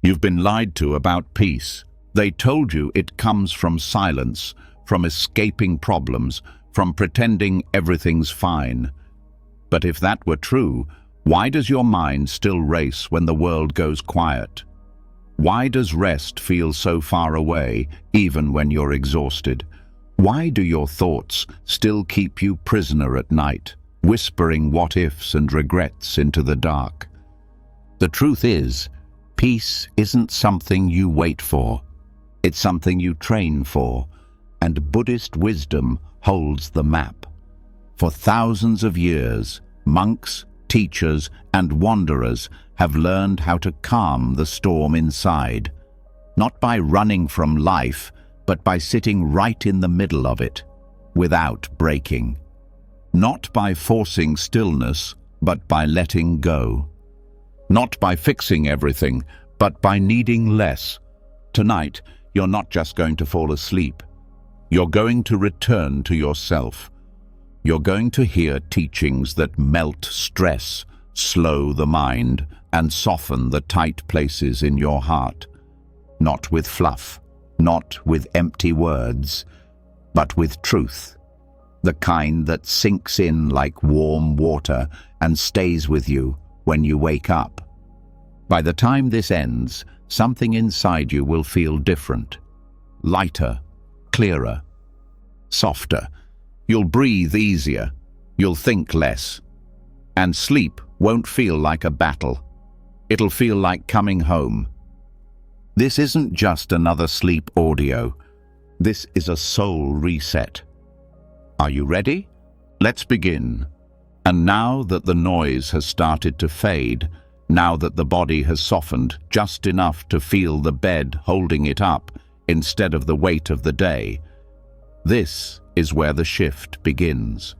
You've been lied to about peace. They told you it comes from silence, from escaping problems, from pretending everything's fine. But if that were true, why does your mind still race when the world goes quiet? Why does rest feel so far away, even when you're exhausted? Why do your thoughts still keep you prisoner at night, whispering what-ifs and regrets into the dark? The truth is, peace isn't something you wait for. It's something you train for, and Buddhist wisdom holds the map. For thousands of years, monks, teachers, and wanderers have learned how to calm the storm inside, not by running from life, but by sitting right in the middle of it, without breaking. Not by forcing stillness, but by letting go. Not by fixing everything, but by needing less. Tonight, you're not just going to fall asleep. You're going to return to yourself. You're going to hear teachings that melt stress, slow the mind, and soften the tight places in your heart. Not with fluff, not with empty words, but with truth. The kind that sinks in like warm water and stays with you when you wake up. By the time this ends, something inside you will feel different. Lighter, clearer, softer. You'll breathe easier. You'll think less. And sleep won't feel like a battle. It'll feel like coming home. This isn't just another sleep audio. This is a soul reset. Are you ready? Let's begin. And now that the noise has started to fade, now that the body has softened just enough to feel the bed holding it up instead of the weight of the day, this is where the shift begins.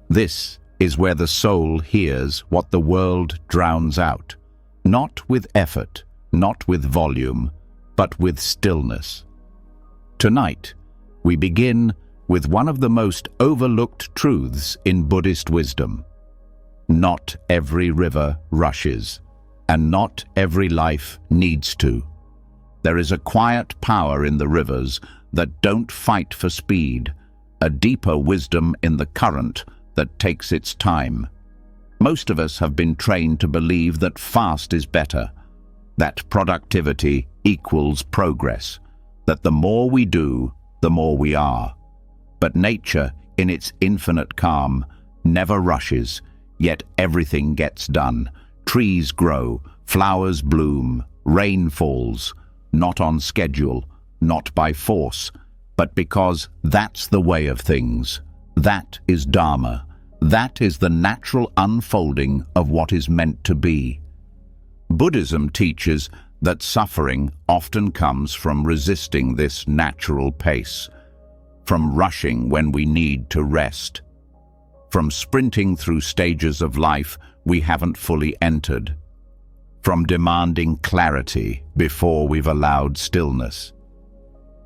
This is where the soul hears what the world drowns out, not with effort, not with volume, but with stillness. Tonight, we begin with one of the most overlooked truths in Buddhist wisdom. Not every river rushes, and not every life needs to. There is a quiet power in the rivers that don't fight for speed, a deeper wisdom in the current that takes its time. Most of us have been trained to believe that fast is better, that productivity equals progress, that the more we do, the more we are. But nature, in its infinite calm, never rushes, yet everything gets done. Trees grow, flowers bloom, rain falls, not on schedule, not by force, but because that's the way of things. That is Dharma. That is the natural unfolding of what is meant to be. Buddhism teaches that suffering often comes from resisting this natural pace, from rushing when we need to rest, from sprinting through stages of life we haven't fully entered, from demanding clarity before we've allowed stillness.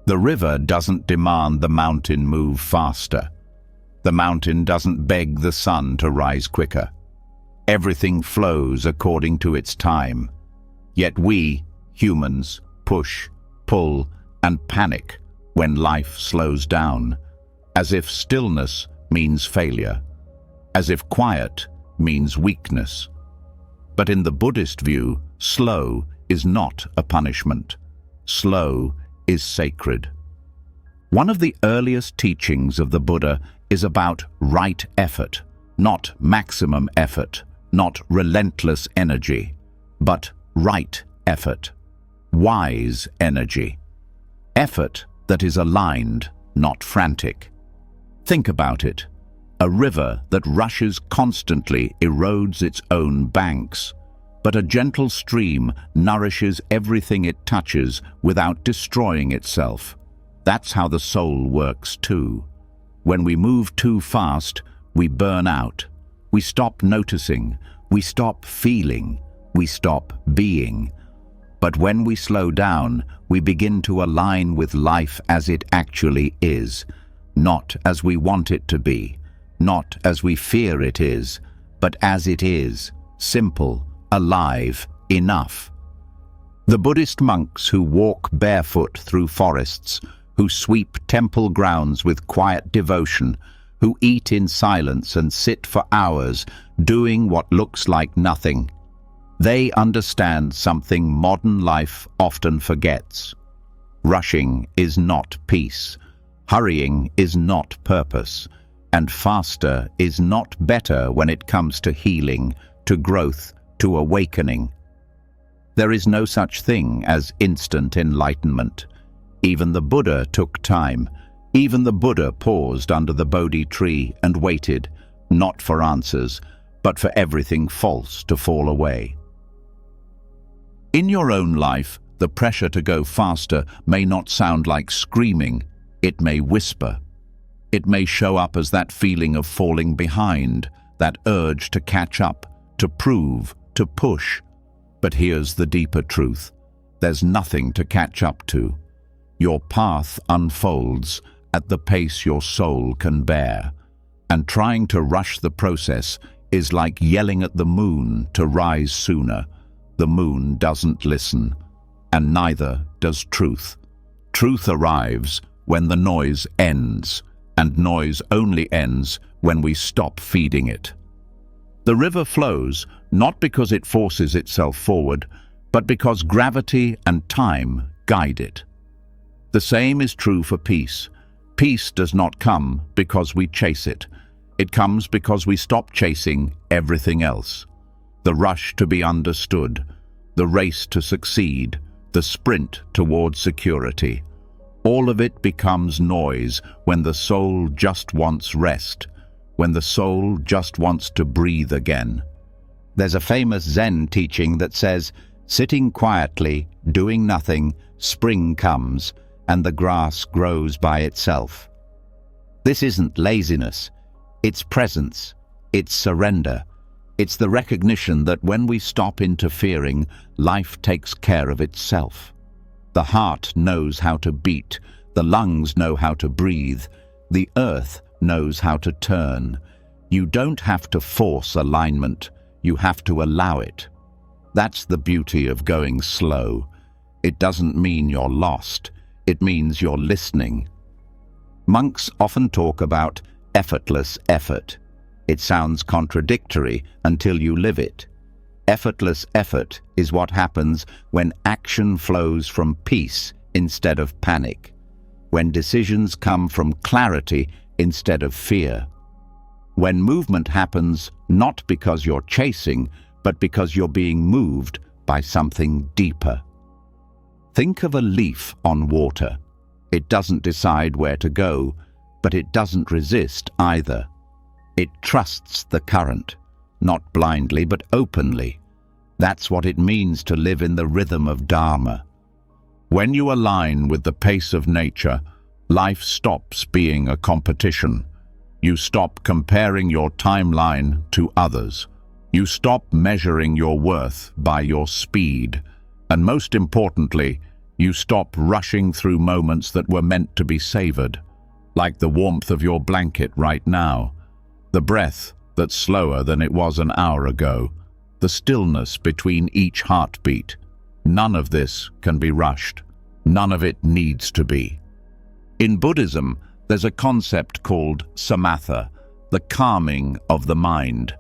The river doesn't demand the mountain move faster. The mountain doesn't beg the sun to rise quicker. Everything flows according to its time. Yet we, humans, push, pull, and panic when life slows down, as if stillness means failure, as if quiet means weakness. But in the Buddhist view, slow is not a punishment. Slow is sacred. One of the earliest teachings of the Buddha is about right effort, not maximum effort, not relentless energy, but right effort, wise energy, effort that is aligned, not frantic. Think about it. A river that rushes constantly erodes its own banks, but a gentle stream nourishes everything it touches without destroying itself. That's how the soul works too. When we move too fast, we burn out. We stop noticing, we stop feeling, we stop being. But when we slow down, we begin to align with life as it actually is, not as we want it to be, not as we fear it is, but as it is, simple, alive, enough. The Buddhist monks who walk barefoot through forests, who sweep temple grounds with quiet devotion, who eat in silence and sit for hours doing what looks like nothing. They understand something modern life often forgets. Rushing is not peace. Hurrying is not purpose. And faster is not better when it comes to healing, to growth, to awakening. There is no such thing as instant enlightenment. Even the Buddha took time. Even the Buddha paused under the Bodhi tree and waited, not for answers, but for everything false to fall away. In your own life, the pressure to go faster may not sound like screaming. It may whisper. It may show up as that feeling of falling behind, that urge to catch up, to prove, to push. But here's the deeper truth. There's nothing to catch up to. Your path unfolds at the pace your soul can bear. And trying to rush the process is like yelling at the moon to rise sooner. The moon doesn't listen, and neither does truth. Truth arrives when the noise ends, and noise only ends when we stop feeding it. The river flows not because it forces itself forward, but because gravity and time guide it. The same is true for peace. Peace does not come because we chase it. It comes because we stop chasing everything else. The rush to be understood, the race to succeed, the sprint toward security. All of it becomes noise when the soul just wants rest, when the soul just wants to breathe again. There's a famous Zen teaching that says, sitting quietly, doing nothing, spring comes, and the grass grows by itself. This isn't laziness. It's presence. It's surrender. It's the recognition that when we stop interfering, life takes care of itself. The heart knows how to beat. The lungs know how to breathe. The earth knows how to turn. You don't have to force alignment. You have to allow it. That's the beauty of going slow. It doesn't mean you're lost. It means you're listening. Monks often talk about effortless effort. It sounds contradictory until you live it. Effortless effort is what happens when action flows from peace instead of panic, when decisions come from clarity instead of fear, when movement happens not because you're chasing, but because you're being moved by something deeper. Think of a leaf on water. It doesn't decide where to go, but it doesn't resist either. It trusts the current, not blindly but openly. That's what it means to live in the rhythm of Dharma. When you align with the pace of nature, life stops being a competition. You stop comparing your timeline to others. You stop measuring your worth by your speed. And most importantly, you stop rushing through moments that were meant to be savored, like the warmth of your blanket right now, the breath that's slower than it was an hour ago, the stillness between each heartbeat. None of this can be rushed. None of it needs to be. In Buddhism, there's a concept called samatha, the calming of the mind.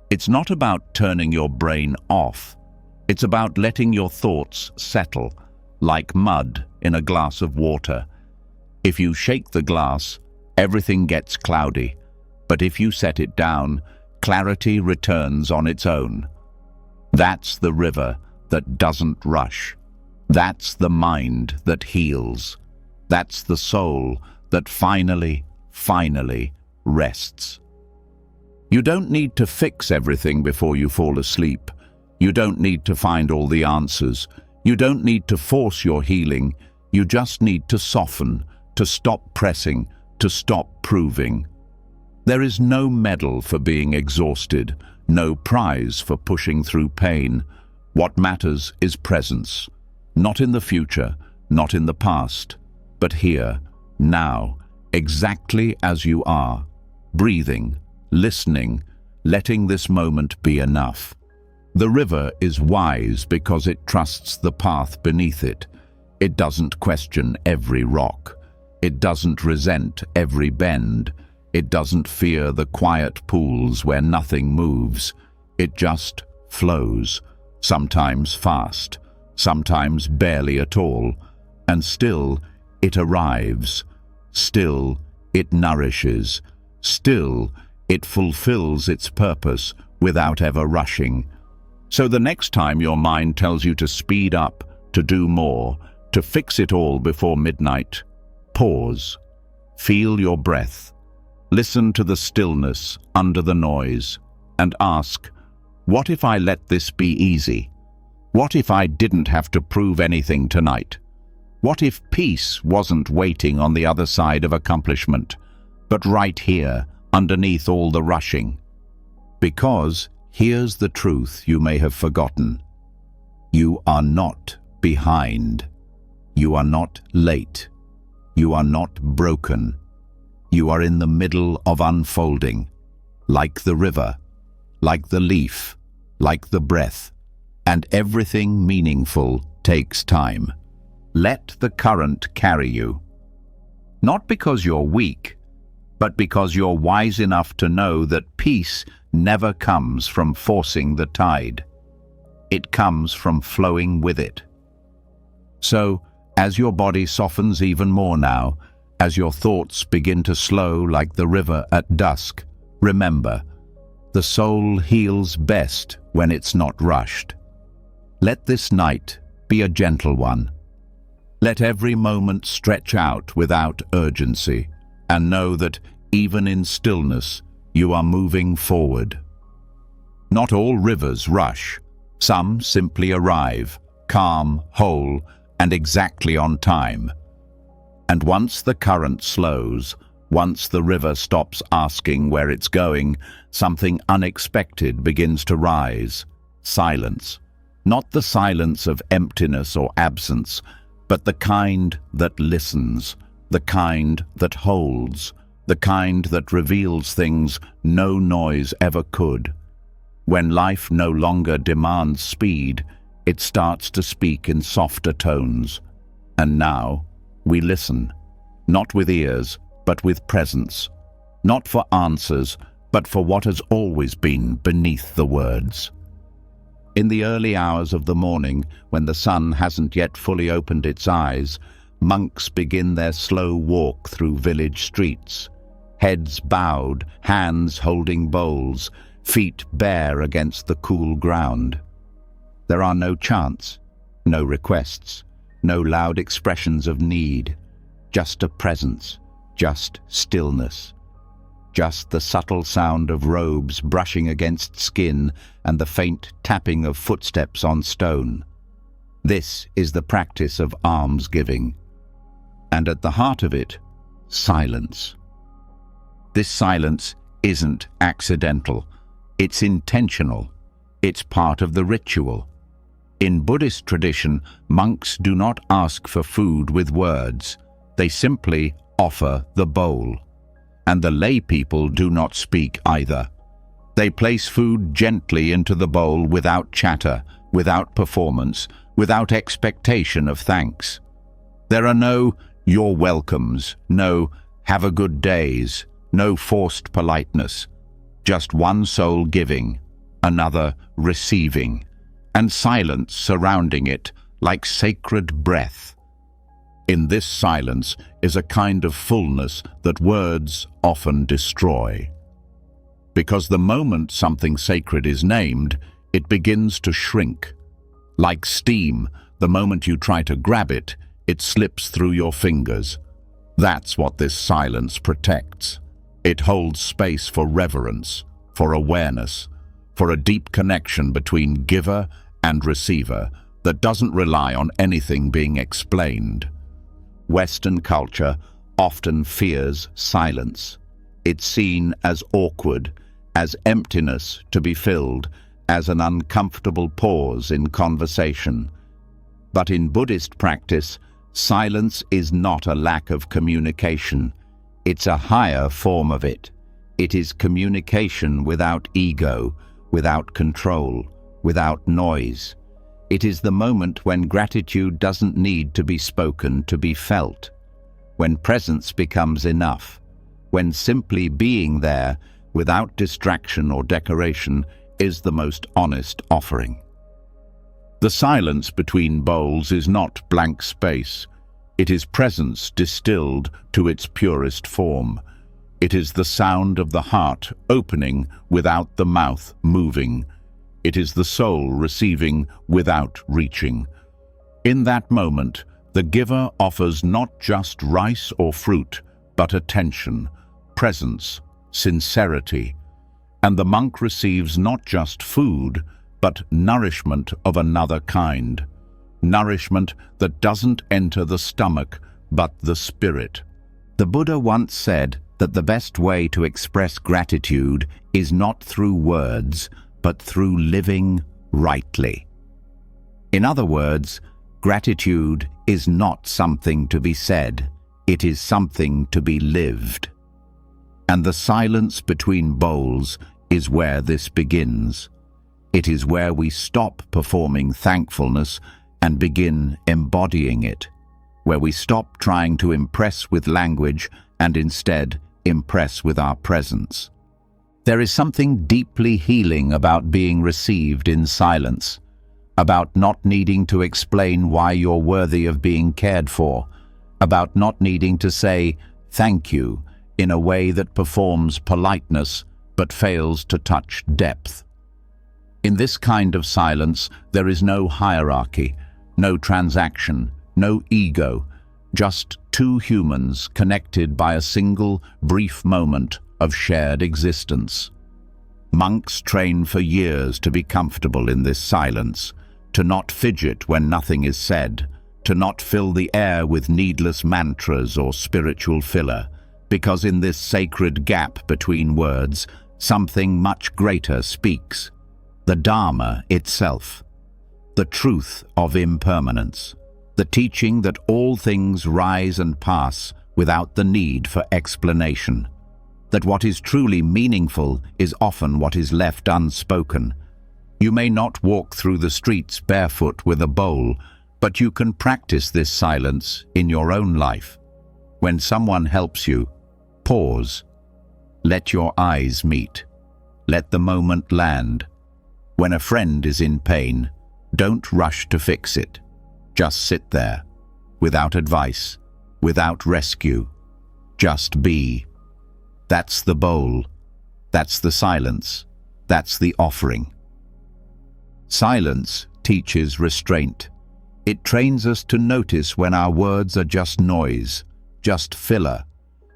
It's not about turning your brain off. It's about letting your thoughts settle, like mud in a glass of water. If you shake the glass, everything gets cloudy. But if you set it down, clarity returns on its own. That's the river that doesn't rush. That's the mind that heals. That's the soul that finally rests. You don't need to fix everything before you fall asleep. You don't need to find all the answers. You don't need to force your healing. You just need to soften, to stop pressing, to stop proving. There is no medal for being exhausted, no prize for pushing through pain. What matters is presence, not in the future, not in the past, but here, now, exactly as you are, breathing, listening, letting this moment be enough. The river is wise because it trusts the path beneath it. It doesn't question every rock. It doesn't resent every bend. It doesn't fear the quiet pools where nothing moves. It just flows, sometimes fast, sometimes barely at all, and still it arrives. Still it nourishes. Still it fulfills its purpose without ever rushing. So the next time your mind tells you to speed up, to do more, to fix it all before midnight, pause. Feel your breath. Listen to the stillness under the noise and ask, what if I let this be easy? What if I didn't have to prove anything tonight? What if peace wasn't waiting on the other side of accomplishment, but right here, underneath all the rushing? Because here's the truth you may have forgotten. You are not behind. You are not late. You are not broken. You are in the middle of unfolding, like the river, like the leaf, like the breath, and everything meaningful takes time. Let the current carry you. Not because you're weak, but because you're wise enough to know that peace never comes from forcing the tide. It comes from flowing with it. So, as your body softens even more now, as your thoughts begin to slow like the river at dusk, remember, the soul heals best when it's not rushed. Let this night be a gentle one. Let every moment stretch out without urgency, and know that even in stillness, you are moving forward. Not all rivers rush. Some simply arrive, calm, whole, and exactly on time. And once the current slows, once the river stops asking where it's going, something unexpected begins to rise. Silence. Not the silence of emptiness or absence, but the kind that listens, the kind that holds, the kind that reveals things no noise ever could. When life no longer demands speed, it starts to speak in softer tones. And now, we listen, not with ears, but with presence. Not for answers, but for what has always been beneath the words. In the early hours of the morning, when the sun hasn't yet fully opened its eyes, monks begin their slow walk through village streets. Heads bowed, hands holding bowls, feet bare against the cool ground. There are no chants, no requests, no loud expressions of need, just a presence, just stillness. Just the subtle sound of robes brushing against skin and the faint tapping of footsteps on stone. This is the practice of almsgiving. And at the heart of it, silence. This silence isn't accidental. It's intentional. It's part of the ritual. In Buddhist tradition, monks do not ask for food with words. They simply offer the bowl. And the lay people do not speak either. They place food gently into the bowl without chatter, without performance, without expectation of thanks. There are no "you're welcomes," no "have a good days," no forced politeness. Just one soul giving, another receiving, and silence surrounding it like sacred breath. In this silence is a kind of fullness that words often destroy. Because the moment something sacred is named, it begins to shrink. Like steam, the moment you try to grab it, it slips through your fingers. That's what this silence protects. It holds space for reverence, for awareness, for a deep connection between giver and receiver that doesn't rely on anything being explained. Western culture often fears silence. It's seen as awkward, as emptiness to be filled, as an uncomfortable pause in conversation. But in Buddhist practice, silence is not a lack of communication. It's a higher form of it. It is communication without ego, without control, without noise. It is the moment when gratitude doesn't need to be spoken to be felt, when presence becomes enough, when simply being there without distraction or decoration is the most honest offering. The silence between bowls is not blank space. It is presence distilled to its purest form. It is the sound of the heart opening without the mouth moving. It is the soul receiving without reaching. In that moment, the giver offers not just rice or fruit, but attention, presence, sincerity. And the monk receives not just food, but nourishment of another kind. Nourishment that doesn't enter the stomach, but the spirit. The Buddha once said that the best way to express gratitude is not through words, but through living rightly. In other words, gratitude is not something to be said, it is something to be lived. And the silence between bowls is where this begins. It is where we stop performing thankfulness and begin embodying it, where we stop trying to impress with language and instead impress with our presence. There is something deeply healing about being received in silence, about not needing to explain why you're worthy of being cared for, about not needing to say thank you in a way that performs politeness but fails to touch depth. In this kind of silence, there is no hierarchy, no transaction, no ego, just two humans connected by a single, brief moment of shared existence. Monks train for years to be comfortable in this silence, to not fidget when nothing is said, to not fill the air with needless mantras or spiritual filler, because in this sacred gap between words, something much greater speaks. The Dharma itself, the truth of impermanence, the teaching that all things rise and pass without the need for explanation, that what is truly meaningful is often what is left unspoken. You may not walk through the streets barefoot with a bowl, but you can practice this silence in your own life. When someone helps you, pause. Let your eyes meet. Let the moment land. When a friend is in pain, don't rush to fix it. Just sit there, without advice, without rescue. Just be. That's the bowl. That's the silence. That's the offering. Silence teaches restraint. It trains us to notice when our words are just noise, just filler,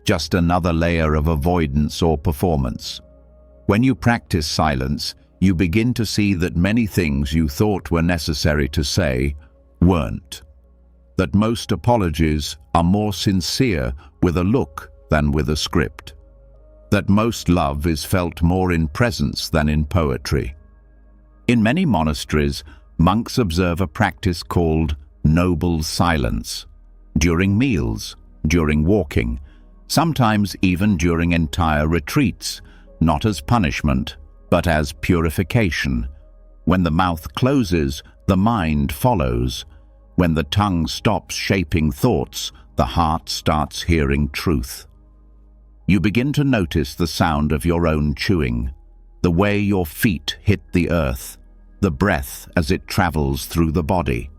just another layer of avoidance or performance. When you practice silence, you begin to see that many things you thought were necessary to say weren't. That most apologies are more sincere with a look than with a script. That most love is felt more in presence than in poetry. In many monasteries, monks observe a practice called noble silence. During meals, during walking, sometimes even during entire retreats, not as punishment, but as purification. When the mouth closes, the mind follows. When the tongue stops shaping thoughts, the heart starts hearing truth. You begin to notice the sound of your own chewing, the way your feet hit the earth, the breath as it travels through the body.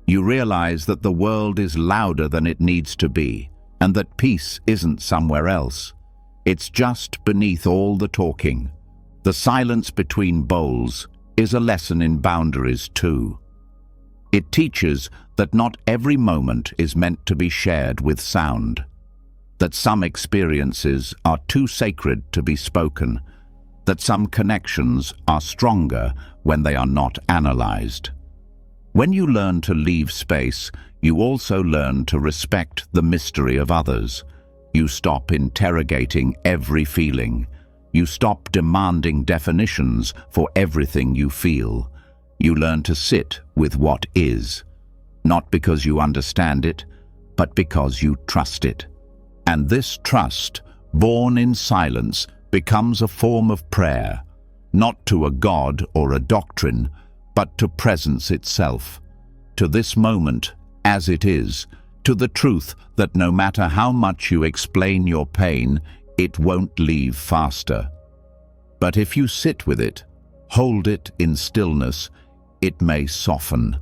You realize that the world is louder than it needs to be, and that peace isn't somewhere else. It's just beneath all the talking. The silence between bowls is a lesson in boundaries too. It teaches that not every moment is meant to be shared with sound, that some experiences are too sacred to be spoken, that some connections are stronger when they are not analyzed. When you learn to leave space, you also learn to respect the mystery of others. You stop interrogating every feeling. You stop demanding definitions for everything you feel. You learn to sit with what is, not because you understand it, but because you trust it. And this trust, born in silence, becomes a form of prayer, not to a god or a doctrine, but to presence itself, to this moment as it is, to the truth that no matter how much you explain your pain, it won't leave faster. But if you sit with it, hold it in stillness, it may soften,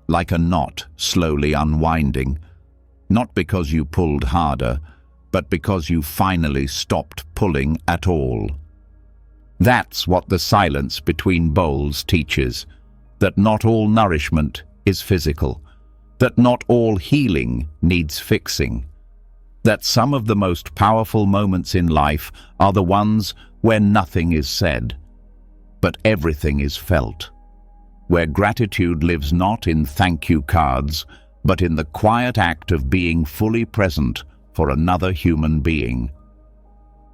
like a knot slowly unwinding, not because you pulled harder, but because you finally stopped pulling at all. That's what the silence between bowls teaches, that not all nourishment is physical, that not all healing needs fixing, that some of the most powerful moments in life are the ones where nothing is said, but everything is felt, where gratitude lives not in thank you cards, but in the quiet act of being fully present for another human being.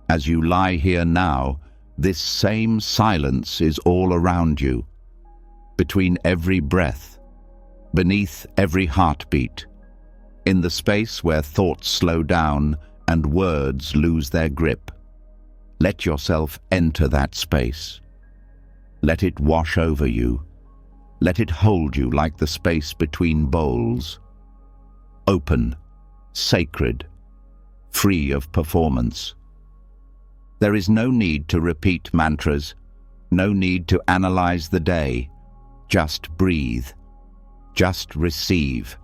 As you lie here now, this same silence is all around you, between every breath, beneath every heartbeat, in the space where thoughts slow down and words lose their grip. Let yourself enter that space. Let it wash over you. Let it hold you like the space between bowls. Open, sacred, free of performance. There is no need to repeat mantras, no need to analyze the day. Just breathe. Just receive.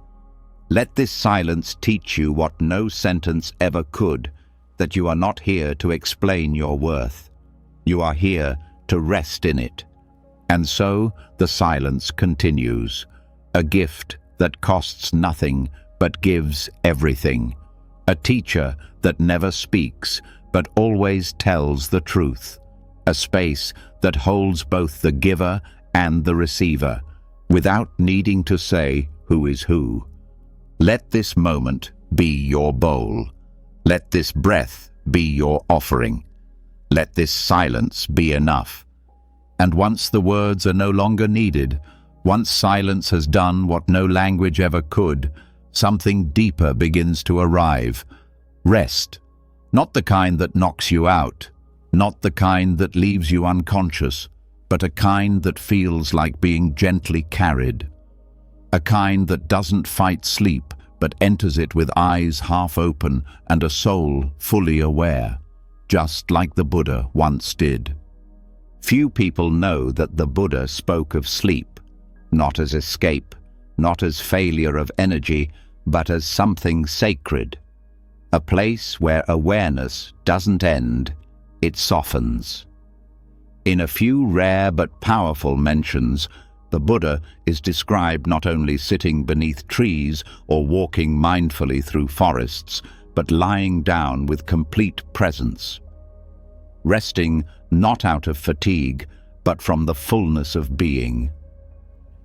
Let this silence teach you what no sentence ever could, that you are not here to explain your worth. You are here to rest in it. And so the silence continues, a gift that costs nothing but gives everything, a teacher that never speaks but always tells the truth, a space that holds both the giver and the receiver, without needing to say who is who. Let this moment be your bowl. Let this breath be your offering. Let this silence be enough. And once the words are no longer needed, once silence has done what no language ever could, something deeper begins to arrive. Rest. Not the kind that knocks you out, not the kind that leaves you unconscious, but a kind that feels like being gently carried. A kind that doesn't fight sleep, but enters it with eyes half open and a soul fully aware, just like the Buddha once did. Few people know that the Buddha spoke of sleep, not as escape, not as failure of energy, but as something sacred. A place where awareness doesn't end, it softens. In a few rare but powerful mentions, the Buddha is described not only sitting beneath trees or walking mindfully through forests, but lying down with complete presence. Resting not out of fatigue, but from the fullness of being.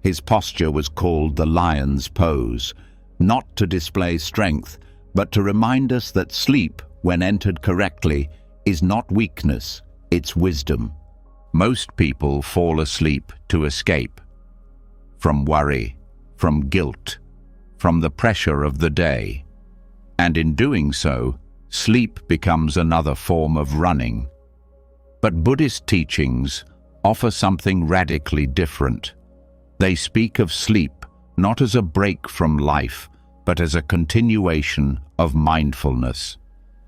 His posture was called the lion's pose, not to display strength, but to remind us that sleep, when entered correctly, is not weakness, it's wisdom. Most people fall asleep to escape. From worry, from guilt, from the pressure of the day. And in doing so, sleep becomes another form of running. But Buddhist teachings offer something radically different. They speak of sleep not as a break from life, but as a continuation of mindfulness,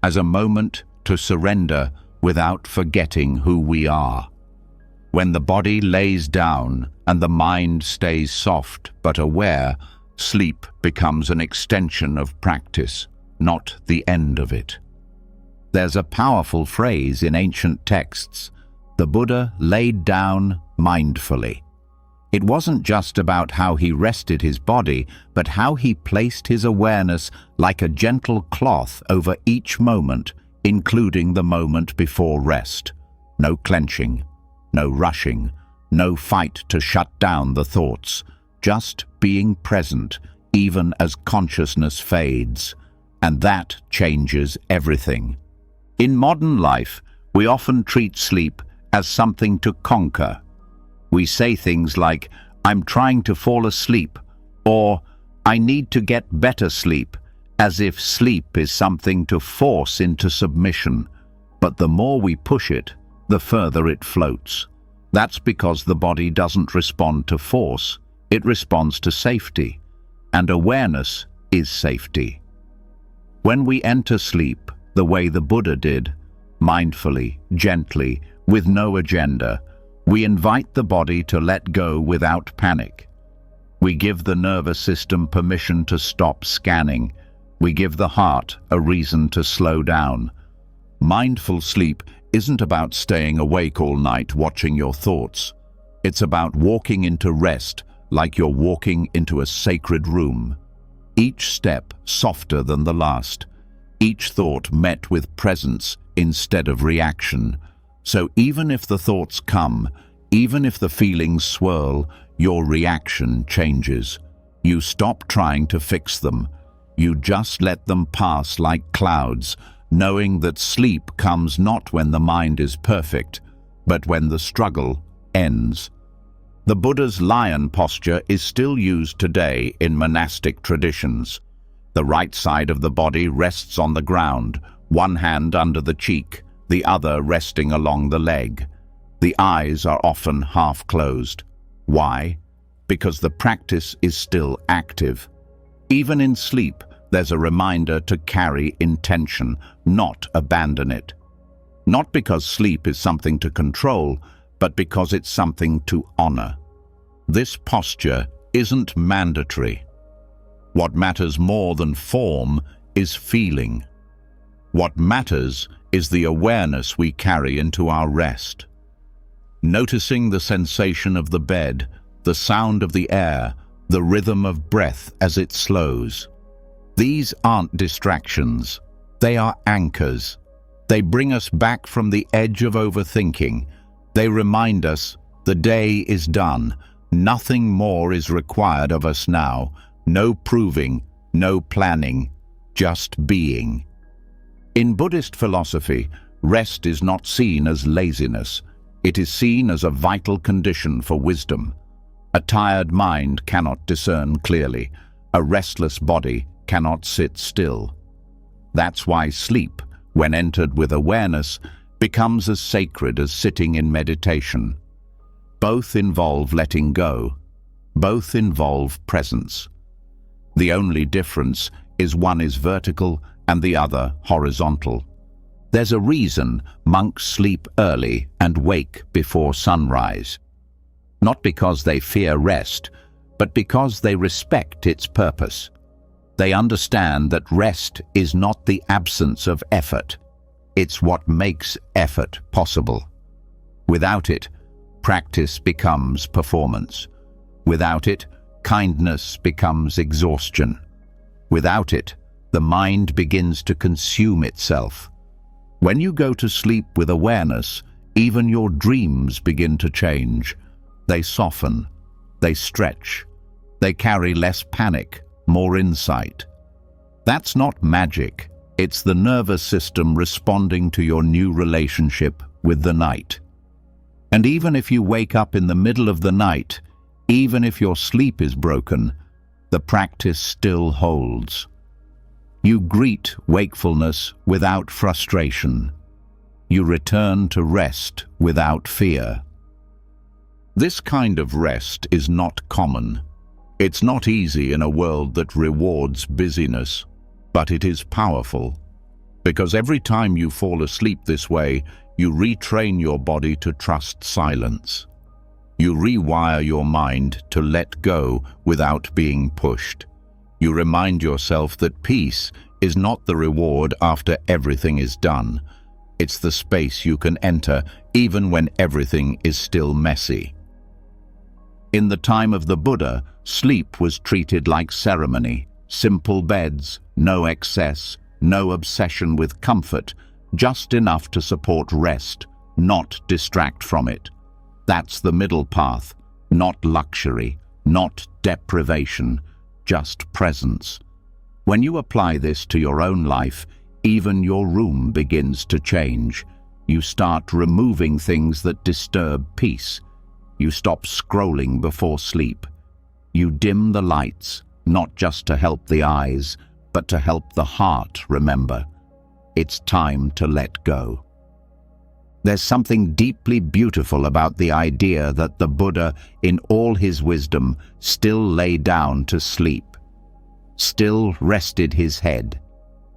as a moment to surrender without forgetting who we are. When the body lays down and the mind stays soft but aware, sleep becomes an extension of practice, not the end of it. There's a powerful phrase in ancient texts: the Buddha laid down mindfully. It wasn't just about how he rested his body, but how he placed his awareness like a gentle cloth over each moment, including the moment before rest. No clenching, no rushing, no fight to shut down the thoughts, just being present even as consciousness fades. And that changes everything. In modern life, we often treat sleep as something to conquer. We say things like, "I'm trying to fall asleep," or "I need to get better sleep," as if sleep is something to force into submission. But the more we push it, the further it floats. That's because the body doesn't respond to force, it responds to safety. And awareness is safety. When we enter sleep, the way the Buddha did, mindfully, gently, with no agenda, we invite the body to let go without panic. We give the nervous system permission to stop scanning. We give the heart a reason to slow down. Mindful sleep isn't about staying awake all night watching your thoughts. It's about walking into rest like you're walking into a sacred room. Each step softer than the last. Each thought met with presence instead of reaction. So even if the thoughts come, even if the feelings swirl, your reaction changes. You stop trying to fix them. You just let them pass like clouds, knowing that sleep comes not when the mind is perfect, but when the struggle ends. The Buddha's lion posture is still used today in monastic traditions. The right side of the body rests on the ground, one hand under the cheek, the other resting along the leg. The eyes are often half closed. Why? Because the practice is still active. Even in sleep, there's a reminder to carry intention, not abandon it. Not because sleep is something to control, but because it's something to honor. This posture isn't mandatory. What matters more than form is feeling. What matters is the awareness we carry into our rest. Noticing the sensation of the bed, the sound of the air, the rhythm of breath as it slows. These aren't distractions. They are anchors. They bring us back from the edge of overthinking. They remind us the day is done. Nothing more is required of us now. No proving, no planning, just being. In Buddhist philosophy, rest is not seen as laziness. It is seen as a vital condition for wisdom. A tired mind cannot discern clearly. A restless body cannot sit still. That's why sleep, when entered with awareness, becomes as sacred as sitting in meditation. Both involve letting go. Both involve presence. The only difference is one is vertical and the other horizontal. There's a reason monks sleep early and wake before sunrise. Not because they fear rest, but because they respect its purpose. They understand that rest is not the absence of effort. It's what makes effort possible. Without it, practice becomes performance. Without it, kindness becomes exhaustion. Without it, the mind begins to consume itself. When you go to sleep with awareness, even your dreams begin to change. They soften, they stretch, they carry less panic, more insight. That's not magic. It's the nervous system responding to your new relationship with the night. And even if you wake up in the middle of the night, even if your sleep is broken, the practice still holds. You greet wakefulness without frustration. You return to rest without fear. This kind of rest is not common. It's not easy in a world that rewards busyness, but it is powerful. Because every time you fall asleep this way, you retrain your body to trust silence. You rewire your mind to let go without being pushed. You remind yourself that peace is not the reward after everything is done. It's the space you can enter even when everything is still messy. In the time of the Buddha, sleep was treated like ceremony. Simple beds, no excess, no obsession with comfort, just enough to support rest, not distract from it. That's the middle path, not luxury, not deprivation, just presence. When you apply this to your own life, even your room begins to change. You start removing things that disturb peace. You stop scrolling before sleep. You dim the lights, not just to help the eyes, but to help the heart remember. It's time to let go. There's something deeply beautiful about the idea that the Buddha, in all his wisdom, still lay down to sleep, still rested his head,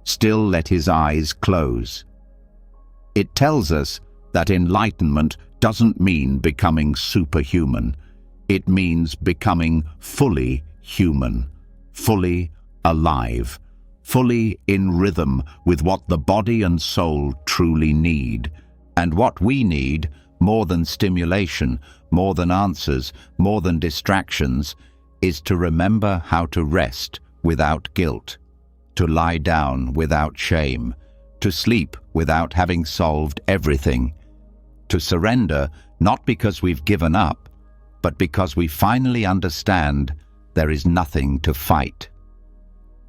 still let his eyes close. It tells us that enlightenment doesn't mean becoming superhuman. It means becoming fully human, fully alive, fully in rhythm with what the body and soul truly need. And what we need, more than stimulation, more than answers, more than distractions, is to remember how to rest without guilt, to lie down without shame, to sleep without having solved everything, to surrender not because we've given up, but because we finally understand there is nothing to fight.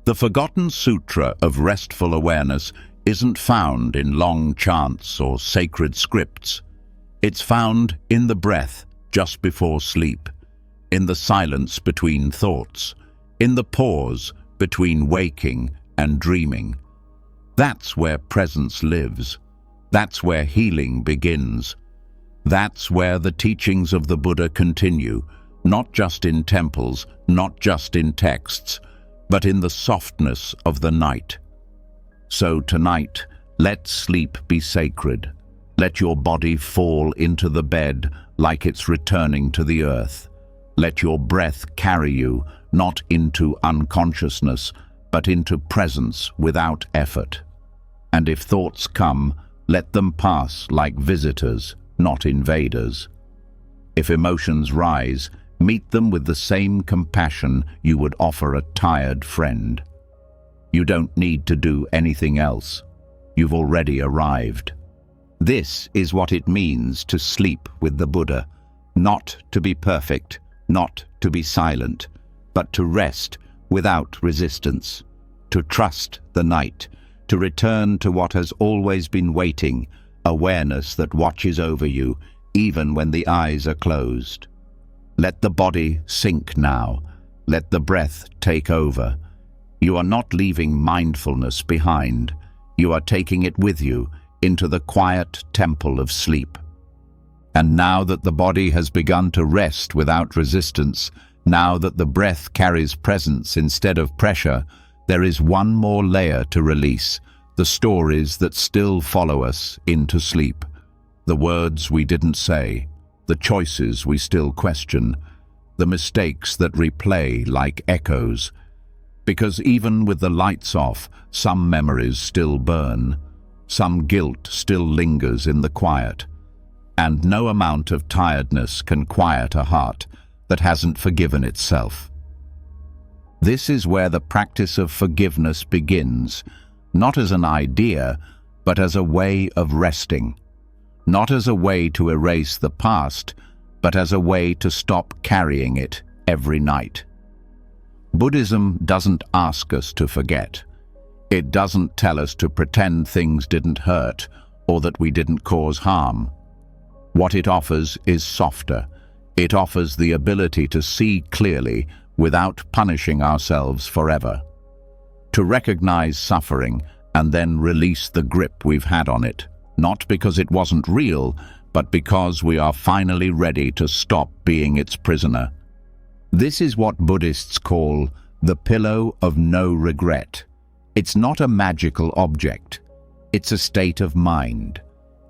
The forgotten sutra of restful awareness isn't found in long chants or sacred scripts. It's found in the breath just before sleep, in the silence between thoughts, in the pause between waking and dreaming. That's where presence lives. That's where healing begins. That's where the teachings of the Buddha continue, not just in temples, not just in texts, but in the softness of the night. So tonight, let sleep be sacred. Let your body fall into the bed like it's returning to the earth. Let your breath carry you, not into unconsciousness, but into presence without effort. And if thoughts come, let them pass like visitors, not invaders. If emotions rise, meet them with the same compassion you would offer a tired friend. You don't need to do anything else. You've already arrived. This is what it means to sleep with the Buddha, not to be perfect, not to be silent, but to rest without resistance, to trust the night, to return to what has always been waiting, awareness that watches over you, even when the eyes are closed. Let the body sink now. Let the breath take over. You are not leaving mindfulness behind. You are taking it with you into the quiet temple of sleep. And now that the body has begun to rest without resistance, now that the breath carries presence instead of pressure, there is one more layer to release, the stories that still follow us into sleep, the words we didn't say, the choices we still question, the mistakes that replay like echoes. Because even with the lights off, some memories still burn, some guilt still lingers in the quiet, and no amount of tiredness can quiet a heart that hasn't forgiven itself. This is where the practice of forgiveness begins, not as an idea, but as a way of resting, not as a way to erase the past, but as a way to stop carrying it every night. Buddhism doesn't ask us to forget. It doesn't tell us to pretend things didn't hurt or that we didn't cause harm. What it offers is softer. It offers the ability to see clearly without punishing ourselves forever. To recognize suffering and then release the grip we've had on it, not because it wasn't real, but because we are finally ready to stop being its prisoner. This is what Buddhists call the pillow of no regret. It's not a magical object. It's a state of mind,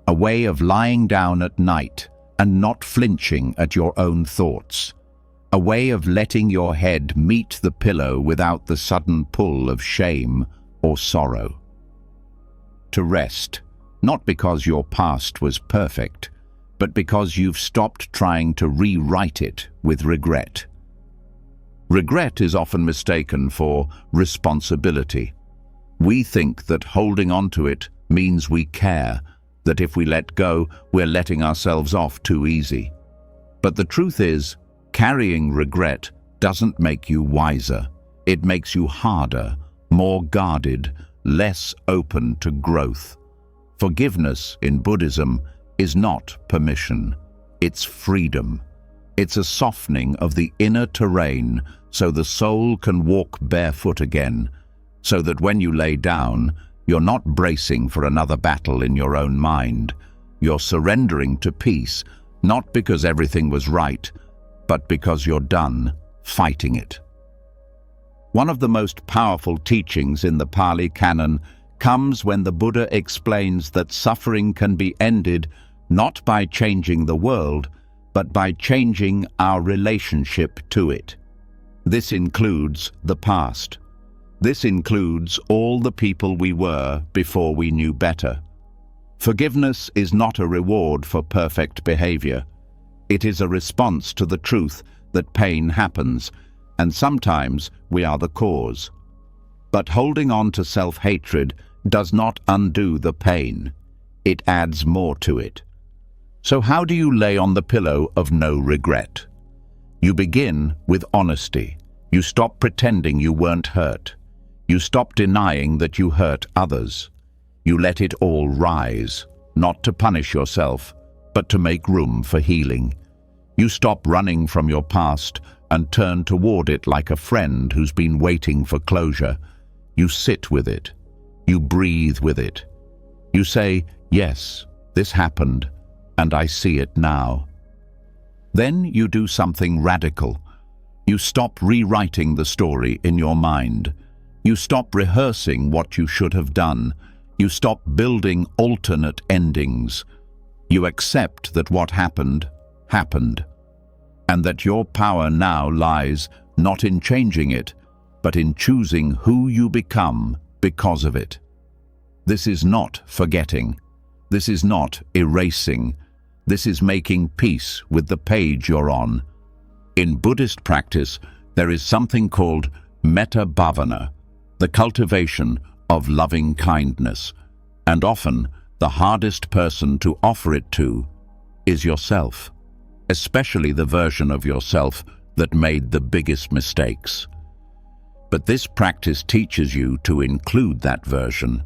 a way of lying down at night and not flinching at your own thoughts, a way of letting your head meet the pillow without the sudden pull of shame or sorrow. To rest, not because your past was perfect, but because you've stopped trying to rewrite it with regret. Regret is often mistaken for responsibility. We think that holding on to it means we care, that if we let go, we're letting ourselves off too easy. But the truth is, carrying regret doesn't make you wiser. It makes you harder, more guarded, less open to growth. Forgiveness in Buddhism is not permission, it's freedom. It's a softening of the inner terrain so the soul can walk barefoot again, so that when you lay down, you're not bracing for another battle in your own mind. You're surrendering to peace, not because everything was right, but because you're done fighting it. One of the most powerful teachings in the Pali Canon comes when the Buddha explains that suffering can be ended not by changing the world, but by changing our relationship to it. This includes the past. This includes all the people we were before we knew better. Forgiveness is not a reward for perfect behavior. It is a response to the truth that pain happens, and sometimes we are the cause. But holding on to self-hatred does not undo the pain. It adds more to it. So how do you lay on the pillow of no regret? You begin with honesty. You stop pretending you weren't hurt. You stop denying that you hurt others. You let it all rise, not to punish yourself, but to make room for healing. You stop running from your past and turn toward it like a friend who's been waiting for closure. You sit with it. You breathe with it. You say, yes, this happened, and I see it now. Then you do something radical. You stop rewriting the story in your mind. You stop rehearsing what you should have done. You stop building alternate endings. You accept that what happened, happened, and that your power now lies not in changing it, but in choosing who you become because of it. This is not forgetting. This is not erasing. This is making peace with the page you're on. In Buddhist practice, there is something called metta bhavana, the cultivation of loving kindness, and often the hardest person to offer it to is yourself, especially the version of yourself that made the biggest mistakes. But this practice teaches you to include that version,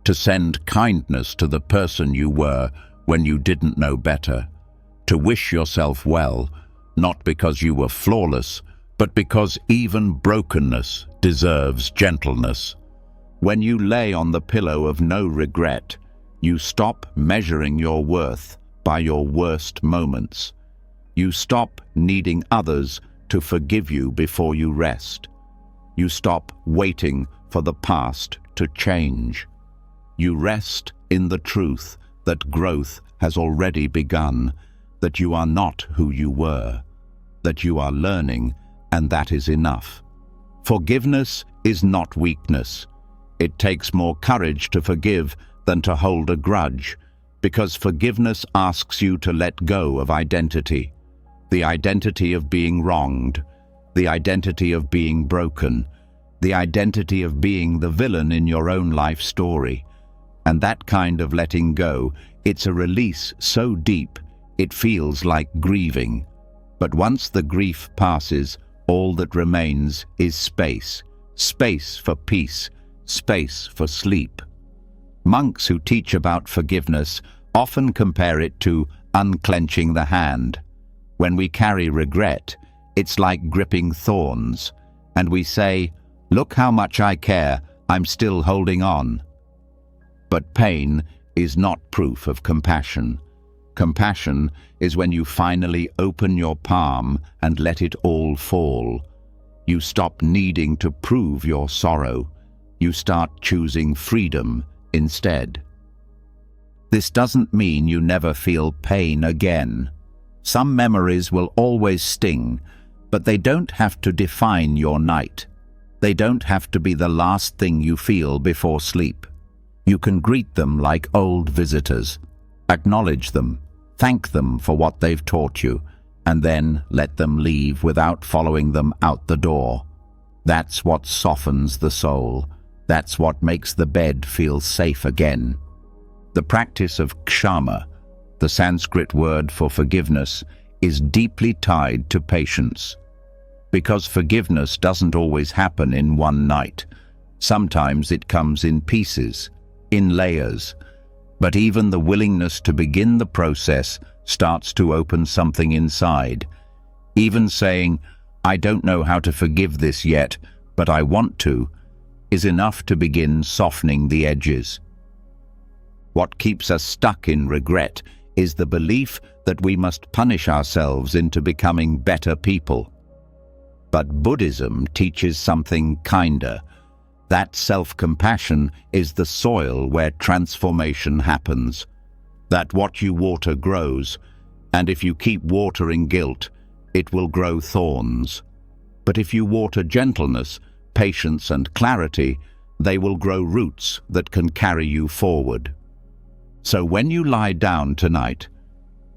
to send kindness to the person you were when you didn't know better, to wish yourself well, not because you were flawless, but because even brokenness deserves gentleness. When you lay on the pillow of no regret, you stop measuring your worth by your worst moments. You stop needing others to forgive you before you rest. You stop waiting for the past to change. You rest in the truth that growth has already begun, that you are not who you were, that you are learning, and that is enough. Forgiveness is not weakness. It takes more courage to forgive than to hold a grudge, because forgiveness asks you to let go of identity, the identity of being wronged, the identity of being broken, the identity of being the villain in your own life story. And that kind of letting go, it's a release so deep, it feels like grieving. But once the grief passes, all that remains is space. Space for peace, space for sleep. Monks who teach about forgiveness often compare it to unclenching the hand. When we carry regret, it's like gripping thorns, and we say, "Look how much I care, I'm still holding on." But pain is not proof of compassion. Compassion is when you finally open your palm and let it all fall. You stop needing to prove your sorrow. You start choosing freedom instead. This doesn't mean you never feel pain again. Some memories will always sting, but they don't have to define your night. They don't have to be the last thing you feel before sleep. You can greet them like old visitors, acknowledge them, thank them for what they've taught you, and then let them leave without following them out the door. That's what softens the soul. That's what makes the bed feel safe again. The practice of kshama, the Sanskrit word for forgiveness, is deeply tied to patience. Because forgiveness doesn't always happen in one night. Sometimes it comes in pieces, in layers. But even the willingness to begin the process starts to open something inside. Even saying, "I don't know how to forgive this yet, but I want to," is enough to begin softening the edges. What keeps us stuck in regret is the belief that we must punish ourselves into becoming better people. But Buddhism teaches something kinder. That self-compassion is the soil where transformation happens. That what you water grows, and if you keep watering guilt, it will grow thorns. But if you water gentleness, patience and clarity, they will grow roots that can carry you forward. So when you lie down tonight,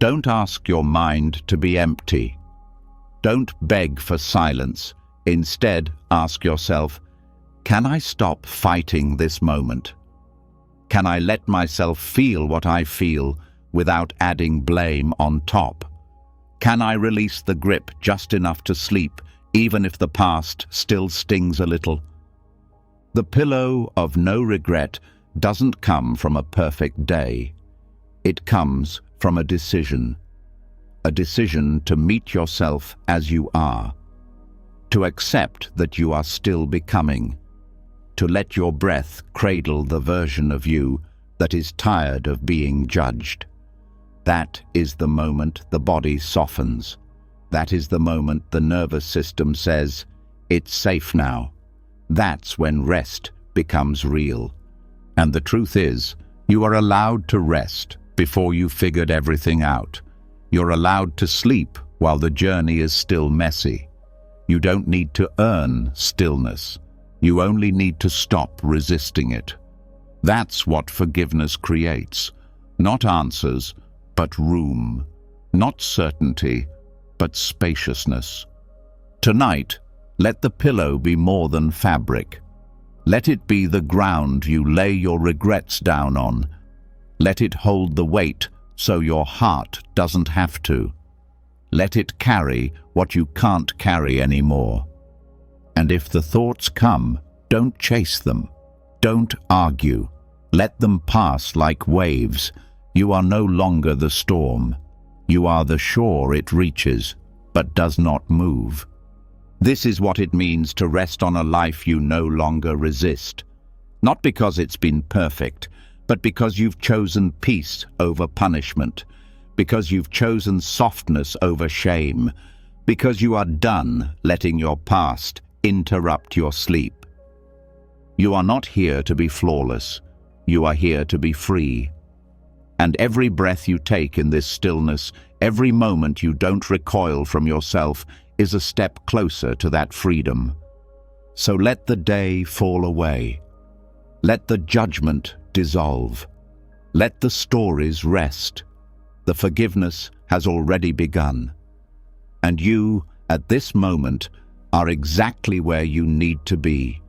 don't ask your mind to be empty. Don't beg for silence. Instead, ask yourself, can I stop fighting this moment? Can I let myself feel what I feel without adding blame on top? Can I release the grip just enough to sleep, even if the past still stings a little? The pillow of no regret doesn't come from a perfect day. It comes from a decision to meet yourself as you are, to accept that you are still becoming, to let your breath cradle the version of you that is tired of being judged. That is the moment the body softens. That is the moment the nervous system says, it's safe now. That's when rest becomes real. And the truth is, you are allowed to rest before you figured everything out. You're allowed to sleep while the journey is still messy. You don't need to earn stillness. You only need to stop resisting it. That's what forgiveness creates. Not answers, but room. Not certainty, but spaciousness. Tonight, let the pillow be more than fabric. Let it be the ground you lay your regrets down on. Let it hold the weight so your heart doesn't have to. Let it carry what you can't carry anymore. And if the thoughts come, don't chase them. Don't argue. Let them pass like waves. You are no longer the storm. You are the shore it reaches, but does not move. This is what it means to rest on a life you no longer resist. Not because it's been perfect, but because you've chosen peace over punishment, because you've chosen softness over shame, because you are done letting your past interrupt your sleep. You are not here to be flawless. You are here to be free. And every breath you take in this stillness, every moment you don't recoil from yourself, is a step closer to that freedom. So let the day fall away. Let the judgment dissolve. Let the stories rest. The forgiveness has already begun. And you, at this moment, are exactly where you need to be.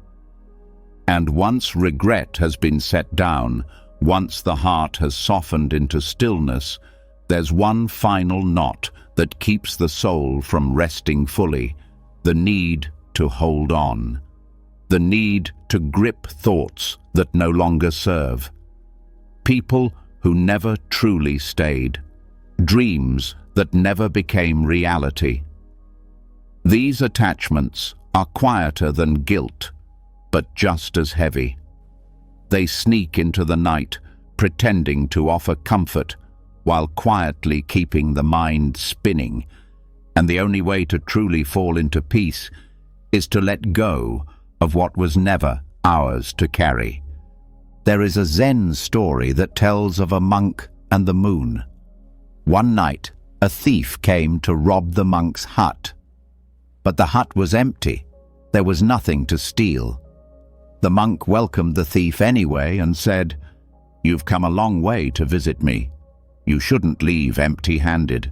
And once regret has been set down, once the heart has softened into stillness, there's one final knot that keeps the soul from resting fully, the need to hold on, the need to grip thoughts that no longer serve, people who never truly stayed, dreams that never became reality. These attachments are quieter than guilt, but just as heavy. They sneak into the night, pretending to offer comfort, while quietly keeping the mind spinning. And the only way to truly fall into peace is to let go of what was never ours to carry. There is a Zen story that tells of a monk and the moon. One night, a thief came to rob the monk's hut. But the hut was empty. There was nothing to steal. The monk welcomed the thief anyway and said, "You've come a long way to visit me. You shouldn't leave empty-handed."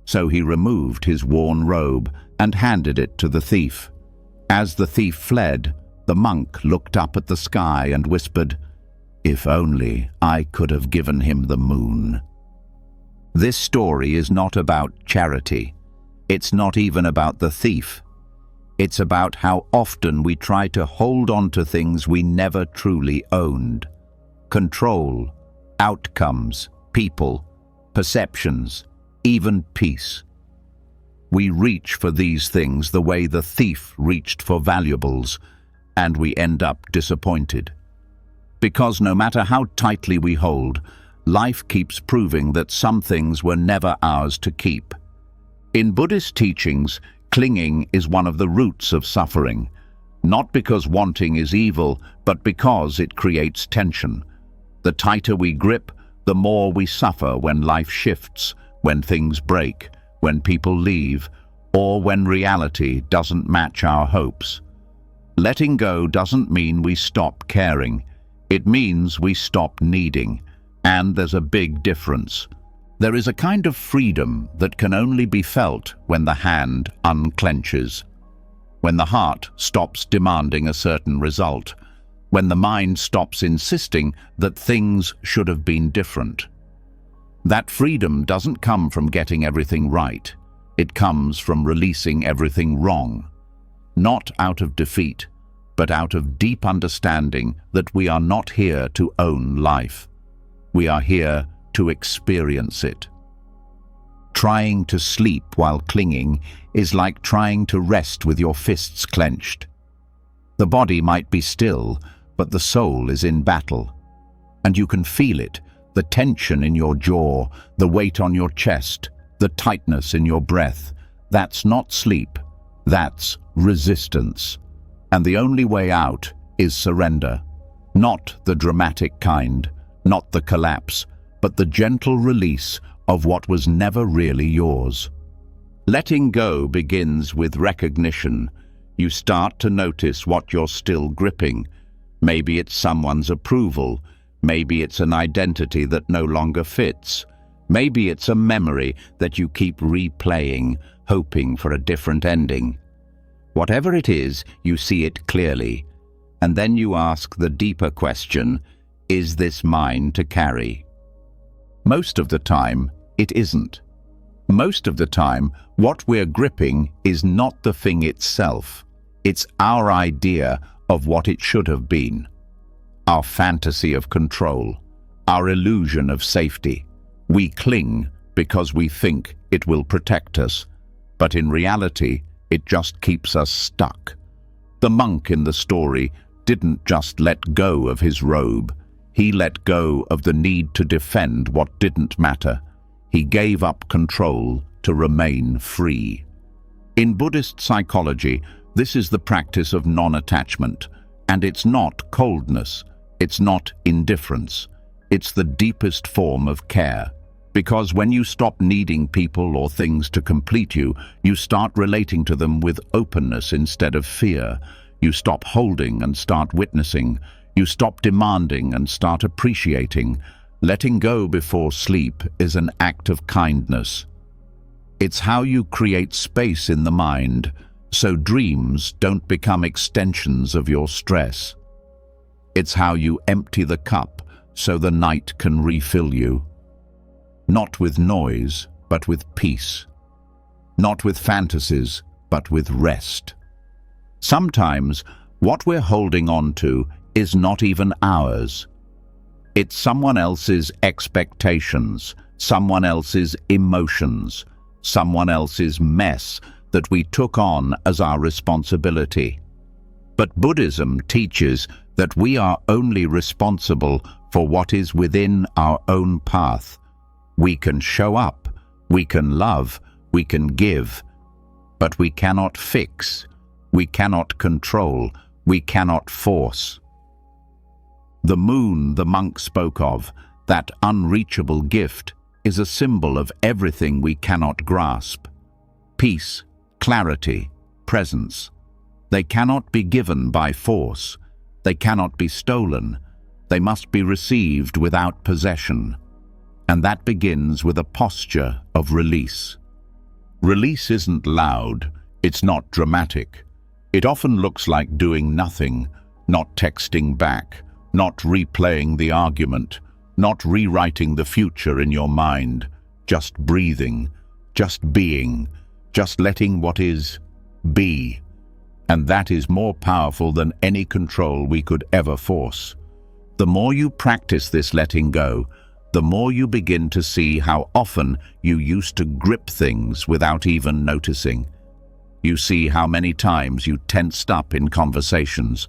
So he removed his worn robe and handed it to the thief. As the thief fled, the monk looked up at the sky and whispered, "If only I could have given him the moon." This story is not about charity. It's not even about the thief. It's about how often we try to hold on to things we never truly owned. Control, outcomes, people, perceptions, even peace. We reach for these things the way the thief reached for valuables, and we end up disappointed. Because no matter how tightly we hold, life keeps proving that some things were never ours to keep. In Buddhist teachings, clinging is one of the roots of suffering, not because wanting is evil, but because it creates tension. The tighter we grip, the more we suffer when life shifts, when things break, when people leave, or when reality doesn't match our hopes. Letting go doesn't mean we stop caring. It means we stop needing. And there's a big difference. There is a kind of freedom that can only be felt when the hand unclenches, when the heart stops demanding a certain result, when the mind stops insisting that things should have been different. That freedom doesn't come from getting everything right. It comes from releasing everything wrong. Not out of defeat, but out of deep understanding that we are not here to own life. We are here to experience it. Trying to sleep while clinging is like trying to rest with your fists clenched. The body might be still, but the soul is in battle. And you can feel it, the tension in your jaw, the weight on your chest, the tightness in your breath. That's not sleep, that's resistance. And the only way out is surrender. Not the dramatic kind, not the collapse, but the gentle release of what was never really yours. Letting go begins with recognition. You start to notice what you're still gripping. Maybe it's someone's approval. Maybe it's an identity that no longer fits. Maybe it's a memory that you keep replaying, hoping for a different ending. Whatever it is, you see it clearly. And then you ask the deeper question, is this mine to carry? Most of the time, it isn't. Most of the time, what we're gripping is not the thing itself. It's our idea of what it should have been. Our fantasy of control, our illusion of safety. We cling because we think it will protect us, but in reality, it just keeps us stuck. The monk in the story didn't just let go of his robe. He let go of the need to defend what didn't matter. He gave up control to remain free. In Buddhist psychology, this is the practice of non-attachment, and it's not coldness, it's not indifference. It's the deepest form of care. Because when you stop needing people or things to complete you, you start relating to them with openness instead of fear. You stop holding and start witnessing. You stop demanding and start appreciating. Letting go before sleep is an act of kindness. It's how you create space in the mind, so dreams don't become extensions of your stress. It's how you empty the cup, so the night can refill you. Not with noise, but with peace. Not with fantasies, but with rest. Sometimes, what we're holding on to is not even ours. It's someone else's expectations, someone else's emotions, someone else's mess that we took on as our responsibility. But Buddhism teaches that we are only responsible for what is within our own path. We can show up, we can love, we can give, but we cannot fix, we cannot control, we cannot force. The moon the monk spoke of, that unreachable gift, is a symbol of everything we cannot grasp. Peace, clarity, presence. They cannot be given by force. They cannot be stolen. They must be received without possession. And that begins with a posture of release. Release isn't loud, it's not dramatic. It often looks like doing nothing, not texting back, not replaying the argument, not rewriting the future in your mind, just breathing, just being, just letting what is be. And that is more powerful than any control we could ever force. The more you practice this letting go, the more you begin to see how often you used to grip things without even noticing. You see how many times you tensed up in conversations,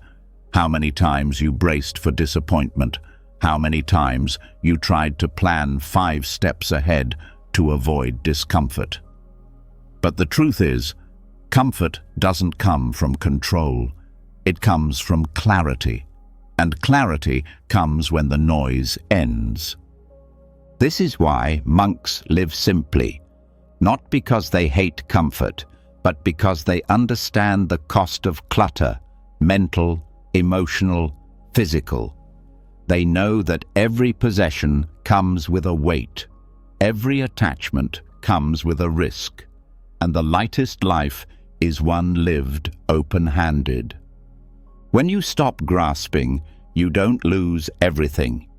How many times you braced for disappointment? How many times you tried to plan 5 steps ahead to avoid discomfort? But the truth is, comfort doesn't come from control. It comes from clarity. And clarity comes when the noise ends. This is why monks live simply, not because they hate comfort, but because they understand the cost of clutter, mental, emotional, physical. They know that every possession comes with a weight, every attachment comes with a risk, and the lightest life is one lived open-handed. When you stop grasping, you don't lose everything.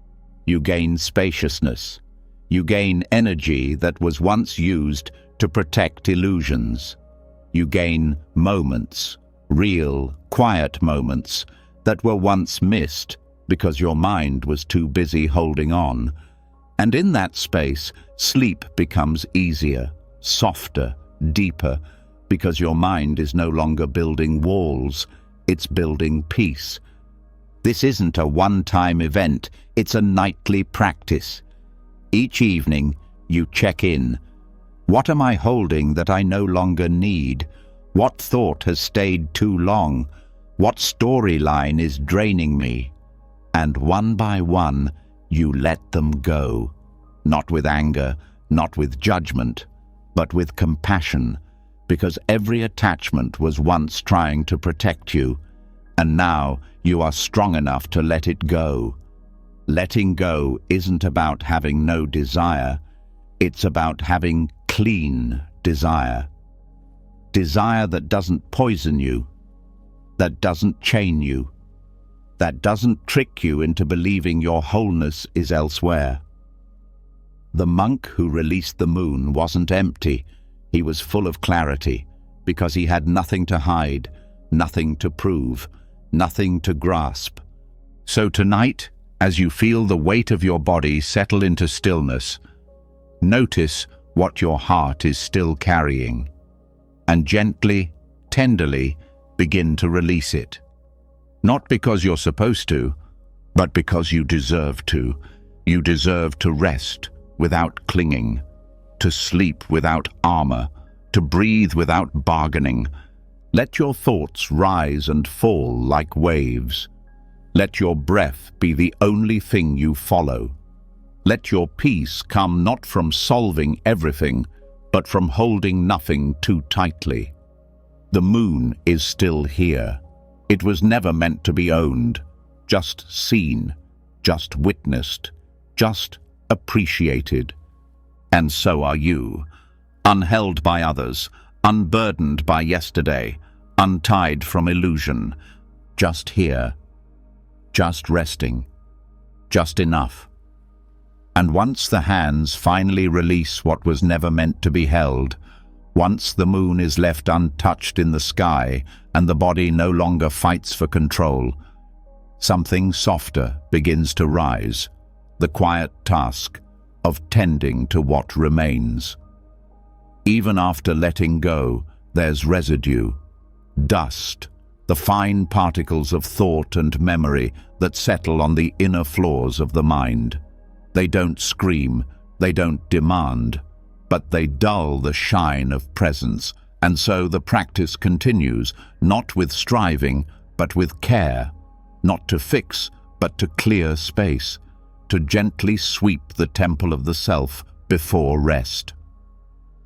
You gain spaciousness. You gain energy that was once used to protect illusions. You gain moments, real, quiet moments that were once missed because your mind was too busy holding on. And in that space, sleep becomes easier, softer, deeper, because your mind is no longer building walls, it's building peace. This isn't a one-time event, it's a nightly practice. Each evening, you check in. What am I holding that I no longer need? What thought has stayed too long? What storyline is draining me? And one by one, you let them go. Not with anger, not with judgment, but with compassion, because every attachment was once trying to protect you, and now you are strong enough to let it go. Letting go isn't about having no desire, it's about having clean desire. Desire that doesn't poison you, that doesn't chain you, that doesn't trick you into believing your wholeness is elsewhere. The monk who released the moon wasn't empty, he was full of clarity, because he had nothing to hide, nothing to prove, nothing to grasp. So tonight, as you feel the weight of your body settle into stillness, notice what your heart is still carrying, and gently, tenderly, begin to release it. Not because you're supposed to, but because you deserve to. You deserve to rest without clinging, to sleep without armor, to breathe without bargaining. Let your thoughts rise and fall like waves. Let your breath be the only thing you follow. Let your peace come not from solving everything, but from holding nothing too tightly. The moon is still here. It was never meant to be owned, just seen, just witnessed, just appreciated. And so are you, unheld by others, unburdened by yesterday, untied from illusion, just here, just resting, just enough. And once the hands finally release what was never meant to be held, once the moon is left untouched in the sky and the body no longer fights for control, something softer begins to rise, the quiet task of tending to what remains. Even after letting go, there's residue, dust, the fine particles of thought and memory that settle on the inner floors of the mind. They don't scream, they don't demand, but they dull the shine of presence, and so the practice continues, not with striving, but with care, not to fix, but to clear space, to gently sweep the temple of the self before rest.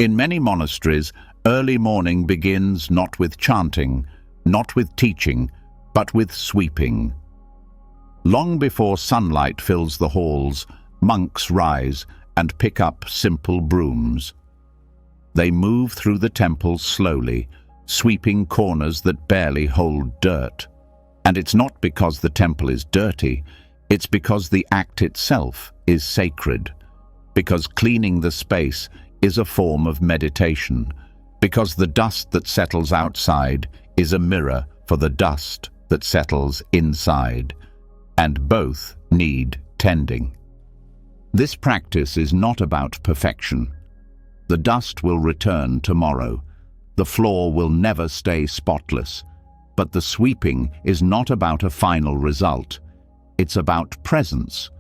In many monasteries, early morning begins not with chanting, not with teaching, but with sweeping. Long before sunlight fills the halls, monks rise and pick up simple brooms. They move through the temple slowly, sweeping corners that barely hold dirt. And it's not because the temple is dirty, it's because the act itself is sacred, because cleaning the space is a form of meditation, because the dust that settles outside is a mirror for the dust that settles inside, and both need tending. This practice is not about perfection. The dust will return tomorrow. The floor will never stay spotless. But the sweeping is not about a final result. It's about presence,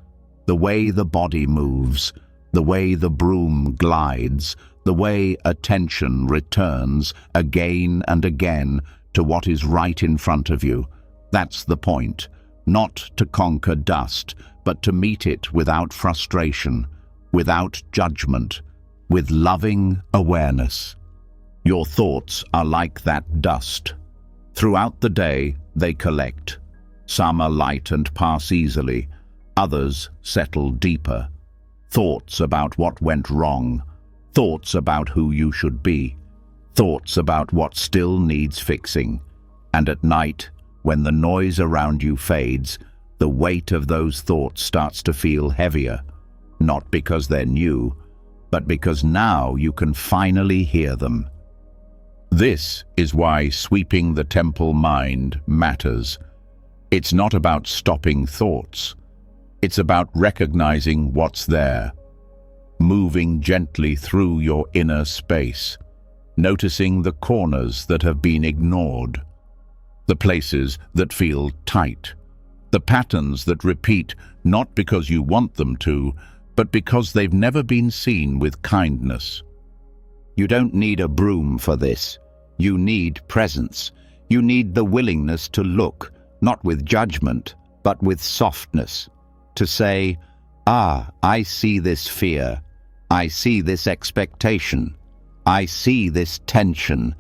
the way the body moves, the way the broom glides, the way attention returns again and again to what is right in front of you. That's the point. Not to conquer dust, but to meet it without frustration, without judgment, with loving awareness. Your thoughts are like that dust. Throughout the day, they collect. Some are light and pass easily. Others settle deeper. Thoughts about what went wrong. Thoughts about who you should be. Thoughts about what still needs fixing. And at night, when the noise around you fades, the weight of those thoughts starts to feel heavier. Not because they're new, but because now you can finally hear them. This is why sweeping the temple mind matters. It's not about stopping thoughts. It's about recognizing what's there, moving gently through your inner space, noticing the corners that have been ignored, the places that feel tight, the patterns that repeat not because you want them to, but because they've never been seen with kindness. You don't need a broom for this. You need presence. You need the willingness to look, not with judgment, but with softness. To say, I see this fear. I see this expectation. I see this tension.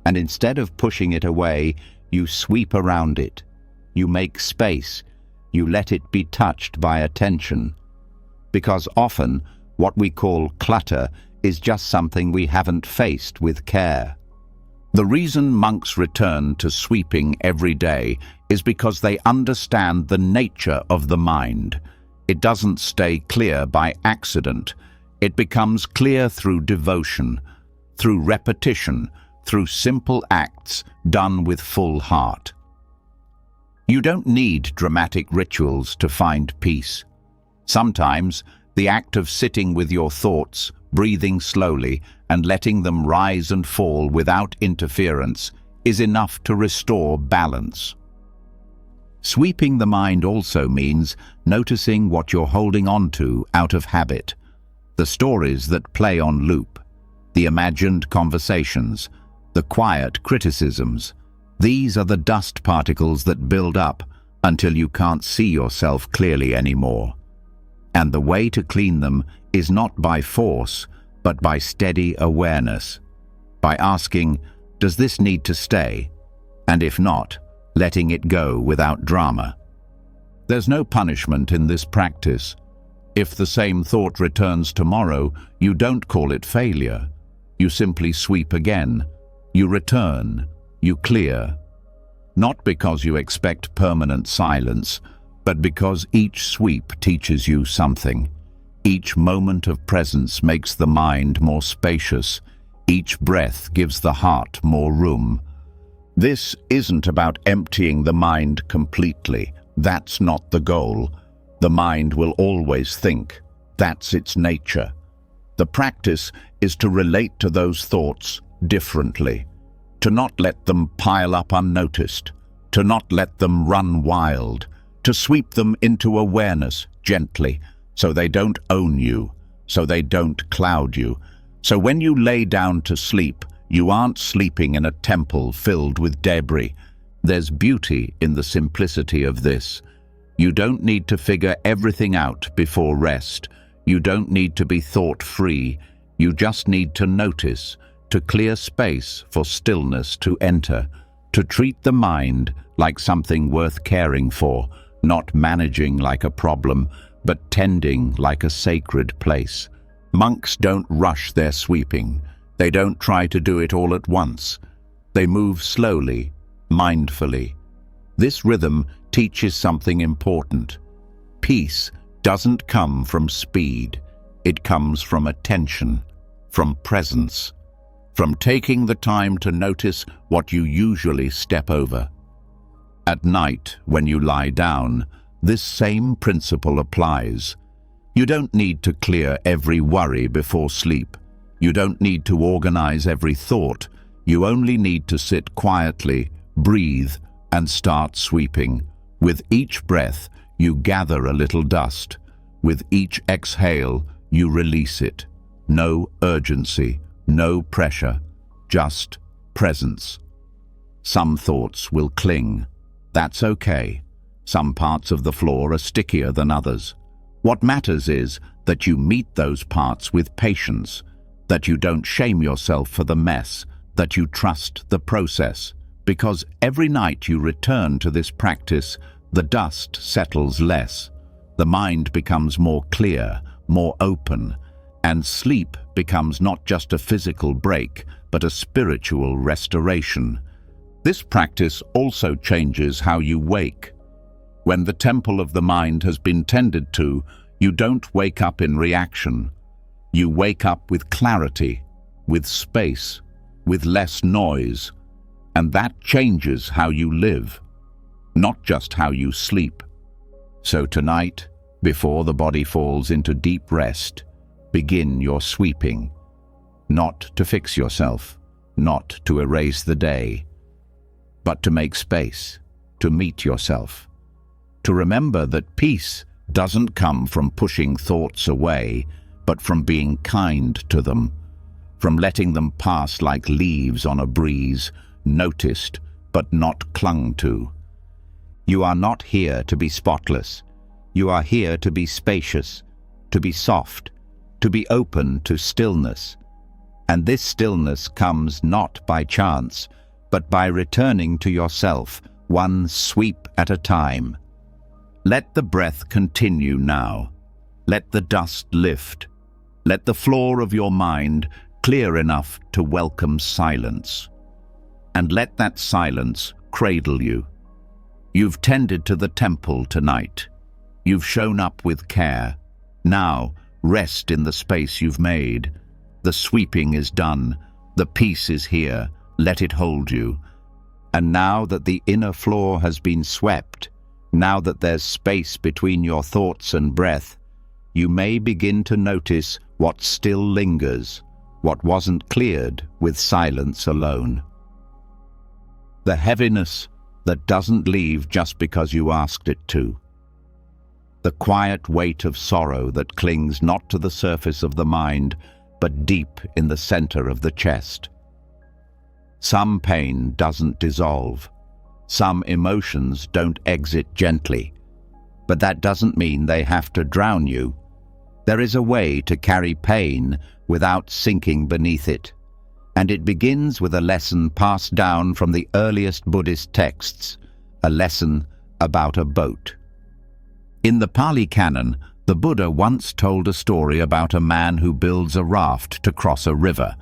And instead of pushing it away, you sweep around it. You make space. You let it be touched by attention. Because often, what we call clutter is just something we haven't faced with care. The reason monks return to sweeping every day is because they understand the nature of the mind. It doesn't stay clear by accident. It becomes clear through devotion, through repetition, through simple acts done with full heart. You don't need dramatic rituals to find peace. Sometimes, the act of sitting with your thoughts, breathing slowly, and letting them rise and fall without interference is enough to restore balance. Sweeping the mind also means noticing what you're holding on to out of habit, the stories that play on loop, the imagined conversations, the quiet criticisms. These are the dust particles that build up until you can't see yourself clearly anymore. And the way to clean them is not by force, but by steady awareness, by asking, does this need to stay? And if not, letting it go without drama. There's no punishment in this practice. If the same thought returns tomorrow, you don't call it failure. You simply sweep again. You return. You clear. Not because you expect permanent silence, but because each sweep teaches you something. Each moment of presence makes the mind more spacious. Each breath gives the heart more room. This isn't about emptying the mind completely. That's not the goal. The mind will always think. That's its nature. The practice is to relate to those thoughts differently, to not let them pile up unnoticed, to not let them run wild, to sweep them into awareness gently, so they don't own you, so they don't cloud you. So when you lay down to sleep, you aren't sleeping in a temple filled with debris. There's beauty in the simplicity of this. You don't need to figure everything out before rest. You don't need to be thought-free. You just need to notice, to clear space for stillness to enter, to treat the mind like something worth caring for, not managing like a problem, but tending like a sacred place. Monks don't rush their sweeping. They don't try to do it all at once. They move slowly, mindfully. This rhythm teaches something important. Peace doesn't come from speed. It comes from attention, from presence, from taking the time to notice what you usually step over. At night, when you lie down, this same principle applies. You don't need to clear every worry before sleep. You don't need to organize every thought. You only need to sit quietly, breathe, and start sweeping. With each breath, you gather a little dust. With each exhale, you release it. No urgency, no pressure, just presence. Some thoughts will cling. That's okay. Some parts of the floor are stickier than others. What matters is that you meet those parts with patience, that you don't shame yourself for the mess, that you trust the process. Because every night you return to this practice, the dust settles less. The mind becomes more clear, more open, and sleep becomes not just a physical break, but a spiritual restoration. This practice also changes how you wake. When the temple of the mind has been tended to, you don't wake up in reaction. You wake up with clarity, with space, with less noise, and that changes how you live, not just how you sleep. So tonight, before the body falls into deep rest, begin your sweeping. Not to fix yourself, not to erase the day, but to make space, to meet yourself. To remember that peace doesn't come from pushing thoughts away, but from being kind to them, from letting them pass like leaves on a breeze, noticed but not clung to. You are not here to be spotless. You are here to be spacious, to be soft, to be open to stillness. And this stillness comes not by chance, but by returning to yourself, one sweep at a time. Let the breath continue now. Let the dust lift. Let the floor of your mind clear enough to welcome silence. And let that silence cradle you. You've tended to the temple tonight. You've shown up with care. Now, rest in the space you've made. The sweeping is done. The peace is here. Let it hold you. And now that the inner floor has been swept, now that there's space between your thoughts and breath, you may begin to notice what still lingers, what wasn't cleared with silence alone. The heaviness that doesn't leave just because you asked it to. The quiet weight of sorrow that clings not to the surface of the mind, but deep in the center of the chest. Some pain doesn't dissolve. Some emotions don't exit gently. But that doesn't mean they have to drown you. There is a way to carry pain without sinking beneath it. And it begins with a lesson passed down from the earliest Buddhist texts, a lesson about a boat. In the Pali Canon, the Buddha once told a story about a man who builds a raft to cross a river.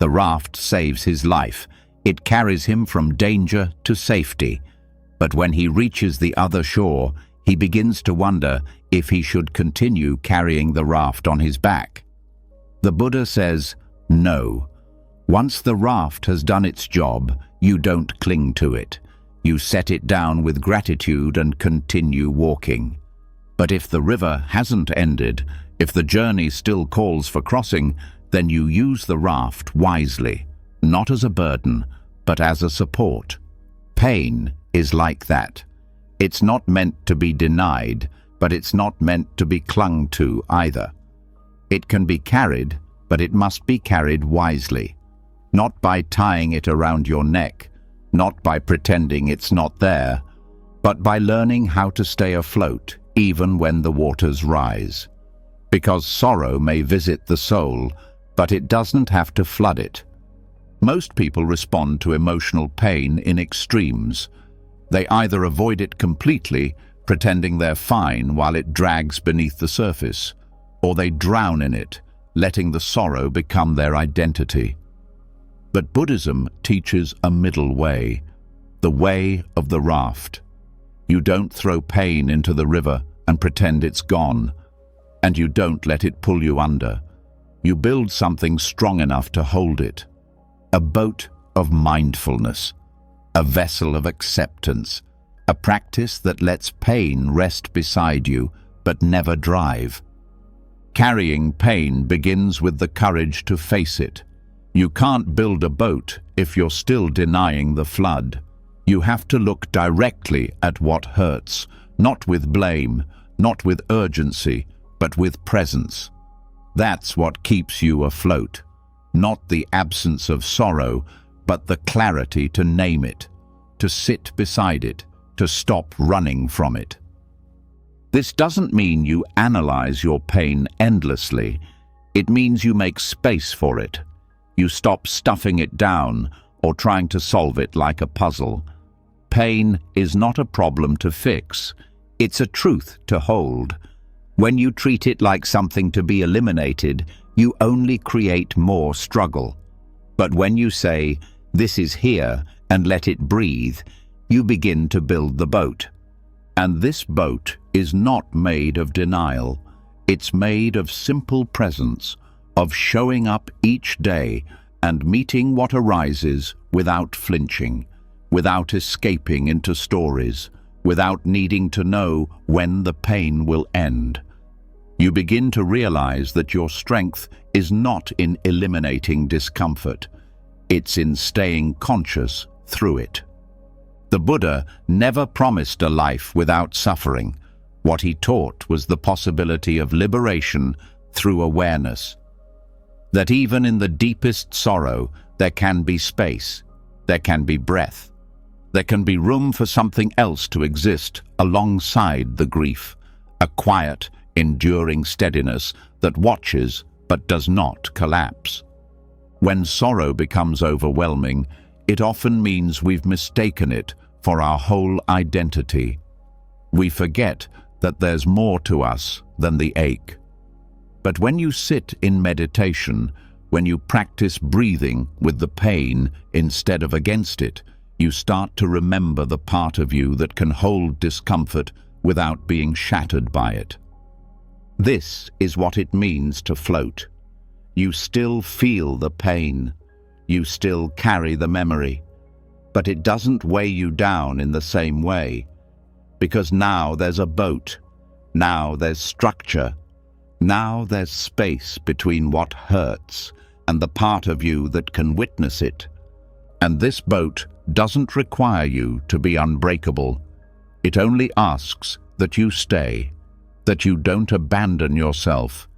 The raft saves his life. It carries him from danger to safety. But when he reaches the other shore, he begins to wonder if he should continue carrying the raft on his back. The Buddha says, no. Once the raft has done its job, you don't cling to it. You set it down with gratitude and continue walking. But if the river hasn't ended, if the journey still calls for crossing, then you use the raft wisely, not as a burden, but as a support. Pain is like that. It's not meant to be denied, but it's not meant to be clung to either. It can be carried, but it must be carried wisely. Not by tying it around your neck, not by pretending it's not there, but by learning how to stay afloat even when the waters rise. Because sorrow may visit the soul, but it doesn't have to flood it. Most people respond to emotional pain in extremes. They either avoid it completely, pretending they're fine while it drags beneath the surface, or they drown in it, letting the sorrow become their identity. But Buddhism teaches a middle way, the way of the raft. You don't throw pain into the river and pretend it's gone, and you don't let it pull you under. You build something strong enough to hold it. A boat of mindfulness, a vessel of acceptance, a practice that lets pain rest beside you but never drive. Carrying pain begins with the courage to face it. You can't build a boat if you're still denying the flood. You have to look directly at what hurts, not with blame, not with urgency, but with presence. That's what keeps you afloat. Not the absence of sorrow, but the clarity to name it, to sit beside it, to stop running from it. This doesn't mean you analyze your pain endlessly. It means you make space for it. You stop stuffing it down or trying to solve it like a puzzle. Pain is not a problem to fix. It's a truth to hold. When you treat it like something to be eliminated, you only create more struggle. But when you say, "This is here," and let it breathe, you begin to build the boat. And this boat is not made of denial. It's made of simple presence, of showing up each day and meeting what arises without flinching, without escaping into stories, without needing to know when the pain will end. You begin to realize that your strength is not in eliminating discomfort. It's in staying conscious through it. The Buddha never promised a life without suffering. What he taught was the possibility of liberation through awareness. That even in the deepest sorrow, there can be space, there can be breath, there can be room for something else to exist alongside the grief, a quiet, enduring steadiness that watches but does not collapse. When sorrow becomes overwhelming, it often means we've mistaken it for our whole identity. We forget that there's more to us than the ache. But when you sit in meditation, when you practice breathing with the pain instead of against it, you start to remember the part of you that can hold discomfort without being shattered by it. This is what it means to float. You still feel the pain. You still carry the memory. But it doesn't weigh you down in the same way. Because now there's a boat. Now there's structure. Now there's space between what hurts and the part of you that can witness it. And this boat doesn't require you to be unbreakable. It only asks that you stay, that you don't abandon yourself,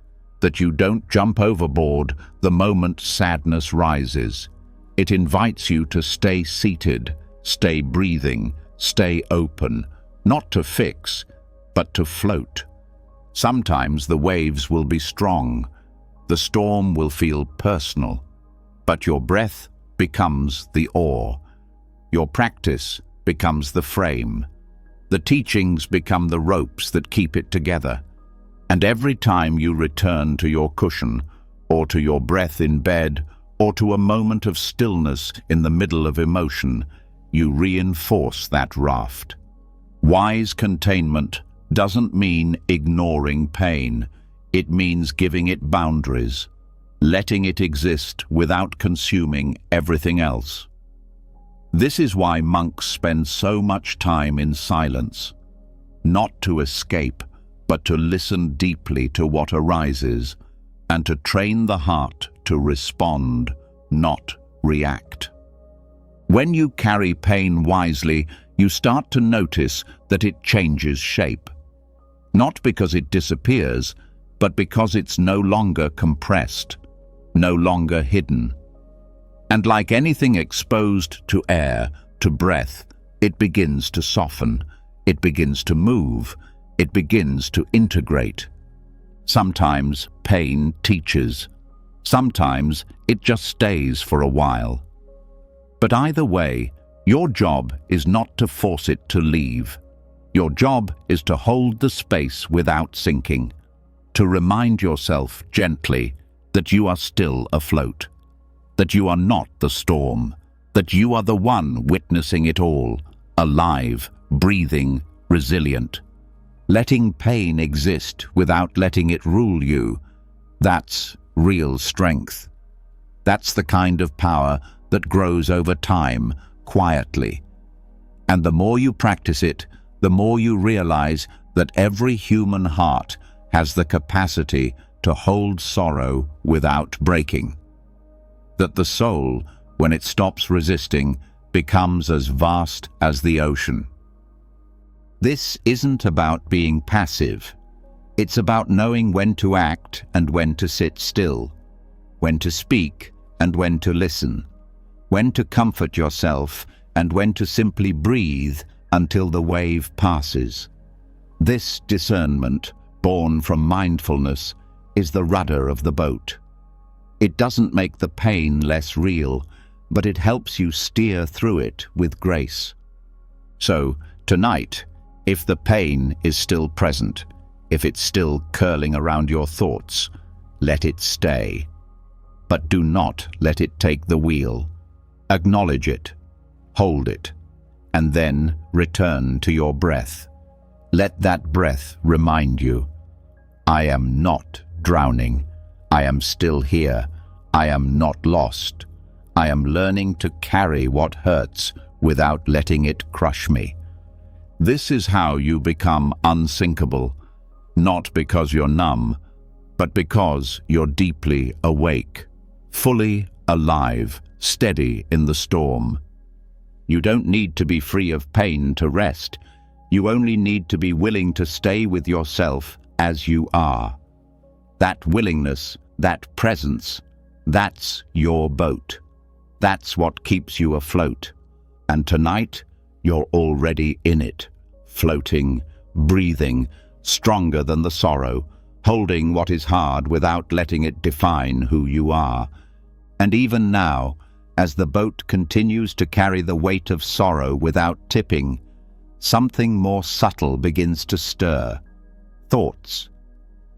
that you don't jump overboard the moment sadness rises. It invites you to stay seated, stay breathing, stay open, not to fix, but to float. Sometimes the waves will be strong, the storm will feel personal, but your breath becomes the oar. Your practice becomes the frame. The teachings become the ropes that keep it together. And every time you return to your cushion, or to your breath in bed, or to a moment of stillness in the middle of emotion, you reinforce that raft. Wise containment doesn't mean ignoring pain. It means giving it boundaries, letting it exist without consuming everything else. This is why monks spend so much time in silence, not to escape, but to listen deeply to what arises, and to train the heart to respond, not react. When you carry pain wisely, you start to notice that it changes shape. Not because it disappears, but because it's no longer compressed, no longer hidden. And like anything exposed to air, to breath, it begins to soften, it begins to move, it begins to integrate. Sometimes pain teaches. Sometimes it just stays for a while. But either way, your job is not to force it to leave. Your job is to hold the space without sinking, to remind yourself gently that you are still afloat, that you are not the storm, that you are the one witnessing it all, alive, breathing, resilient. Letting pain exist without letting it rule you, that's real strength. That's the kind of power that grows over time, quietly. And the more you practice it, the more you realize that every human heart has the capacity to hold sorrow without breaking. That the soul, when it stops resisting, becomes as vast as the ocean. This isn't about being passive. It's about knowing when to act and when to sit still, when to speak and when to listen, when to comfort yourself and when to simply breathe until the wave passes. This discernment, born from mindfulness, is the rudder of the boat. It doesn't make the pain less real, but it helps you steer through it with grace. So, tonight, if the pain is still present, if it's still curling around your thoughts, let it stay. But do not let it take the wheel. Acknowledge it, hold it, and then return to your breath. Let that breath remind you, I am not drowning. I am still here. I am not lost. I am learning to carry what hurts without letting it crush me. This is how you become unsinkable, not because you're numb, but because you're deeply awake, fully alive, steady in the storm. You don't need to be free of pain to rest. You only need to be willing to stay with yourself as you are. That willingness, that presence, that's your boat. That's what keeps you afloat. And tonight, you're already in it, floating, breathing, stronger than the sorrow, holding what is hard without letting it define who you are. And even now, as the boat continues to carry the weight of sorrow without tipping, something more subtle begins to stir. Thoughts.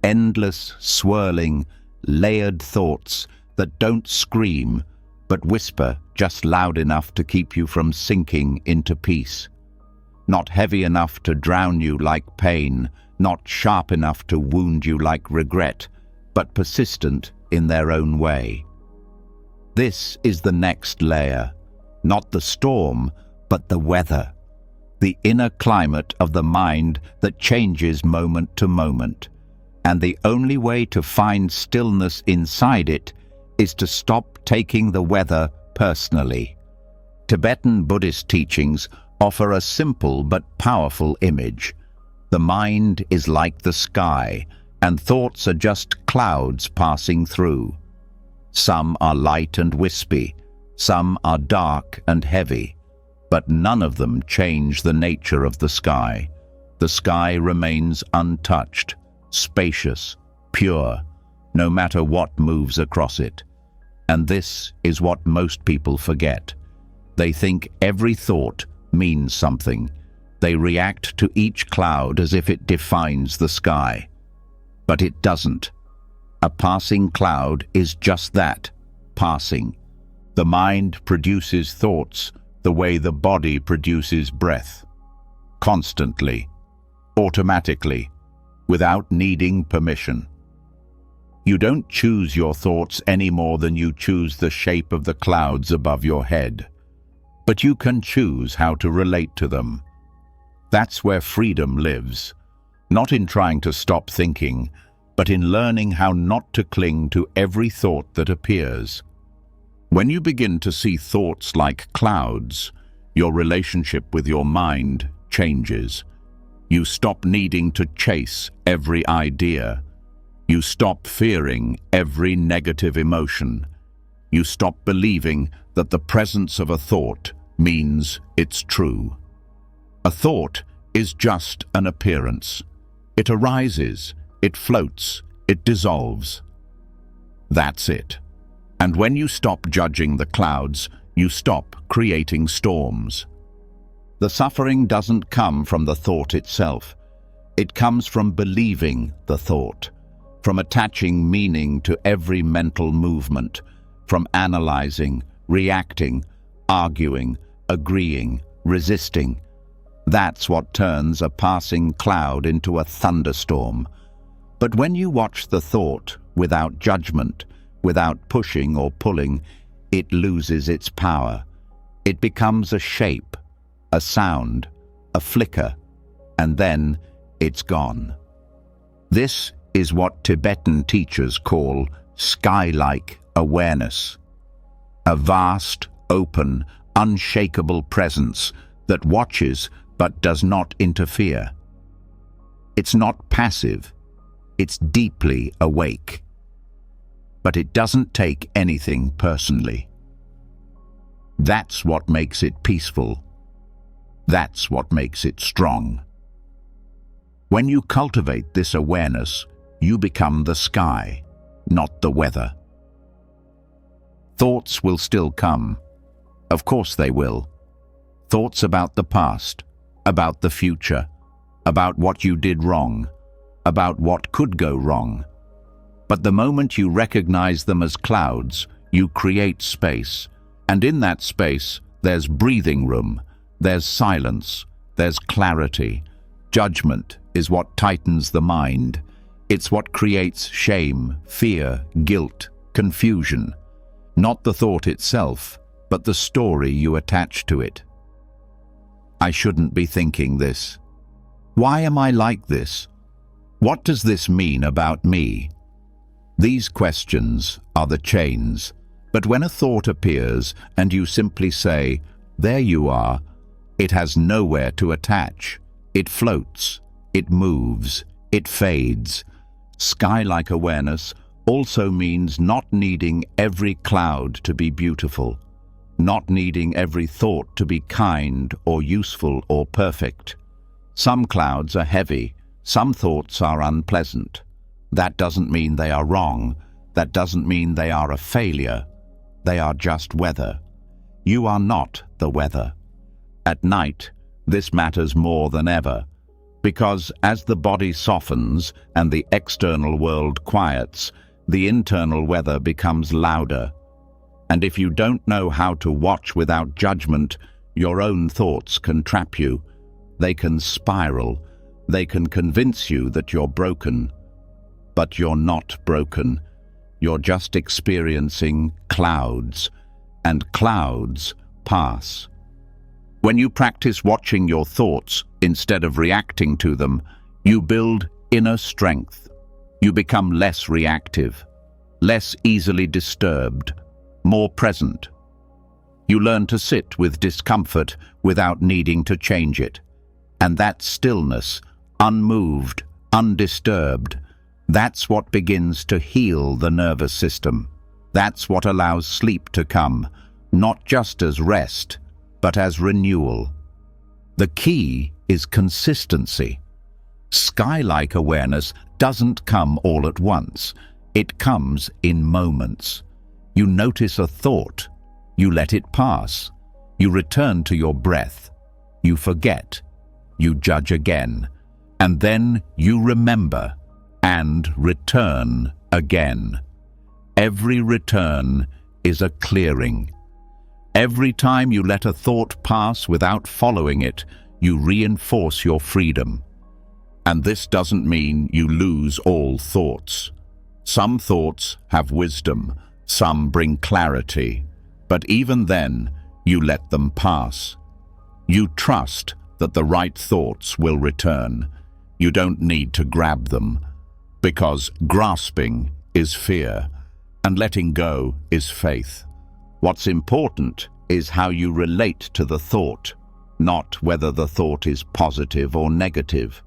Endless, swirling, layered thoughts that don't scream, but whisper just loud enough to keep you from sinking into peace. Not heavy enough to drown you like pain, not sharp enough to wound you like regret, but persistent in their own way. This is the next layer, not the storm, but the weather, the inner climate of the mind that changes moment to moment. And the only way to find stillness inside it is to stop taking the weather personally. Tibetan Buddhist teachings offer a simple but powerful image. The mind is like the sky, and thoughts are just clouds passing through. Some are light and wispy, some are dark and heavy, but none of them change the nature of the sky. The sky remains untouched, spacious, pure, no matter what moves across it. And this is what most people forget. They think every thought means something. They react to each cloud as if it defines the sky. But it doesn't. A passing cloud is just that, passing. The mind produces thoughts the way the body produces breath. Constantly, automatically, without needing permission. You don't choose your thoughts any more than you choose the shape of the clouds above your head. But you can choose how to relate to them. That's where freedom lives, not in trying to stop thinking, but in learning how not to cling to every thought that appears. When you begin to see thoughts like clouds, your relationship with your mind changes. You stop needing to chase every idea. You stop fearing every negative emotion. You stop believing that the presence of a thought means it's true. A thought is just an appearance. It arises, it floats, it dissolves. That's it. And when you stop judging the clouds, you stop creating storms. The suffering doesn't come from the thought itself. It comes from believing the thought, from attaching meaning to every mental movement, from analyzing, reacting, arguing, agreeing, resisting. That's what turns a passing cloud into a thunderstorm. But when you watch the thought without judgment, without pushing or pulling, it loses its power. It becomes a shape, a sound, a flicker, and then it's gone. This is what Tibetan teachers call Skylike awareness. A vast, open, unshakable presence that watches but does not interfere. It's not passive, it's deeply awake. But it doesn't take anything personally. That's what makes it peaceful. That's what makes it strong. When you cultivate this awareness, you become the sky, not the weather. Thoughts will still come. Of course they will. Thoughts about the past, about the future, about what you did wrong, about what could go wrong. But the moment you recognize them as clouds, you create space. And in that space, there's breathing room, there's silence, there's clarity. Judgment is what tightens the mind. It's what creates shame, fear, guilt, confusion. Not the thought itself, but the story you attach to it. I shouldn't be thinking this. Why am I like this? What does this mean about me? These questions are the chains. But when a thought appears and you simply say, "There you are," it has nowhere to attach. It floats, it moves, it fades. Skylike awareness also means not needing every cloud to be beautiful, not needing every thought to be kind or useful or perfect. Some clouds are heavy, some thoughts are unpleasant. That doesn't mean they are wrong, that doesn't mean they are a failure. They are just weather. You are not the weather. At night, this matters more than ever, because as the body softens and the external world quiets, the internal weather becomes louder. And if you don't know how to watch without judgment, your own thoughts can trap you. They can spiral. They can convince you that you're broken. But you're not broken. You're just experiencing clouds, and clouds pass. When you practice watching your thoughts instead of reacting to them, you build inner strength. You become less reactive, less easily disturbed, more present. You learn to sit with discomfort without needing to change it. And that stillness, unmoved, undisturbed, that's what begins to heal the nervous system. That's what allows sleep to come, not just as rest, but as renewal. The key is consistency. Skylike awareness doesn't come all at once. It comes in moments. You notice a thought. You let it pass. You return to your breath. You forget. You judge again. And then you remember and return again. Every return is a clearing. Every time you let a thought pass without following it, you reinforce your freedom. And this doesn't mean you lose all thoughts. Some thoughts have wisdom, some bring clarity, but even then, you let them pass. You trust that the right thoughts will return. You don't need to grab them, because grasping is fear, and letting go is faith. What's important is how you relate to the thought, not whether the thought is positive or negative.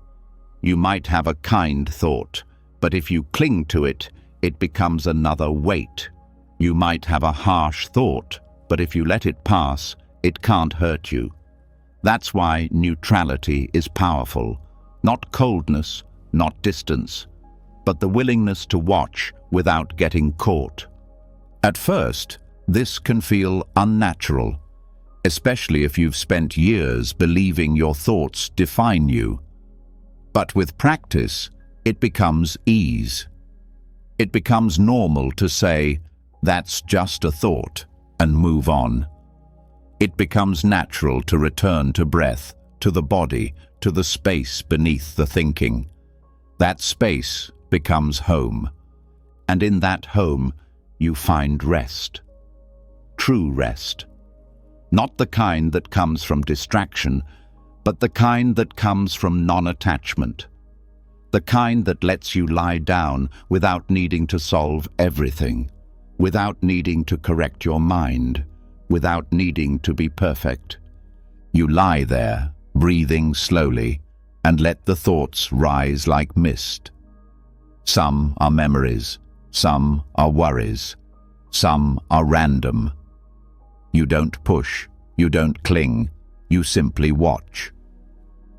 You might have a kind thought, but if you cling to it, it becomes another weight. You might have a harsh thought, but if you let it pass, it can't hurt you. That's why neutrality is powerful. Not coldness, not distance, but the willingness to watch without getting caught. At first, this can feel unnatural, especially if you've spent years believing your thoughts define you. But with practice, it becomes ease. It becomes normal to say, "That's just a thought," and move on. It becomes natural to return to breath, to the body, to the space beneath the thinking. That space becomes home. And in that home, you find rest. True rest. Not the kind that comes from distraction, but the kind that comes from non-attachment. The kind that lets you lie down without needing to solve everything, without needing to correct your mind, without needing to be perfect. You lie there, breathing slowly, and let the thoughts rise like mist. Some are memories, some are worries, some are random. You don't push, you don't cling, you simply watch.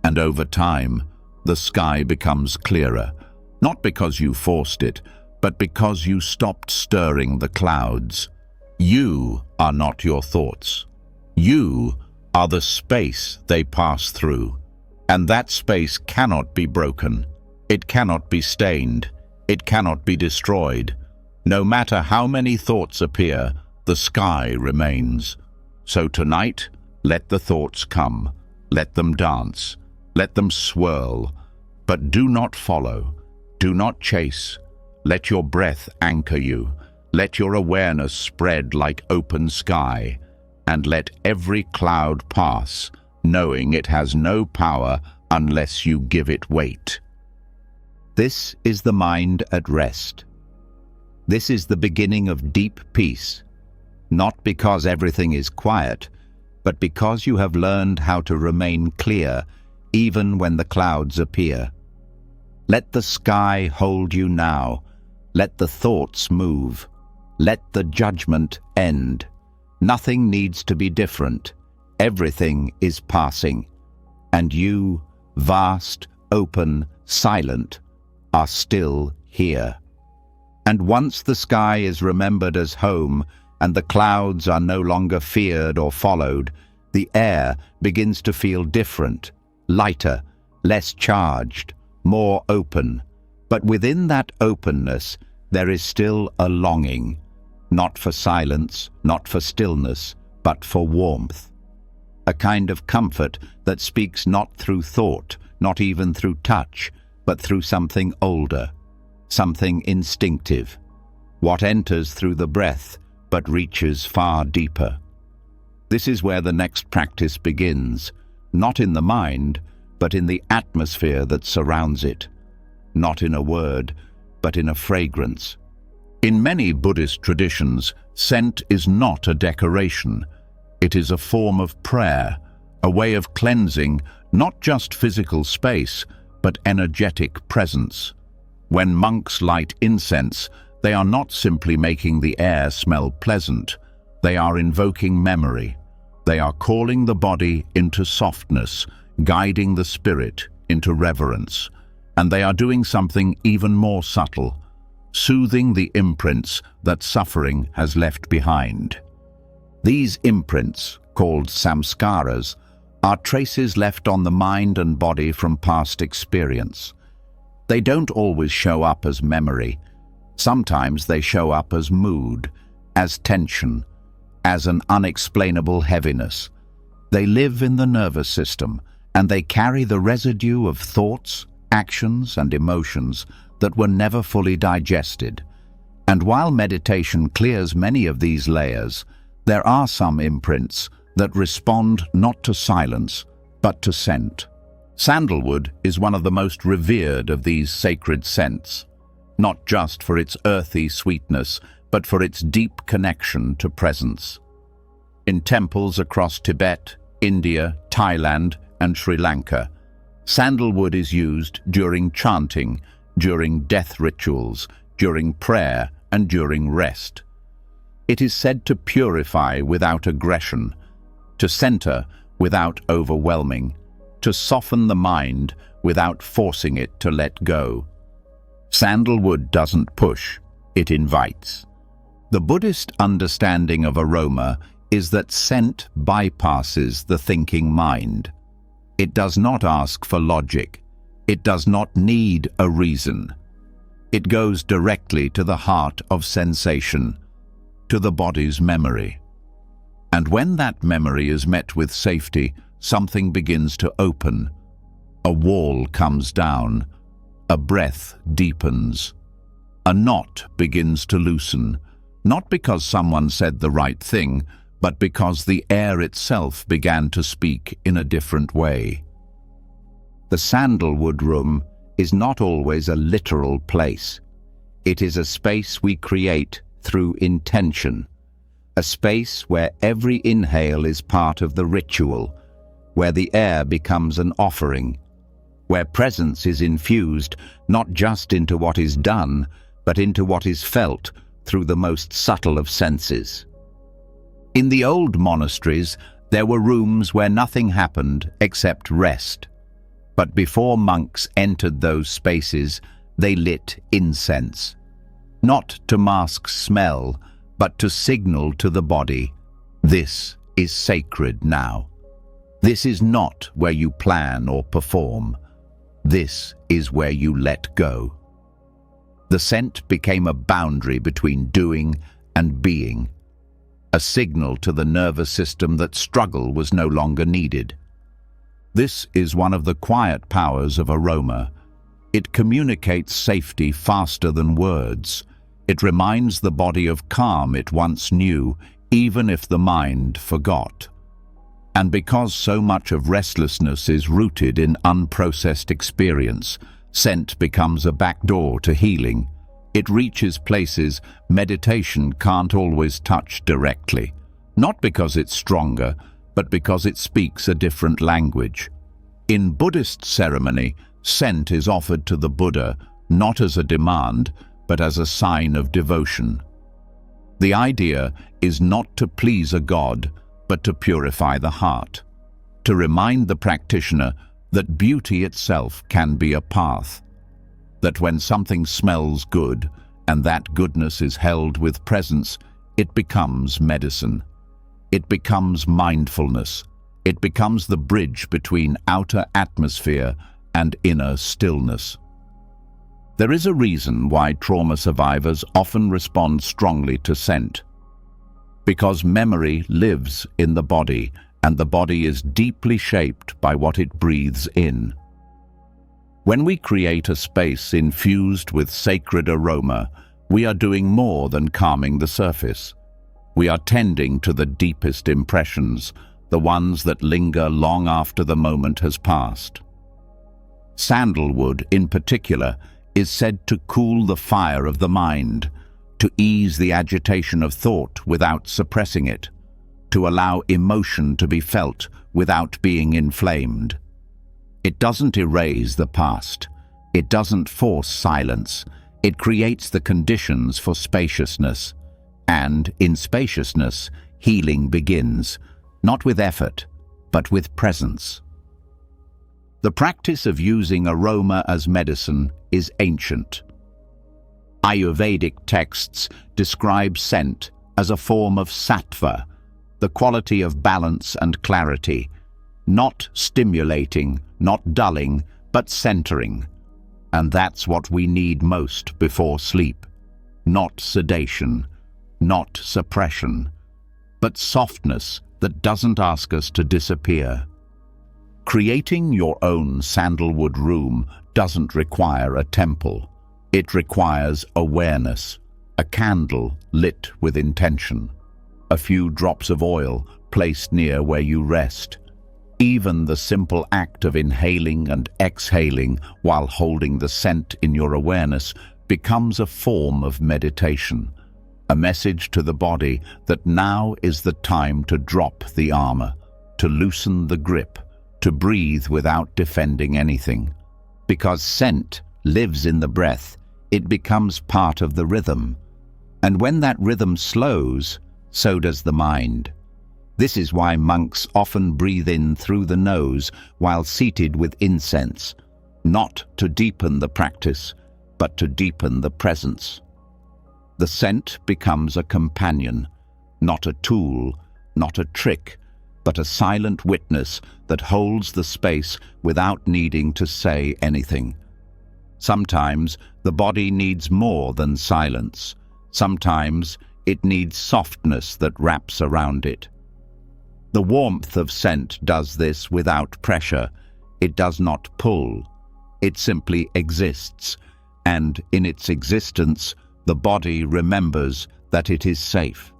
And over time, the sky becomes clearer, not because you forced it, but because you stopped stirring the clouds. You are not your thoughts. You are the space they pass through. And that space cannot be broken. It cannot be stained. It cannot be destroyed. No matter how many thoughts appear, the sky remains. So tonight, let the thoughts come. Let them dance. Let them swirl. But do not follow. Do not chase. Let your breath anchor you. Let your awareness spread like open sky. And let every cloud pass, knowing it has no power unless you give it weight. This is the mind at rest. This is the beginning of deep peace, not because everything is quiet, but because you have learned how to remain clear even when the clouds appear. Let the sky hold you now. Let the thoughts move. Let the judgment end. Nothing needs to be different. Everything is passing. And you, vast, open, silent, are still here. And once the sky is remembered as home and the clouds are no longer feared or followed, the air begins to feel different, lighter, less charged, more open. But within that openness, there is still a longing, not for silence, not for stillness, but for warmth. A kind of comfort that speaks not through thought, not even through touch, but through something older, something instinctive, what enters through the breath but reaches far deeper. This is where the next practice begins, not in the mind, but in the atmosphere that surrounds it, not in a word, but in a fragrance. In many Buddhist traditions, scent is not a decoration. It is a form of prayer, a way of cleansing not just physical space, but energetic presence. When monks light incense, they are not simply making the air smell pleasant. They are invoking memory. They are calling the body into softness, guiding the spirit into reverence. And they are doing something even more subtle, soothing the imprints that suffering has left behind. These imprints, called samskaras, are traces left on the mind and body from past experience. They don't always show up as memory. Sometimes they show up as mood, as tension, as an unexplainable heaviness. They live in the nervous system, and they carry the residue of thoughts, actions, and emotions that were never fully digested. And while meditation clears many of these layers, there are some imprints that respond not to silence, but to scent. Sandalwood is one of the most revered of these sacred scents, not just for its earthy sweetness, but for its deep connection to presence. In temples across Tibet, India, Thailand, and Sri Lanka, sandalwood is used during chanting, during death rituals, during prayer, and during rest. It is said to purify without aggression, to center without overwhelming, to soften the mind without forcing it to let go. Sandalwood doesn't push, it invites. The Buddhist understanding of aroma is that scent bypasses the thinking mind. It does not ask for logic. It does not need a reason. It goes directly to the heart of sensation, to the body's memory. And when that memory is met with safety, something begins to open. A wall comes down. A breath deepens. A knot begins to loosen, not because someone said the right thing, but because the air itself began to speak in a different way. The sandalwood room is not always a literal place. It is a space we create through intention, a space where every inhale is part of the ritual, where the air becomes an offering, where presence is infused not just into what is done, but into what is felt through the most subtle of senses. In the old monasteries, there were rooms where nothing happened except rest. But before monks entered those spaces, they lit incense, not to mask smell, but to signal to the body, this is sacred now. This is not where you plan or perform. This is where you let go. The scent became a boundary between doing and being, a signal to the nervous system that struggle was no longer needed. This is one of the quiet powers of aroma. It communicates safety faster than words. It reminds the body of calm it once knew, even if the mind forgot. And because so much of restlessness is rooted in unprocessed experience, scent becomes a backdoor to healing. It reaches places meditation can't always touch directly, not because it's stronger, but because it speaks a different language. In Buddhist ceremony, scent is offered to the Buddha not as a demand, but as a sign of devotion. The idea is not to please a god, but to purify the heart, to remind the practitioner that beauty itself can be a path, that when something smells good, and that goodness is held with presence, it becomes medicine. It becomes mindfulness. It becomes the bridge between outer atmosphere and inner stillness. There is a reason why trauma survivors often respond strongly to scent. Because memory lives in the body, and the body is deeply shaped by what it breathes in. When we create a space infused with sacred aroma, we are doing more than calming the surface. We are tending to the deepest impressions, the ones that linger long after the moment has passed. Sandalwood, in particular, is said to cool the fire of the mind, to ease the agitation of thought without suppressing it, to allow emotion to be felt without being inflamed. It doesn't erase the past. It doesn't force silence. It creates the conditions for spaciousness. And in spaciousness, healing begins, not with effort, but with presence. The practice of using aroma as medicine is ancient. Ayurvedic texts describe scent as a form of sattva, the quality of balance and clarity, not stimulating, not dulling, but centering. And that's what we need most before sleep. Not sedation, not suppression, but softness that doesn't ask us to disappear. Creating your own sandalwood room doesn't require a temple. It requires awareness, a candle lit with intention, a few drops of oil placed near where you rest. Even the simple act of inhaling and exhaling while holding the scent in your awareness becomes a form of meditation, a message to the body that now is the time to drop the armor, to loosen the grip, to breathe without defending anything. Because scent lives in the breath, it becomes part of the rhythm. And when that rhythm slows, so does the mind. This is why monks often breathe in through the nose while seated with incense, not to deepen the practice, but to deepen the presence. The scent becomes a companion, not a tool, not a trick, but a silent witness that holds the space without needing to say anything. Sometimes the body needs more than silence. Sometimes it needs softness that wraps around it. The warmth of scent does this without pressure. It does not pull. It simply exists, and in its existence, the body remembers that it is safe.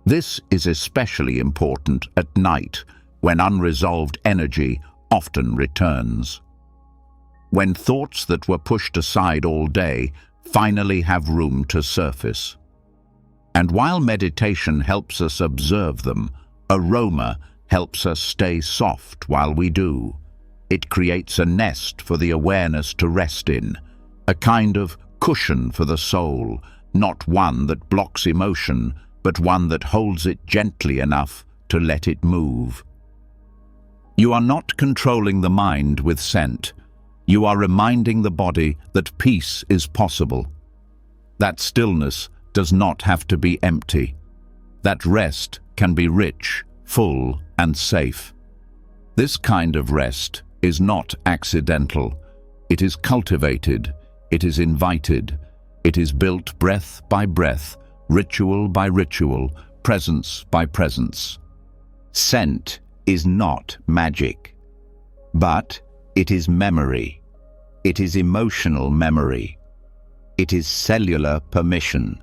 This is especially important at night, when unresolved energy often returns. When thoughts that were pushed aside all day finally have room to surface. And while meditation helps us observe them, aroma helps us stay soft while we do. It creates a nest for the awareness to rest in, a kind of cushion for the soul, not one that blocks emotion, but one that holds it gently enough to let it move. You are not controlling the mind with scent. You are reminding the body that peace is possible. That stillness does not have to be empty. That rest can be rich, full, and safe. This kind of rest is not accidental. It is cultivated. It is invited. It is built breath by breath, ritual by ritual, presence by presence. Scent is not magic, but it is memory. It is emotional memory. It is cellular permission.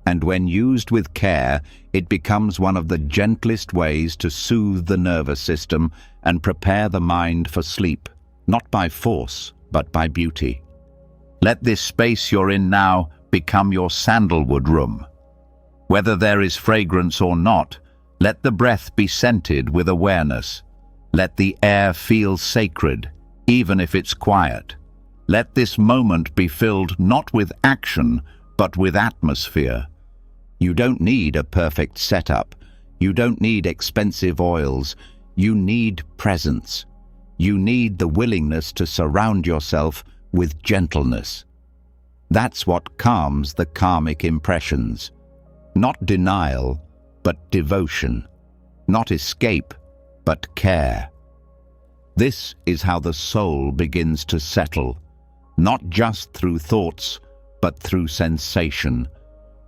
And when used with care, it becomes one of the gentlest ways to soothe the nervous system and prepare the mind for sleep, not by force, but by beauty. Let this space you're in now become your sandalwood room. Whether there is fragrance or not, let the breath be scented with awareness. Let the air feel sacred, even if it's quiet. Let this moment be filled not with action, but with atmosphere. You don't need a perfect setup. You don't need expensive oils. You need presence. You need the willingness to surround yourself with gentleness. That's what calms the karmic impressions. Not denial, but devotion. Not escape, but care. This is how the soul begins to settle, not just through thoughts, but through sensation,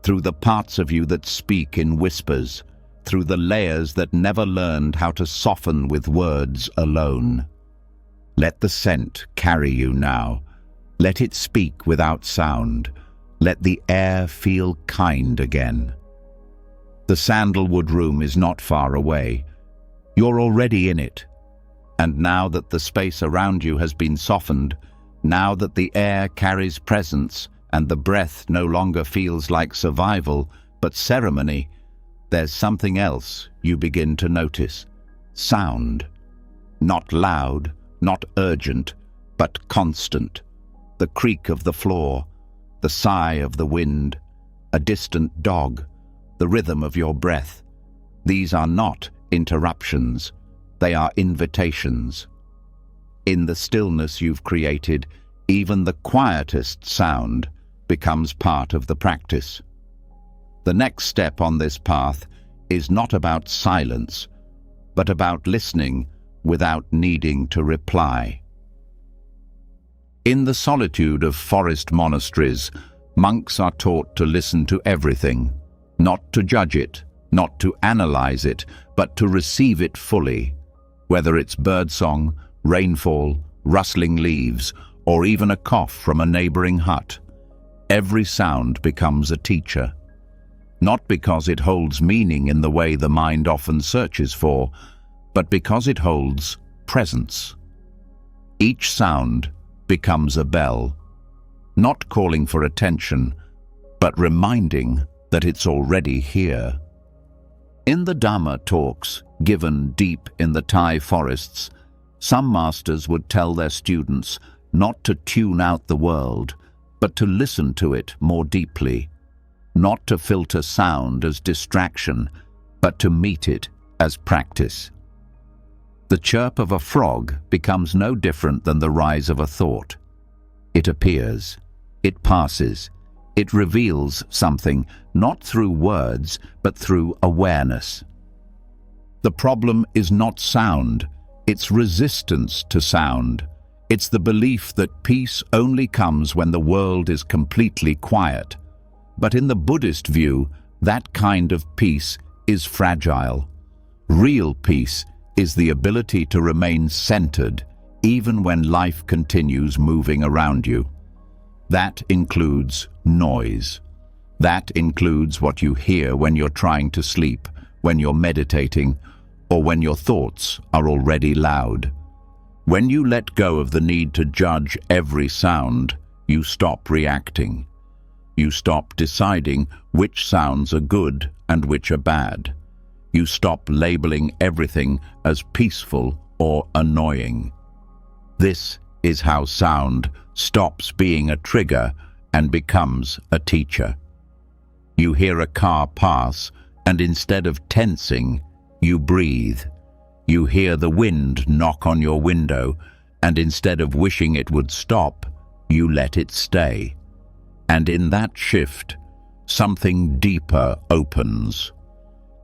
through the parts of you that speak in whispers, through the layers that never learned how to soften with words alone. Let the scent carry you now. Let it speak without sound. Let the air feel kind again. The sandalwood room is not far away. You're already in it. And now that the space around you has been softened, now that the air carries presence and the breath no longer feels like survival, but ceremony, there's something else you begin to notice. Sound. Not loud, not urgent, but constant. The creak of the floor, the sigh of the wind, a distant dog, the rhythm of your breath. These are not interruptions. They are invitations. In the stillness you've created, even the quietest sound becomes part of the practice. The next step on this path is not about silence, but about listening without needing to reply. In the solitude of forest monasteries, monks are taught to listen to everything, not to judge it, not to analyze it, but to receive it fully, whether it's birdsong, rainfall, rustling leaves, or even a cough from a neighboring hut. Every sound becomes a teacher, not because it holds meaning in the way the mind often searches for, but because it holds presence. Each sound becomes a bell, not calling for attention, but reminding that it's already here. In the Dhamma talks given deep in the Thai forests, some masters would tell their students not to tune out the world, but to listen to it more deeply, not to filter sound as distraction, but to meet it as practice. The chirp of a frog becomes no different than the rise of a thought. It appears, it passes, it reveals something, not through words, but through awareness. The problem is not sound, it's resistance to sound. It's the belief that peace only comes when the world is completely quiet. But in the Buddhist view, that kind of peace is fragile. Real peace is the ability to remain centered even when life continues moving around you. That includes noise. That includes what you hear when you're trying to sleep, when you're meditating, or when your thoughts are already loud. When you let go of the need to judge every sound, you stop reacting. You stop deciding which sounds are good and which are bad. You stop labeling everything as peaceful or annoying. This is how sound stops being a trigger and becomes a teacher. You hear a car pass, and instead of tensing, you breathe. You hear the wind knock on your window, and instead of wishing it would stop, you let it stay. And in that shift, something deeper opens.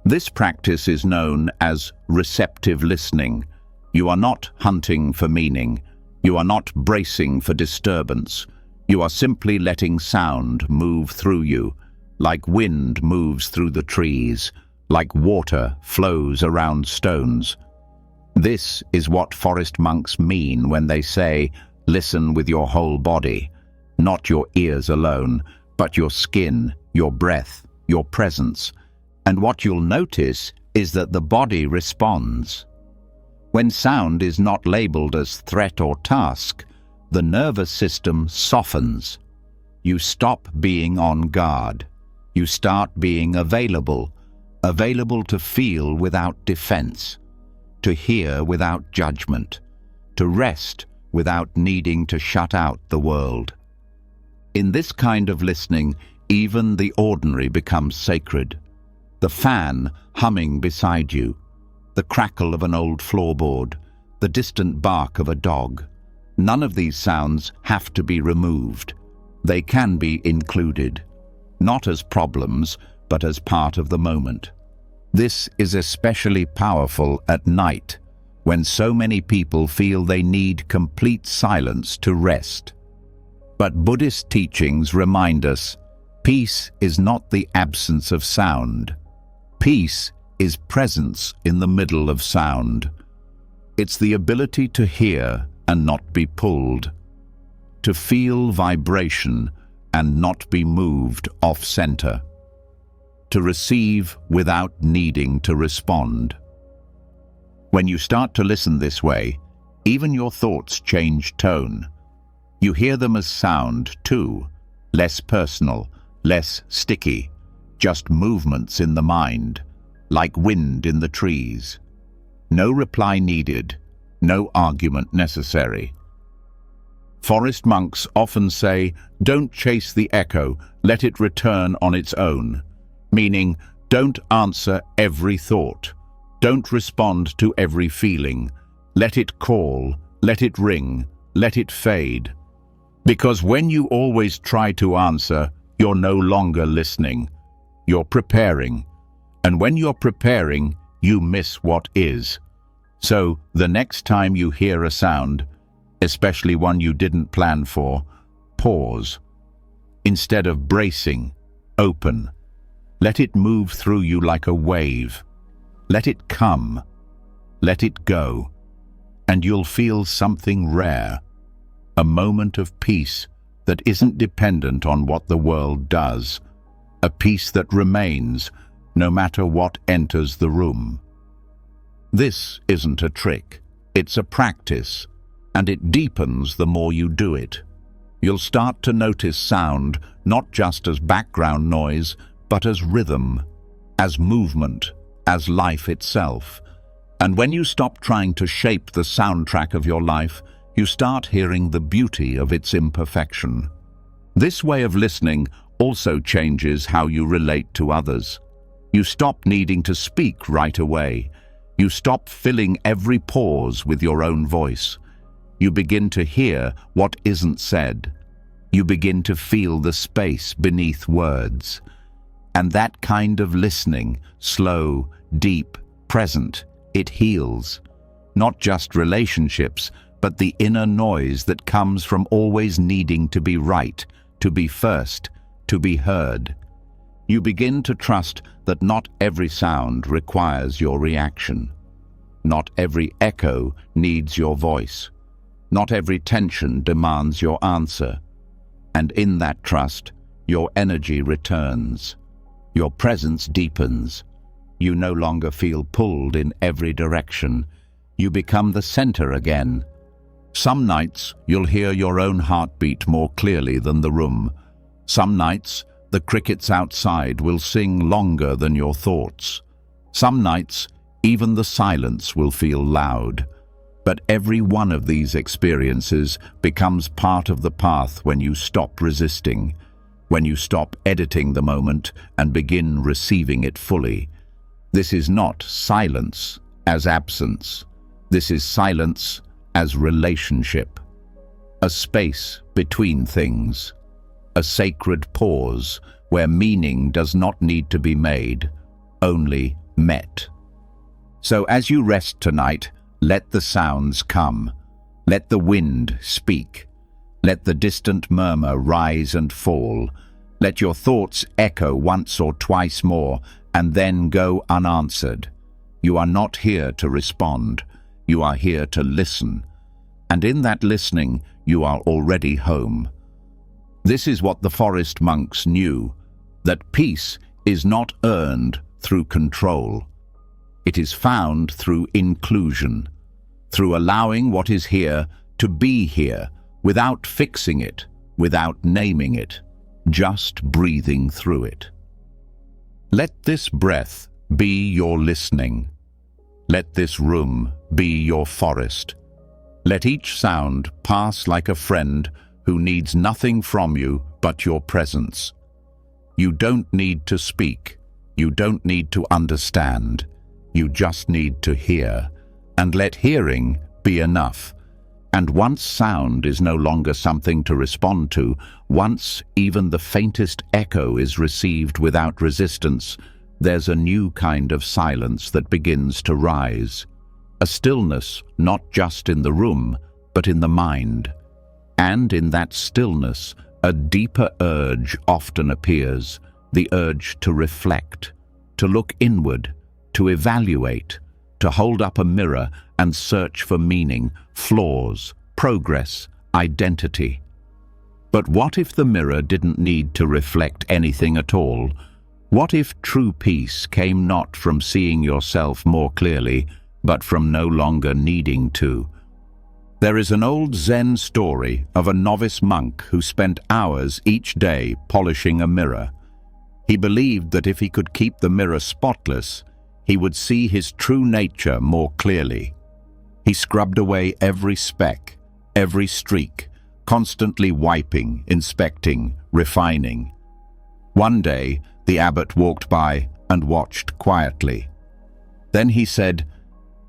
This practice is known as receptive listening. You are not hunting for meaning. You are not bracing for disturbance. You are simply letting sound move through you, like wind moves through the trees, like water flows around stones. This is what forest monks mean when they say, listen with your whole body, not your ears alone, but your skin, your breath, your presence. And what you'll notice is that the body responds. When sound is not labeled as threat or task, the nervous system softens. You stop being on guard. You start being available to feel without defense, to hear without judgment, to rest without needing to shut out the world. In this kind of listening, even the ordinary becomes sacred. The fan humming beside you, the crackle of an old floorboard, the distant bark of a dog. None of these sounds have to be removed. They can be included, not as problems, but as part of the moment. This is especially powerful at night, when so many people feel they need complete silence to rest. But Buddhist teachings remind us, peace is not the absence of sound. Peace is presence in the middle of sound. It's the ability to hear and not be pulled, to feel vibration and not be moved off-center, to receive without needing to respond. When you start to listen this way, even your thoughts change tone. You hear them as sound too, less personal, less sticky, just movements in the mind, like wind in the trees. No reply needed, no argument necessary. Forest monks often say, don't chase the echo, let it return on its own, meaning don't answer every thought, don't respond to every feeling, let it call, let it ring, let it fade. Because when you always try to answer, you're no longer listening, you're preparing. And when you're preparing, you miss what is. So the next time you hear a sound, especially one you didn't plan for, pause. Instead of bracing, open. Let it move through you like a wave. Let it come. Let it go. And you'll feel something rare, a moment of peace that isn't dependent on what the world does, a peace that remains no matter what enters the room. This isn't a trick, it's a practice, and it deepens the more you do it. You'll start to notice sound not just as background noise, but as rhythm, as movement, as life itself. And when you stop trying to shape the soundtrack of your life, you start hearing the beauty of its imperfection. This way of listening also changes how you relate to others. You stop needing to speak right away. You stop filling every pause with your own voice. You begin to hear what isn't said. You begin to feel the space beneath words. And that kind of listening, slow, deep, present, it heals. Not just relationships, but the inner noise that comes from always needing to be right, to be first, to be heard. You begin to trust that not every sound requires your reaction. Not every echo needs your voice. Not every tension demands your answer. And in that trust, your energy returns. Your presence deepens. You no longer feel pulled in every direction. You become the center again. Some nights, you'll hear your own heartbeat more clearly than the room. Some nights, the crickets outside will sing longer than your thoughts. Some nights, even the silence will feel loud. But every one of these experiences becomes part of the path when you stop resisting, when you stop editing the moment and begin receiving it fully. This is not silence as absence. This is silence as relationship. A space between things. A sacred pause where meaning does not need to be made, only met. So as you rest tonight, let the sounds come. Let the wind speak. Let the distant murmur rise and fall. Let your thoughts echo once or twice more and then go unanswered. You are not here to respond. You are here to listen. And in that listening, you are already home. This is what the forest monks knew, that peace is not earned through control. It is found through inclusion, through allowing what is here to be here, without fixing it, without naming it, just breathing through it. Let this breath be your listening. Let this room be your forest. Let each sound pass like a friend who needs nothing from you but your presence. You don't need to speak. You don't need to understand. You just need to hear, and let hearing be enough. And once sound is no longer something to respond to, once even the faintest echo is received without resistance, there's a new kind of silence that begins to rise. A stillness not just in the room, but in the mind. And in that stillness, a deeper urge often appears, the urge to reflect, to look inward, to evaluate, to hold up a mirror and search for meaning, flaws, progress, identity. But what if the mirror didn't need to reflect anything at all? What if true peace came not from seeing yourself more clearly, but from no longer needing to? There is an old Zen story of a novice monk who spent hours each day polishing a mirror. He believed that if he could keep the mirror spotless, he would see his true nature more clearly. He scrubbed away every speck, every streak, constantly wiping, inspecting, refining. One day, the abbot walked by and watched quietly. Then he said,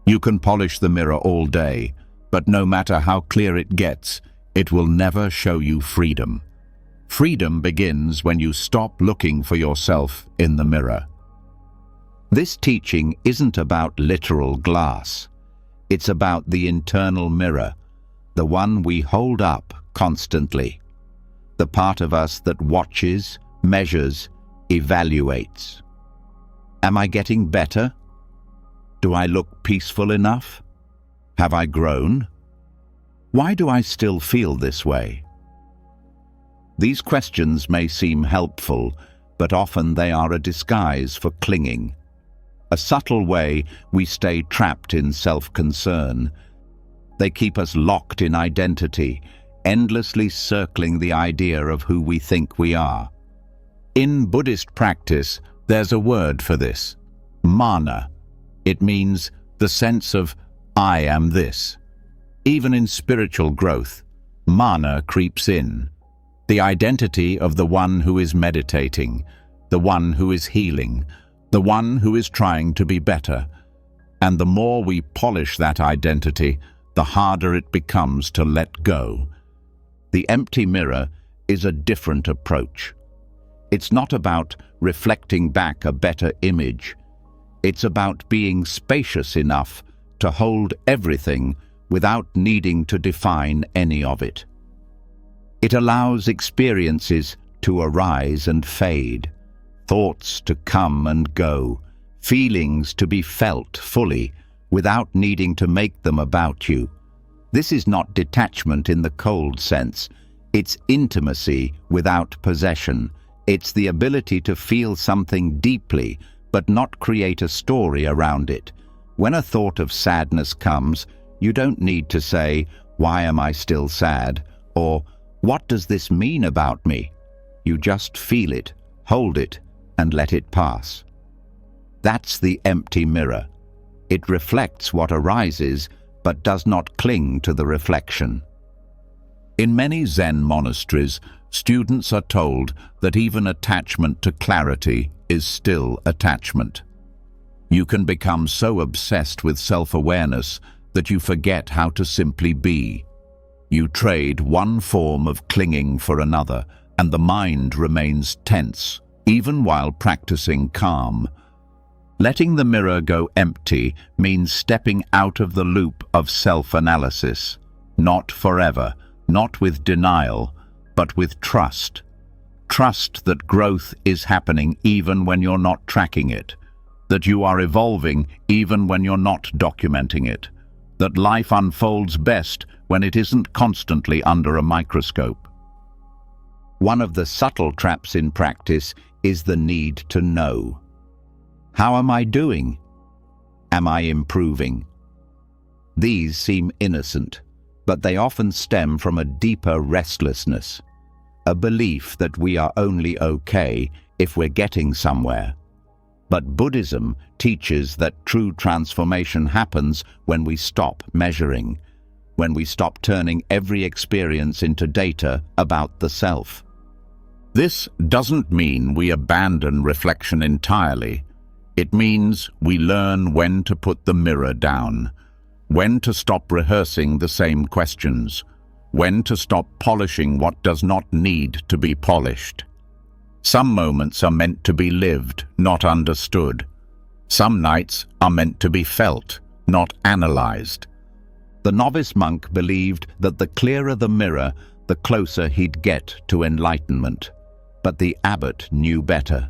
"You can polish the mirror all day, but no matter how clear it gets, it will never show you freedom. Freedom begins when you stop looking for yourself in the mirror." This teaching isn't about literal glass. It's about the internal mirror, the one we hold up constantly. The part of us that watches, measures, evaluates. Am I getting better? Do I look peaceful enough? Have I grown? Why do I still feel this way? These questions may seem helpful, but often they are a disguise for clinging. A subtle way we stay trapped in self-concern. They keep us locked in identity, endlessly circling the idea of who we think we are. In Buddhist practice, there's a word for this, mana. It means the sense of, I am this. Even in spiritual growth, mana creeps in. The identity of the one who is meditating, the one who is healing, the one who is trying to be better. And the more we polish that identity, the harder it becomes to let go. The empty mirror is a different approach. It's not about reflecting back a better image. It's about being spacious enough to hold everything without needing to define any of it. It allows experiences to arise and fade, thoughts to come and go, feelings to be felt fully without needing to make them about you. This is not detachment in the cold sense. It's intimacy without possession. It's the ability to feel something deeply, but not create a story around it. When a thought of sadness comes, you don't need to say, "Why am I still sad?" or "What does this mean about me?" You just feel it, hold it, and let it pass. That's the empty mirror. It reflects what arises, but does not cling to the reflection. In many Zen monasteries, students are told that even attachment to clarity is still attachment. You can become so obsessed with self-awareness that you forget how to simply be. You trade one form of clinging for another, and the mind remains tense, even while practicing calm. Letting the mirror go empty means stepping out of the loop of self-analysis, not forever, not with denial, but with trust. Trust that growth is happening even when you're not tracking it, that you are evolving even when you're not documenting it, that life unfolds best when it isn't constantly under a microscope. One of the subtle traps in practice is the need to know. How am I doing? Am I improving? These seem innocent, but they often stem from a deeper restlessness, a belief that we are only okay if we're getting somewhere. But Buddhism teaches that true transformation happens when we stop measuring, when we stop turning every experience into data about the self. This doesn't mean we abandon reflection entirely. It means we learn when to put the mirror down, when to stop rehearsing the same questions, when to stop polishing what does not need to be polished. Some moments are meant to be lived, not understood. Some nights are meant to be felt, not analyzed. The novice monk believed that the clearer the mirror, the closer he'd get to enlightenment. But the abbot knew better.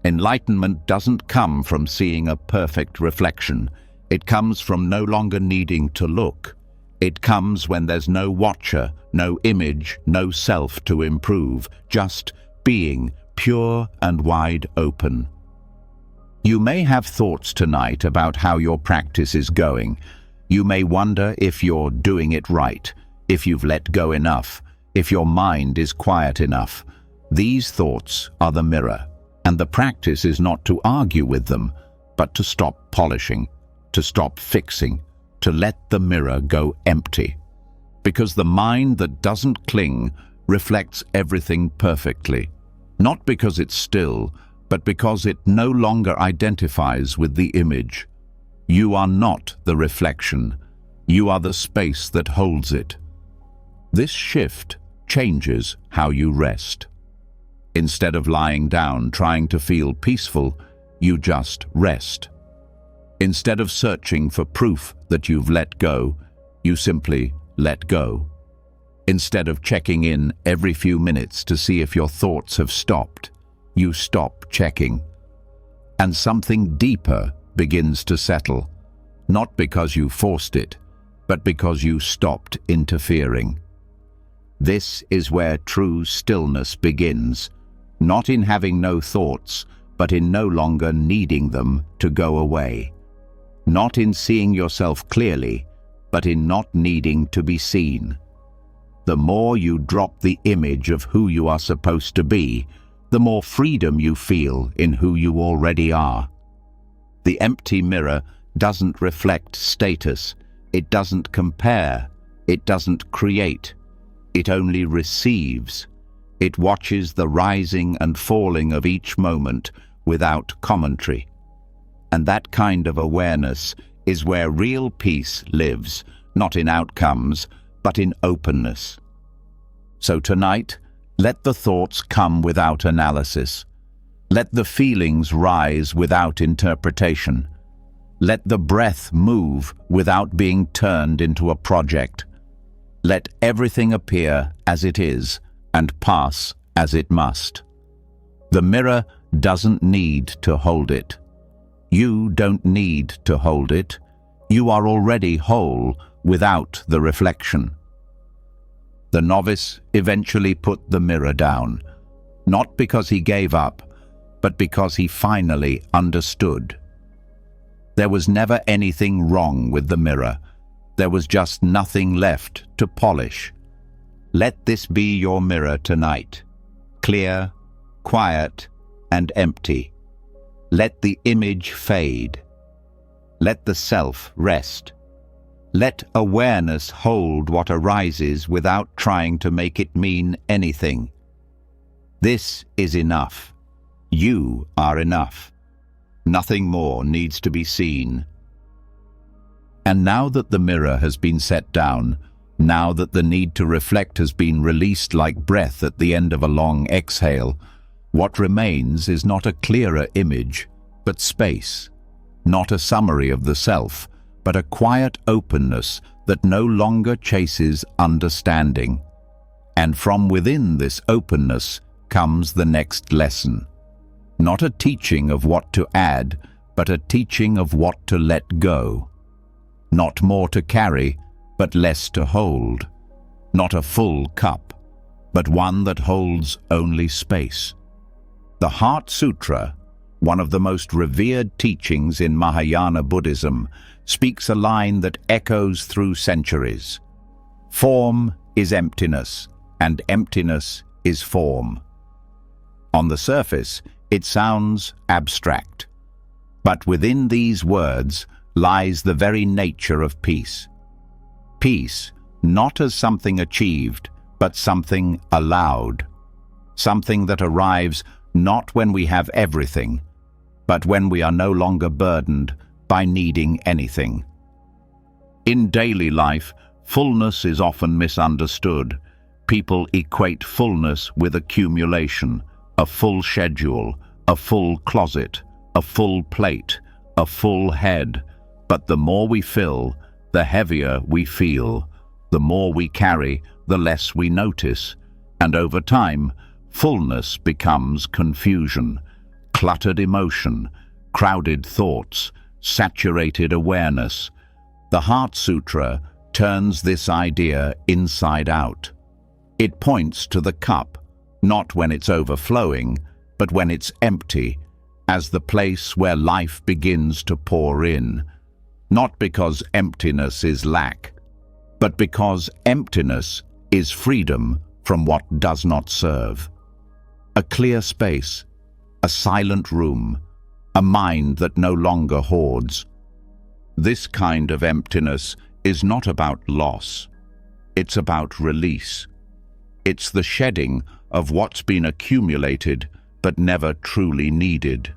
Enlightenment doesn't come from seeing a perfect reflection. It comes from no longer needing to look. It comes when there's no watcher, no image, no self to improve, just being, pure and wide open. You may have thoughts tonight about how your practice is going. You may wonder if you're doing it right, if you've let go enough, if your mind is quiet enough. These thoughts are the mirror, and the practice is not to argue with them, but to stop polishing, to stop fixing, to let the mirror go empty. Because the mind that doesn't cling reflects everything perfectly, not because it's still, but because it no longer identifies with the image. You are not the reflection. You are the space that holds it. This shift changes how you rest. Instead of lying down trying to feel peaceful, you just rest. Instead of searching for proof that you've let go, you simply let go. Instead of checking in every few minutes to see if your thoughts have stopped, you stop checking. And something deeper begins to settle, not because you forced it, but because you stopped interfering. This is where true stillness begins, not in having no thoughts, but in no longer needing them to go away. Not in seeing yourself clearly, but in not needing to be seen. The more you drop the image of who you are supposed to be, the more freedom you feel in who you already are. The empty mirror doesn't reflect status, it doesn't compare, it doesn't create, it only receives. It watches the rising and falling of each moment without commentary. And that kind of awareness is where real peace lives, not in outcomes, but in openness. So tonight, let the thoughts come without analysis. Let the feelings rise without interpretation. Let the breath move without being turned into a project. Let everything appear as it is and pass as it must. The mirror doesn't need to hold it. You don't need to hold it. You are already whole without the reflection. The novice eventually put the mirror down, not because he gave up, but because he finally understood. There was never anything wrong with the mirror. There was just nothing left to polish. Let this be your mirror tonight, clear, quiet and empty. Let the image fade. Let the self rest. Let awareness hold what arises without trying to make it mean anything. This is enough. You are enough. Nothing more needs to be seen. And now that the mirror has been set down, now that the need to reflect has been released like breath at the end of a long exhale, what remains is not a clearer image, but space. Not a summary of the self, but a quiet openness that no longer chases understanding. And from within this openness comes the next lesson. Not a teaching of what to add, but a teaching of what to let go. Not more to carry, but less to hold. Not a full cup, but one that holds only space. The Heart Sutra, one of the most revered teachings in Mahayana Buddhism, speaks a line that echoes through centuries. Form is emptiness, and emptiness is form. On the surface, it sounds abstract. But within these words lies the very nature of peace. Peace, not as something achieved, but something allowed. Something that arrives not when we have everything, but when we are no longer burdened by needing anything. In daily life, fullness is often misunderstood. People equate fullness with accumulation, a full schedule, a full closet, a full plate, a full head. But the more we fill, the heavier we feel. The more we carry, the less we notice. And over time, fullness becomes confusion, cluttered emotion, crowded thoughts, saturated awareness. The Heart Sutra turns this idea inside out. It points to the cup, not when it's overflowing, but when it's empty, as the place where life begins to pour in. Not because emptiness is lack, but because emptiness is freedom from what does not serve. A clear space, a silent room, a mind that no longer hoards. This kind of emptiness is not about loss. It's about release. It's the shedding of what's been accumulated but never truly needed.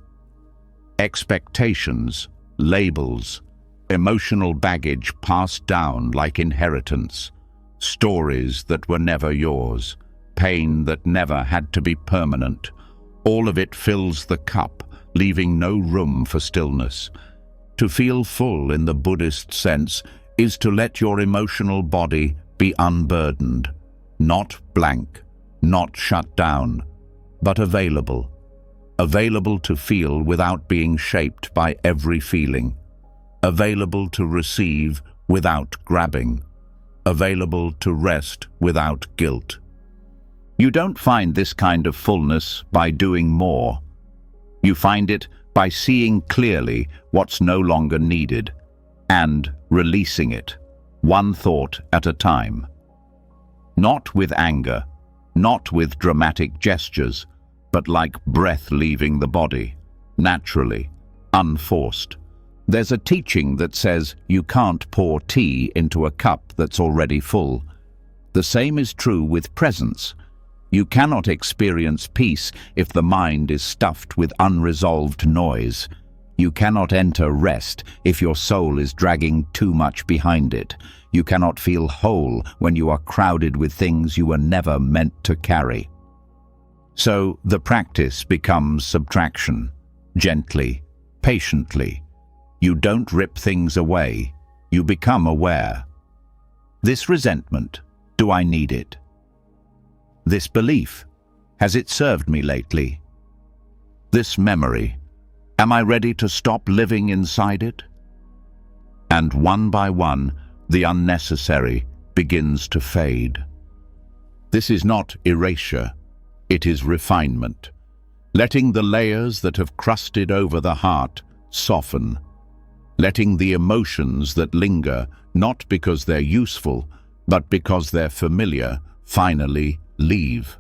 Expectations, labels, emotional baggage passed down like inheritance, stories that were never yours, pain that never had to be permanent. All of it fills the cup, leaving no room for stillness. To feel full in the Buddhist sense is to let your emotional body be unburdened, not blank, not shut down, but available. Available to feel without being shaped by every feeling. Available to receive without grabbing. Available to rest without guilt. You don't find this kind of fullness by doing more. You find it by seeing clearly what's no longer needed and releasing it, one thought at a time. Not with anger, not with dramatic gestures, but like breath leaving the body, naturally, unforced. There's a teaching that says you can't pour tea into a cup that's already full. The same is true with presence. You cannot experience peace if the mind is stuffed with unresolved noise. You cannot enter rest if your soul is dragging too much behind it. You cannot feel whole when you are crowded with things you were never meant to carry. So the practice becomes subtraction, gently, patiently. You don't rip things away, you become aware. This resentment, do I need it? This belief, has it served me lately? This memory, am I ready to stop living inside it? And one by one, the unnecessary begins to fade. This is not erasure, it is refinement, letting the layers that have crusted over the heart soften, letting the emotions that linger, not because they're useful, but because they're familiar, finally leave,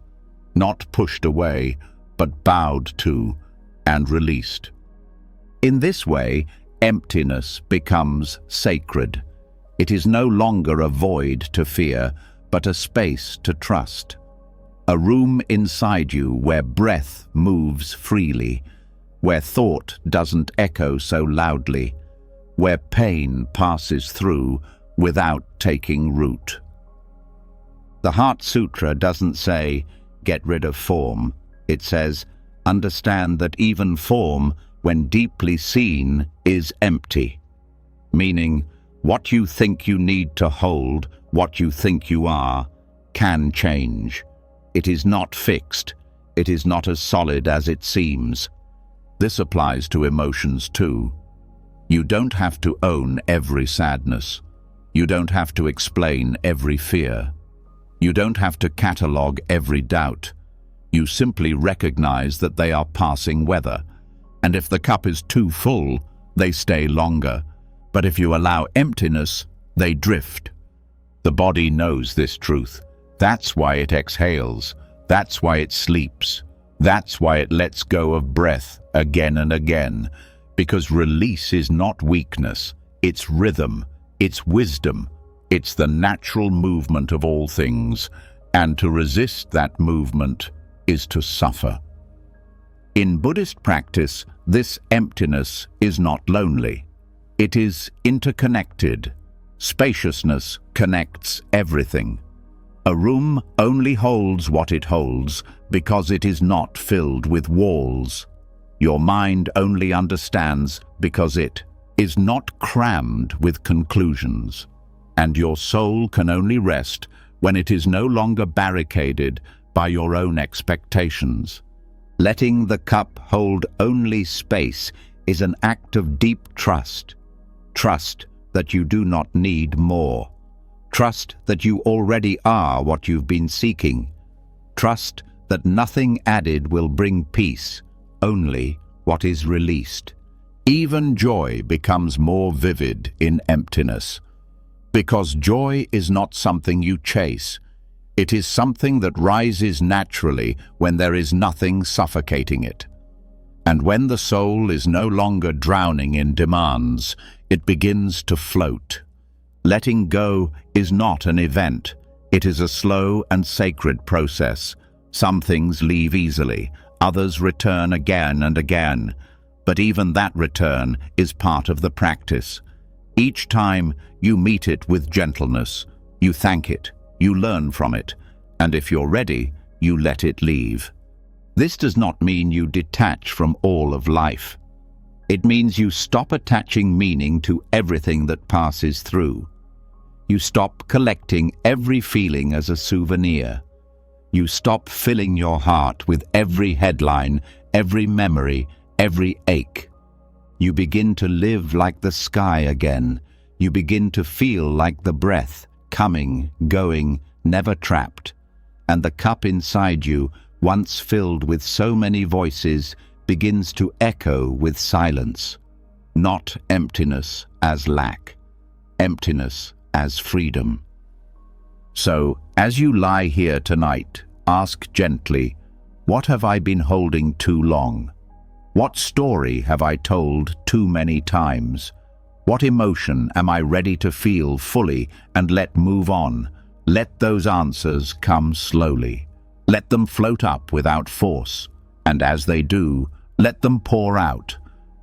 not pushed away, but bowed to and released. In this way, emptiness becomes sacred. It is no longer a void to fear, but a space to trust. A room inside you where breath moves freely, where thought doesn't echo so loudly, where pain passes through without taking root. The Heart Sutra doesn't say, get rid of form. It says, understand that even form, when deeply seen, is empty. Meaning, what you think you need to hold, what you think you are, can change. It is not fixed. It is not as solid as it seems. This applies to emotions too. You don't have to own every sadness. You don't have to explain every fear. You don't have to catalogue every doubt. You simply recognize that they are passing weather. And if the cup is too full, they stay longer. But if you allow emptiness, they drift. The body knows this truth. That's why it exhales. That's why it sleeps. That's why it lets go of breath again and again. Because release is not weakness. It's rhythm. It's wisdom. It's the natural movement of all things. And to resist that movement is to suffer. In Buddhist practice, this emptiness is not lonely. It is interconnected. Spaciousness connects everything. A room only holds what it holds because it is not filled with walls. Your mind only understands because it is not crammed with conclusions. And your soul can only rest when it is no longer barricaded by your own expectations. Letting the cup hold only space is an act of deep trust. Trust that you do not need more. Trust that you already are what you've been seeking. Trust that nothing added will bring peace, only what is released. Even joy becomes more vivid in emptiness. Because joy is not something you chase. It is something that rises naturally when there is nothing suffocating it. And when the soul is no longer drowning in demands, it begins to float. Letting go is not an event. It is a slow and sacred process. Some things leave easily, others return again and again. But even that return is part of the practice. Each time you meet it with gentleness, you thank it, you learn from it, and if you're ready, you let it leave. This does not mean you detach from all of life. It means you stop attaching meaning to everything that passes through. You stop collecting every feeling as a souvenir. You stop filling your heart with every headline, every memory, every ache. You begin to live like the sky again. You begin to feel like the breath, coming, going, never trapped. And the cup inside you, once filled with so many voices, begins to echo with silence. Not emptiness as lack, emptiness as freedom. So, as you lie here tonight, ask gently, what have I been holding too long? What story have I told too many times? What emotion am I ready to feel fully and let move on? Let those answers come slowly. Let them float up without force. And as they do, let them pour out.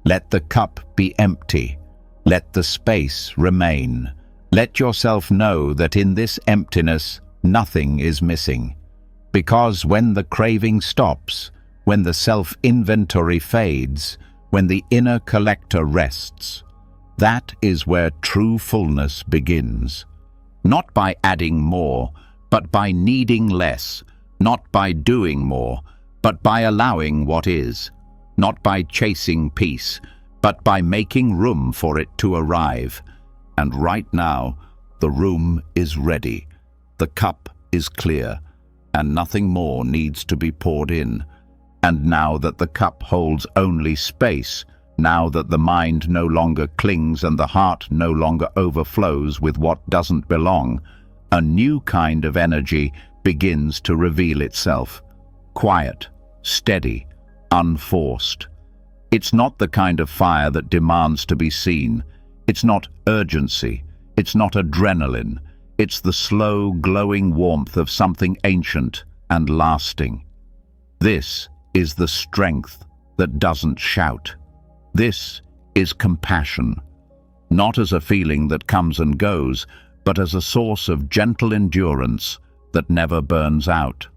Let the cup be empty. Let the space remain. Let yourself know that in this emptiness, nothing is missing. Because when the craving stops, when the self-inventory fades, when the inner collector rests, that is where true fullness begins. Not by adding more, but by needing less. Not by doing more, but by allowing what is. Not by chasing peace, but by making room for it to arrive. And right now, the room is ready. The cup is clear, and nothing more needs to be poured in. And now that the cup holds only space, now that the mind no longer clings and the heart no longer overflows with what doesn't belong, a new kind of energy begins to reveal itself. Quiet, steady, unforced. It's not the kind of fire that demands to be seen. It's not urgency. It's not adrenaline. It's the slow, glowing warmth of something ancient and lasting. This is the strength that doesn't shout. This is compassion, not as a feeling that comes and goes, but as a source of gentle endurance that never burns out.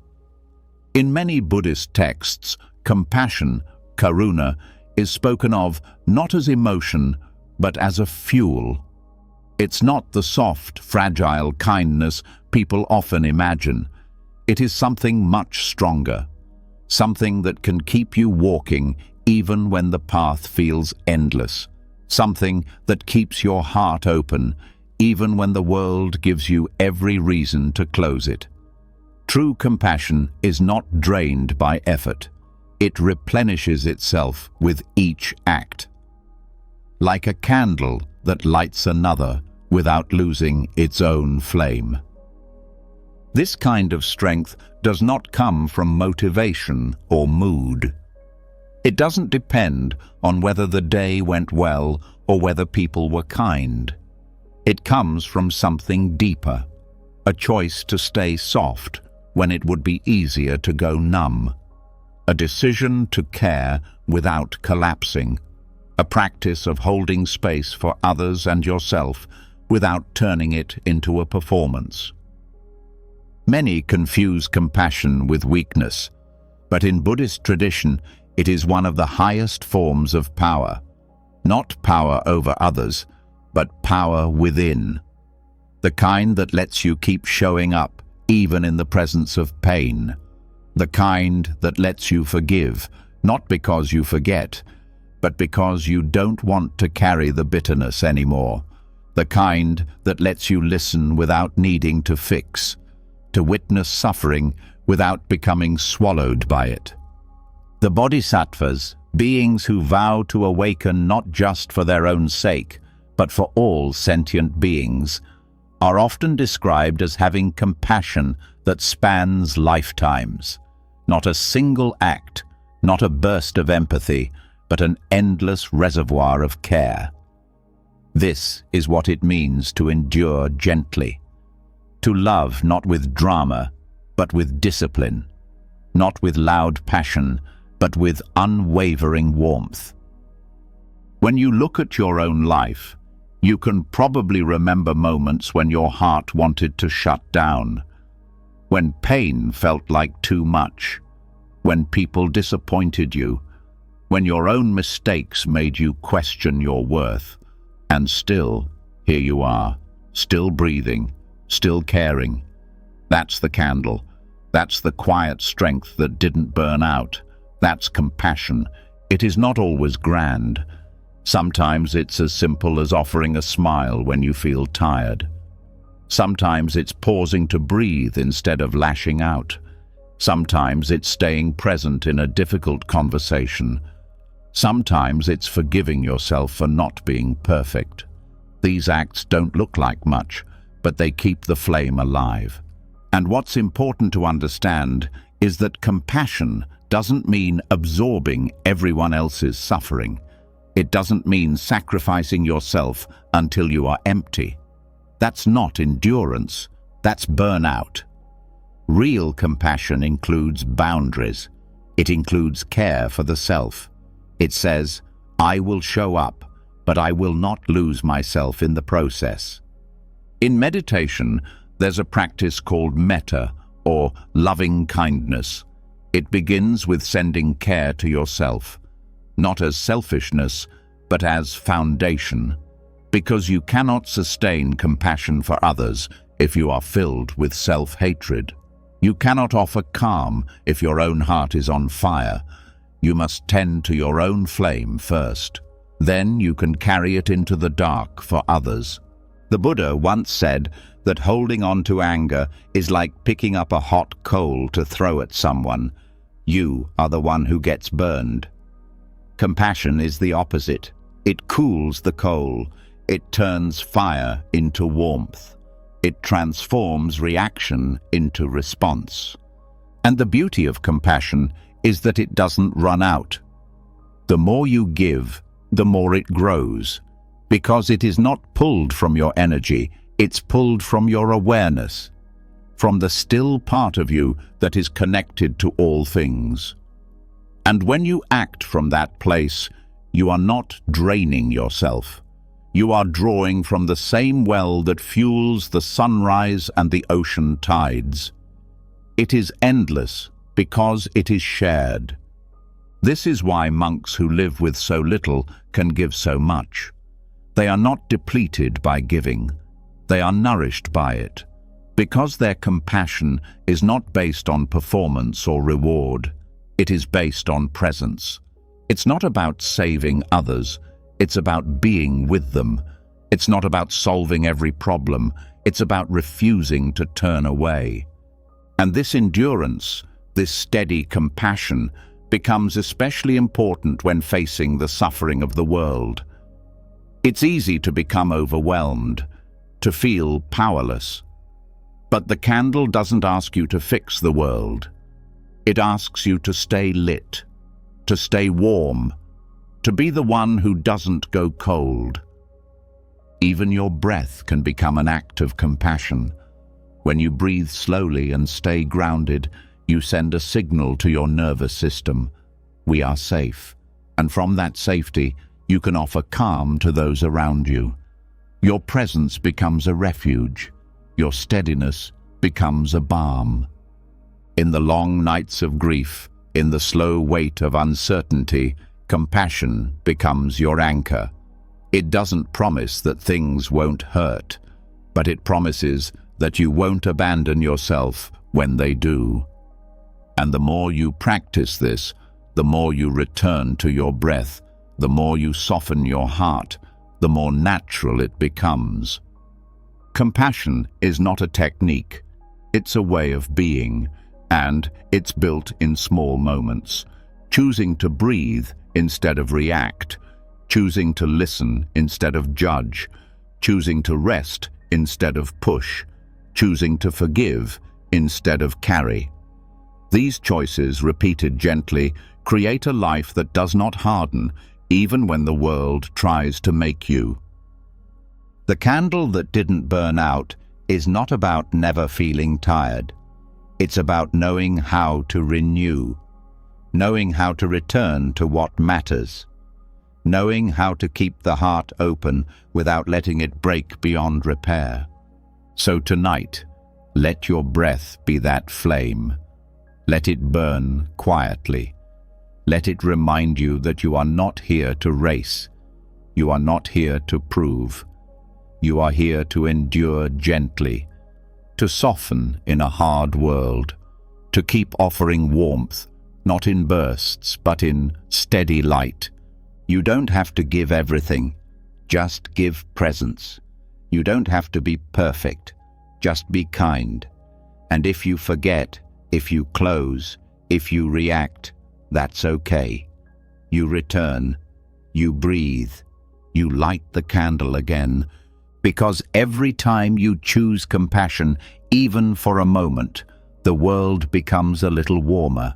In many Buddhist texts, compassion, karuna, is spoken of not as emotion, but as a fuel. It's not the soft, fragile kindness people often imagine. It is something much stronger, something that can keep you walking even when the path feels endless, something that keeps your heart open even when the world gives you every reason to close it. True compassion is not drained by effort. It replenishes itself with each act, like a candle that lights another without losing its own flame. This kind of strength does not come from motivation or mood. It doesn't depend on whether the day went well or whether people were kind. It comes from something deeper, a choice to stay soft when it would be easier to go numb, a decision to care without collapsing, a practice of holding space for others and yourself without turning it into a performance. Many confuse compassion with weakness, but in Buddhist tradition, it is one of the highest forms of power. Not power over others, but power within. The kind that lets you keep showing up, even in the presence of pain. The kind that lets you forgive, not because you forget, but because you don't want to carry the bitterness anymore. The kind that lets you listen without needing to fix, to witness suffering without becoming swallowed by it. The bodhisattvas, beings who vow to awaken not just for their own sake, but for all sentient beings, are often described as having compassion that spans lifetimes. Not a single act, not a burst of empathy, but an endless reservoir of care. This is what it means to endure gently, to love not with drama, but with discipline, not with loud passion, but with unwavering warmth. When you look at your own life, you can probably remember moments when your heart wanted to shut down, when pain felt like too much, when people disappointed you, when your own mistakes made you question your worth. And still, here you are, still breathing, still caring. That's the candle. That's the quiet strength that didn't burn out. That's compassion. It is not always grand. Sometimes it's as simple as offering a smile when you feel tired. Sometimes it's pausing to breathe instead of lashing out. Sometimes it's staying present in a difficult conversation. Sometimes it's forgiving yourself for not being perfect. These acts don't look like much, but they keep the flame alive. And what's important to understand is that compassion doesn't mean absorbing everyone else's suffering. It doesn't mean sacrificing yourself until you are empty. That's not endurance, that's burnout. Real compassion includes boundaries. It includes care for the self. It says, I will show up, but I will not lose myself in the process. In meditation, there's a practice called metta, or loving kindness. It begins with sending care to yourself, not as selfishness, but as foundation, because you cannot sustain compassion for others if you are filled with self-hatred. You cannot offer calm if your own heart is on fire. You must tend to your own flame first. Then you can carry it into the dark for others. The Buddha once said that holding on to anger is like picking up a hot coal to throw at someone. You are the one who gets burned. Compassion is the opposite. It cools the coal. It turns fire into warmth. It transforms reaction into response. And the beauty of compassion is that it doesn't run out. The more you give, the more it grows, because it is not pulled from your energy, it's pulled from your awareness, from the still part of you that is connected to all things. And when you act from that place, you are not draining yourself. You are drawing from the same well that fuels the sunrise and the ocean tides. It is endless because it is shared. This is why monks who live with so little can give so much. They are not depleted by giving. They are nourished by it, because their compassion is not based on performance or reward. It is based on presence. It's not about saving others. It's about being with them. It's not about solving every problem. It's about refusing to turn away. And this endurance, this steady compassion, becomes especially important when facing the suffering of the world. It's easy to become overwhelmed, to feel powerless. But the candle doesn't ask you to fix the world. It asks you to stay lit, to stay warm, to be the one who doesn't go cold. Even your breath can become an act of compassion. When you breathe slowly and stay grounded, you send a signal to your nervous system. We are safe. And from that safety, you can offer calm to those around you. Your presence becomes a refuge. Your steadiness becomes a balm. In the long nights of grief, in the slow weight of uncertainty, compassion becomes your anchor. It doesn't promise that things won't hurt, but it promises that you won't abandon yourself when they do. And the more you practice this, the more you return to your breath, the more you soften your heart, the more natural it becomes. Compassion is not a technique, it's a way of being, and it's built in small moments. Choosing to breathe instead of react, choosing to listen instead of judge, choosing to rest instead of push, choosing to forgive instead of carry. These choices, repeated gently, create a life that does not harden, even when the world tries to make you. The candle that didn't burn out is not about never feeling tired. It's about knowing how to renew, knowing how to return to what matters, knowing how to keep the heart open without letting it break beyond repair. So tonight, let your breath be that flame. Let it burn quietly. Let it remind you that you are not here to race. You are not here to prove. You are here to endure gently, to soften in a hard world, to keep offering warmth, not in bursts, but in steady light. You don't have to give everything, just give presence. You don't have to be perfect, just be kind. And if you forget, if you close, if you react, that's okay. You return, you breathe, you light the candle again, because every time you choose compassion, even for a moment, the world becomes a little warmer.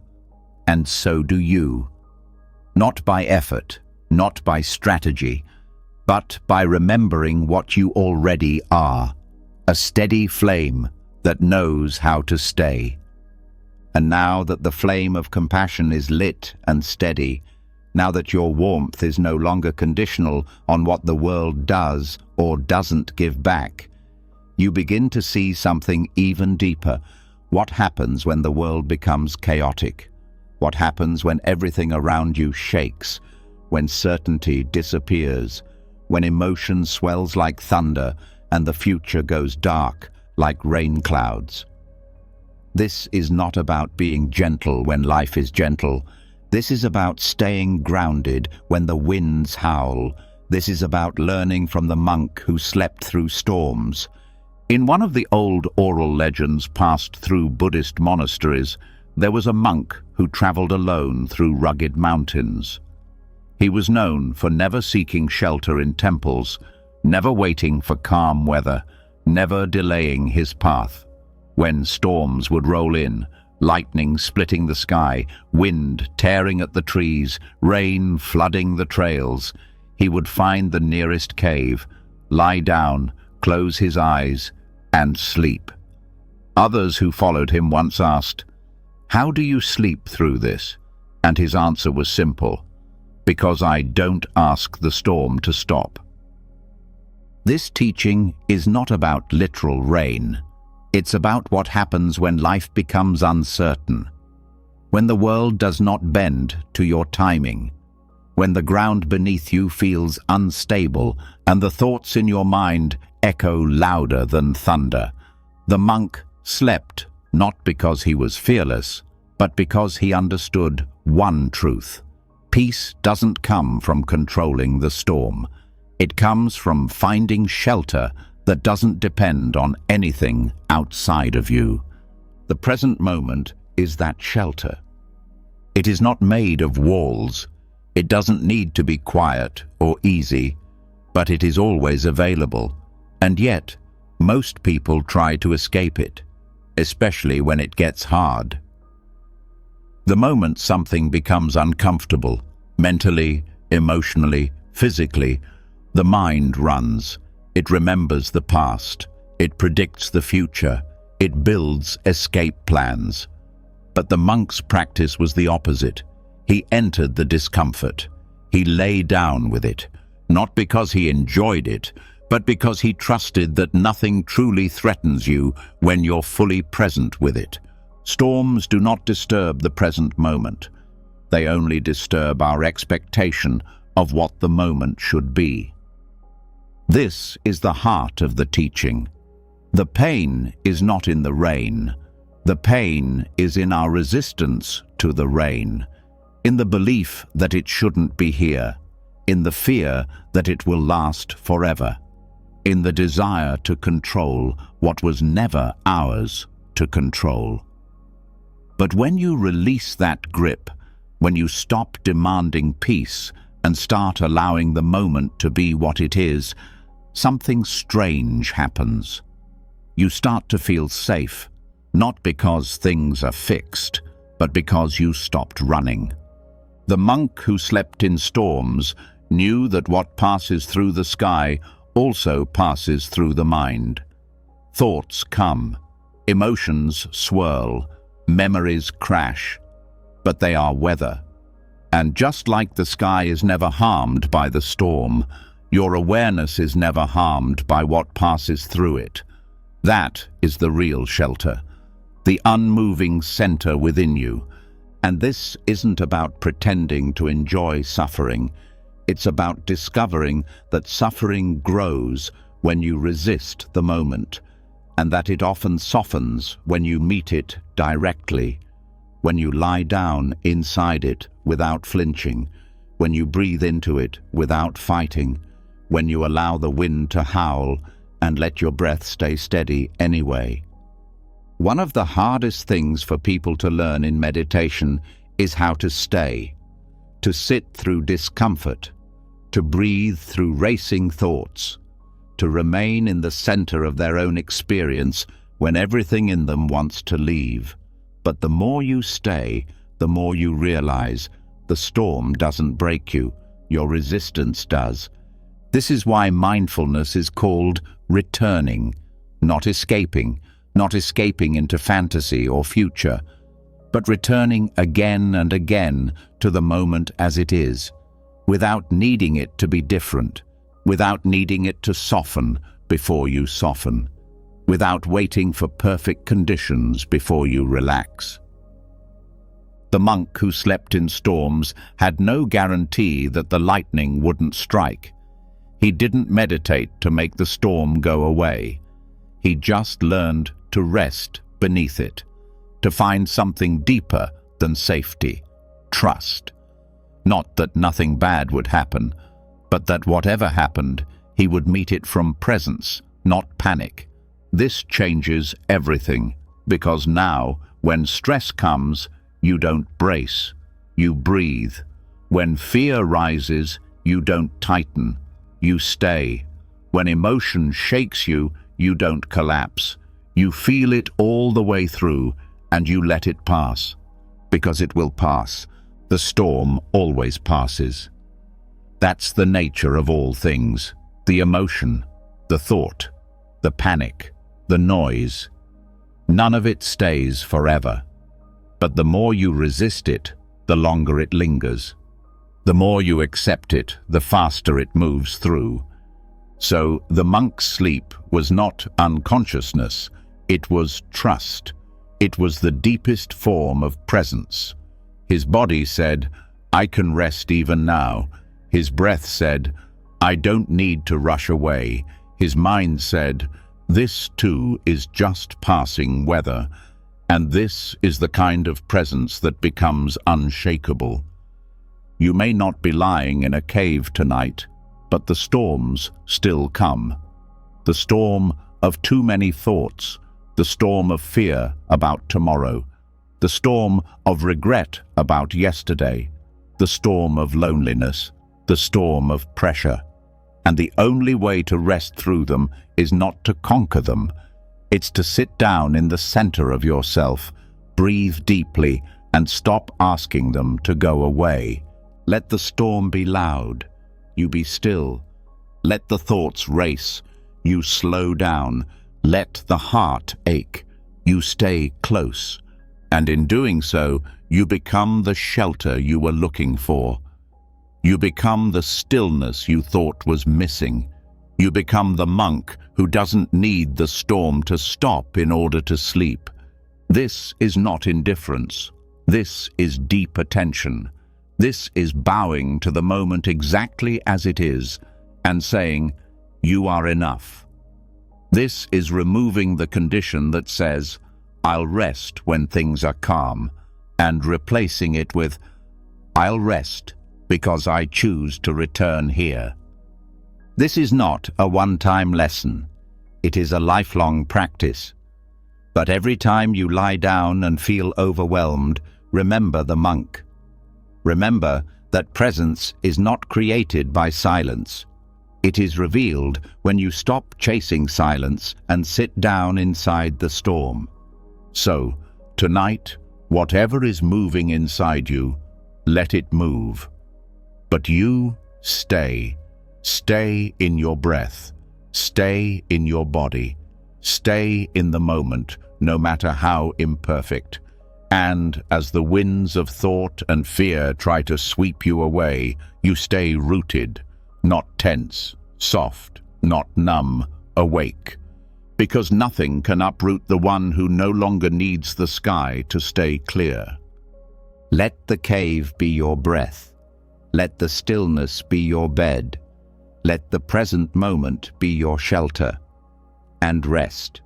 And so do you. Not by effort, not by strategy, but by remembering what you already are, a steady flame that knows how to stay. And now that the flame of compassion is lit and steady, now that your warmth is no longer conditional on what the world does or doesn't give back, you begin to see something even deeper. What happens when the world becomes chaotic? What happens when everything around you shakes, when certainty disappears, when emotion swells like thunder and the future goes dark like rain clouds? This is not about being gentle when life is gentle. This is about staying grounded when the winds howl. This is about learning from the monk who slept through storms. In one of the old oral legends passed through Buddhist monasteries, there was a monk who traveled alone through rugged mountains. He was known for never seeking shelter in temples, never waiting for calm weather, never delaying his path. When storms would roll in, lightning splitting the sky, wind tearing at the trees, rain flooding the trails. He would find the nearest cave, lie down, close his eyes, and sleep. Others who followed him once asked, "How do you sleep through this?" And his answer was simple: "Because I don't ask the storm to stop." This teaching is not about literal rain. It's about what happens when life becomes uncertain, when the world does not bend to your timing, when the ground beneath you feels unstable and the thoughts in your mind echo louder than thunder. The monk slept not because he was fearless, but because he understood one truth. Peace doesn't come from controlling the storm. It comes from finding shelter that doesn't depend on anything outside of you. The present moment is that shelter. It is not made of walls. It doesn't need to be quiet or easy, but it is always available. And yet, most people try to escape it, especially when it gets hard. The moment something becomes uncomfortable, mentally, emotionally, physically, the mind runs. It remembers the past. It predicts the future. It builds escape plans. But the monk's practice was the opposite. He entered the discomfort. He lay down with it, not because he enjoyed it, but because he trusted that nothing truly threatens you when you're fully present with it. Storms do not disturb the present moment. They only disturb our expectation of what the moment should be. This is the heart of the teaching. The pain is not in the rain. The pain is in our resistance to the rain, in the belief that it shouldn't be here, in the fear that it will last forever, in the desire to control what was never ours to control. But when you release that grip, when you stop demanding peace and start allowing the moment to be what it is, something strange happens. You start to feel safe, not because things are fixed, but because you stopped running. The monk who slept in storms knew that what passes through the sky also passes through the mind. Thoughts come, emotions swirl, memories crash, but they are weather. And just like the sky is never harmed by the storm, your awareness is never harmed by what passes through it. That is the real shelter, the unmoving center within you. And this isn't about pretending to enjoy suffering. It's about discovering that suffering grows when you resist the moment, and that it often softens when you meet it directly, when you lie down inside it without flinching, when you breathe into it without fighting, when you allow the wind to howl and let your breath stay steady anyway. One of the hardest things for people to learn in meditation is how to stay, to sit through discomfort, to breathe through racing thoughts, to remain in the center of their own experience when everything in them wants to leave. But the more you stay, the more you realize the storm doesn't break you, your resistance does. This is why mindfulness is called returning, not escaping into fantasy or future, but returning again and again to the moment as it is, without needing it to be different, without needing it to soften before you soften, without waiting for perfect conditions before you relax. The monk who slept in storms had no guarantee that the lightning wouldn't strike. He didn't meditate to make the storm go away. He just learned to rest beneath it, to find something deeper than safety, trust. Not that nothing bad would happen, but that whatever happened, he would meet it from presence, not panic. This changes everything, because now, when stress comes, you don't brace, you breathe. When fear rises, you don't tighten, you stay. When emotion shakes you, you don't collapse. You feel it all the way through, and you let it pass. Because it will pass. The storm always passes. That's the nature of all things. The emotion, the thought, the panic, the noise. None of it stays forever. But the more you resist it, the longer it lingers. The more you accept it, the faster it moves through. So the monk's sleep was not unconsciousness, it was trust. It was the deepest form of presence. His body said, "I can rest even now." His breath said, "I don't need to rush away." His mind said, "This too is just passing weather." And this is the kind of presence that becomes unshakable. You may not be lying in a cave tonight, but the storms still come. The storm of too many thoughts, the storm of fear about tomorrow, the storm of regret about yesterday, the storm of loneliness, the storm of pressure. And the only way to rest through them is not to conquer them. It's to sit down in the center of yourself, breathe deeply, and stop asking them to go away. Let the storm be loud, you be still. Let the thoughts race, you slow down. Let the heart ache, you stay close. And in doing so, you become the shelter you were looking for. You become the stillness you thought was missing. You become the monk who doesn't need the storm to stop in order to sleep. This is not indifference. This is deep attention. This is bowing to the moment exactly as it is and saying, "You are enough." This is removing the condition that says, "I'll rest when things are calm," and replacing it with, "I'll rest because I choose to return here." This is not a one-time lesson. It is a lifelong practice. But every time you lie down and feel overwhelmed, remember the monk. Remember that presence is not created by silence. It is revealed when you stop chasing silence and sit down inside the storm. So, tonight, whatever is moving inside you, let it move. But you stay. Stay in your breath. Stay in your body. Stay in the moment, no matter how imperfect. And as the winds of thought and fear try to sweep you away, you stay rooted, not tense, soft, not numb, awake. Because nothing can uproot the one who no longer needs the sky to stay clear. Let the cave be your breath. Let the stillness be your bed. Let the present moment be your shelter. And rest.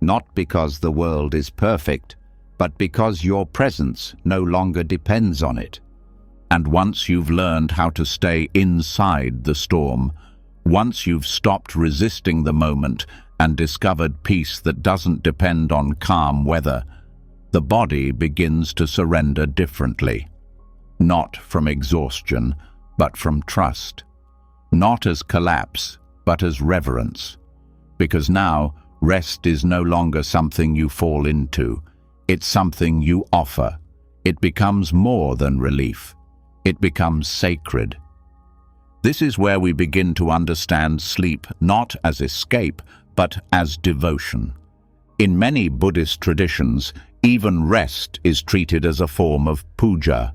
Not because the world is perfect, but because your presence no longer depends on it. And once you've learned how to stay inside the storm, once you've stopped resisting the moment and discovered peace that doesn't depend on calm weather, the body begins to surrender differently. Not from exhaustion, but from trust. Not as collapse, but as reverence. Because now, rest is no longer something you fall into. It's something you offer. It becomes more than relief. It becomes sacred. This is where we begin to understand sleep not as escape, but as devotion. In many Buddhist traditions, even rest is treated as a form of puja,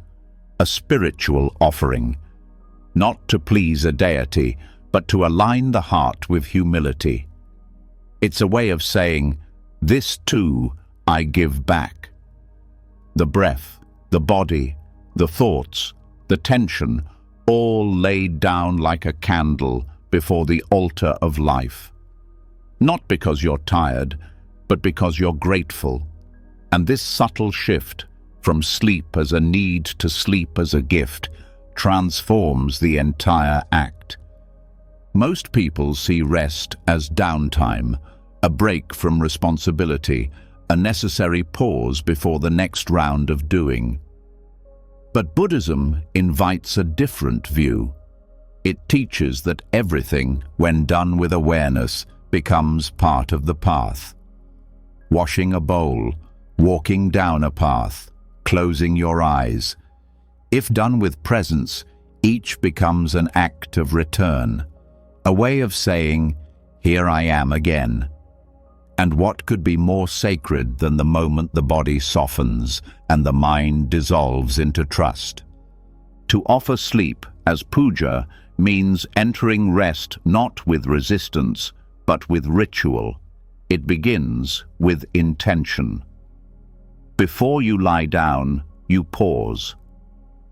a spiritual offering, not to please a deity, but to align the heart with humility. It's a way of saying, "This too I give back." The breath, the body, the thoughts, the tension, all laid down like a candle before the altar of life. Not because you're tired, but because you're grateful. And this subtle shift, from sleep as a need to sleep as a gift, transforms the entire act. Most people see rest as downtime, a break from responsibility, a necessary pause before the next round of doing. But Buddhism invites a different view. It teaches that everything, when done with awareness, becomes part of the path. Washing a bowl, walking down a path, closing your eyes. If done with presence, each becomes an act of return, a way of saying, "Here I am again." And what could be more sacred than the moment the body softens and the mind dissolves into trust? To offer sleep as puja means entering rest not with resistance, but with ritual. It begins with intention. Before you lie down, you pause.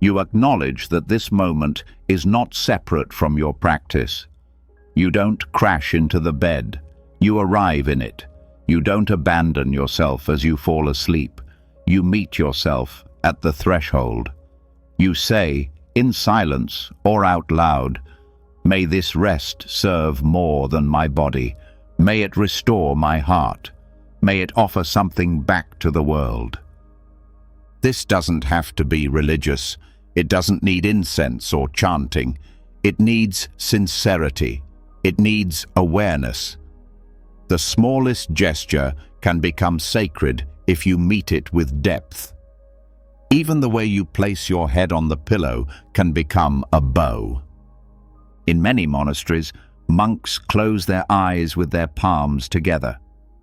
You acknowledge that this moment is not separate from your practice. You don't crash into the bed. You arrive in it. You don't abandon yourself as you fall asleep. You meet yourself at the threshold. You say, in silence or out loud, "May this rest serve more than my body. May it restore my heart. May it offer something back to the world." This doesn't have to be religious. It doesn't need incense or chanting. It needs sincerity. It needs awareness. The smallest gesture can become sacred if you meet it with depth. Even the way you place your head on the pillow can become a bow. In many monasteries, monks close their eyes with their palms together,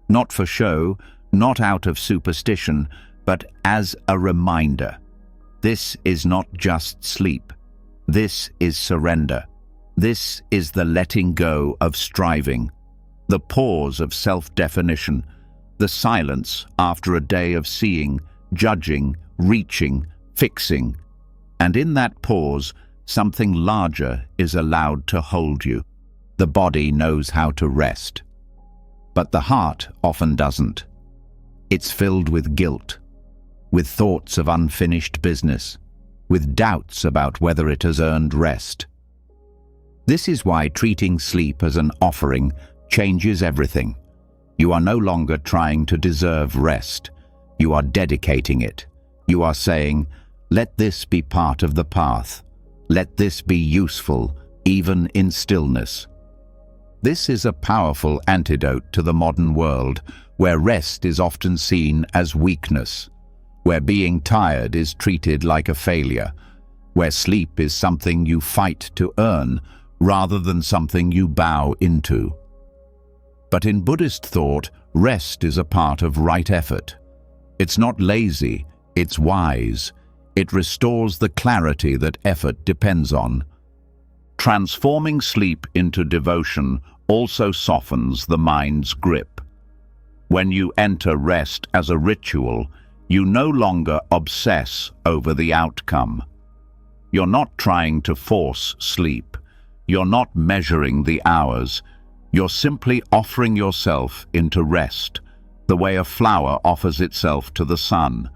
not for show, not out of superstition, but as a reminder. This is not just sleep. This is surrender. This is the letting go of striving, the pause of self-definition, the silence after a day of seeing, judging, reaching, fixing. And in that pause, something larger is allowed to hold you. The body knows how to rest, but the heart often doesn't. It's filled with guilt, with thoughts of unfinished business, with doubts about whether it has earned rest. This is why treating sleep as an offering changes everything. You are no longer trying to deserve rest. You are dedicating it. You are saying, "Let this be part of the path. Let this be useful, even in stillness." This is a powerful antidote to the modern world, where rest is often seen as weakness, where being tired is treated like a failure, where sleep is something you fight to earn rather than something you bow into. But in Buddhist thought, rest is a part of right effort. It's not lazy, it's wise. It restores the clarity that effort depends on. Transforming sleep into devotion also softens the mind's grip. When you enter rest as a ritual, you no longer obsess over the outcome. You're not trying to force sleep. You're not measuring the hours. You're simply offering yourself into rest, the way a flower offers itself to the sun,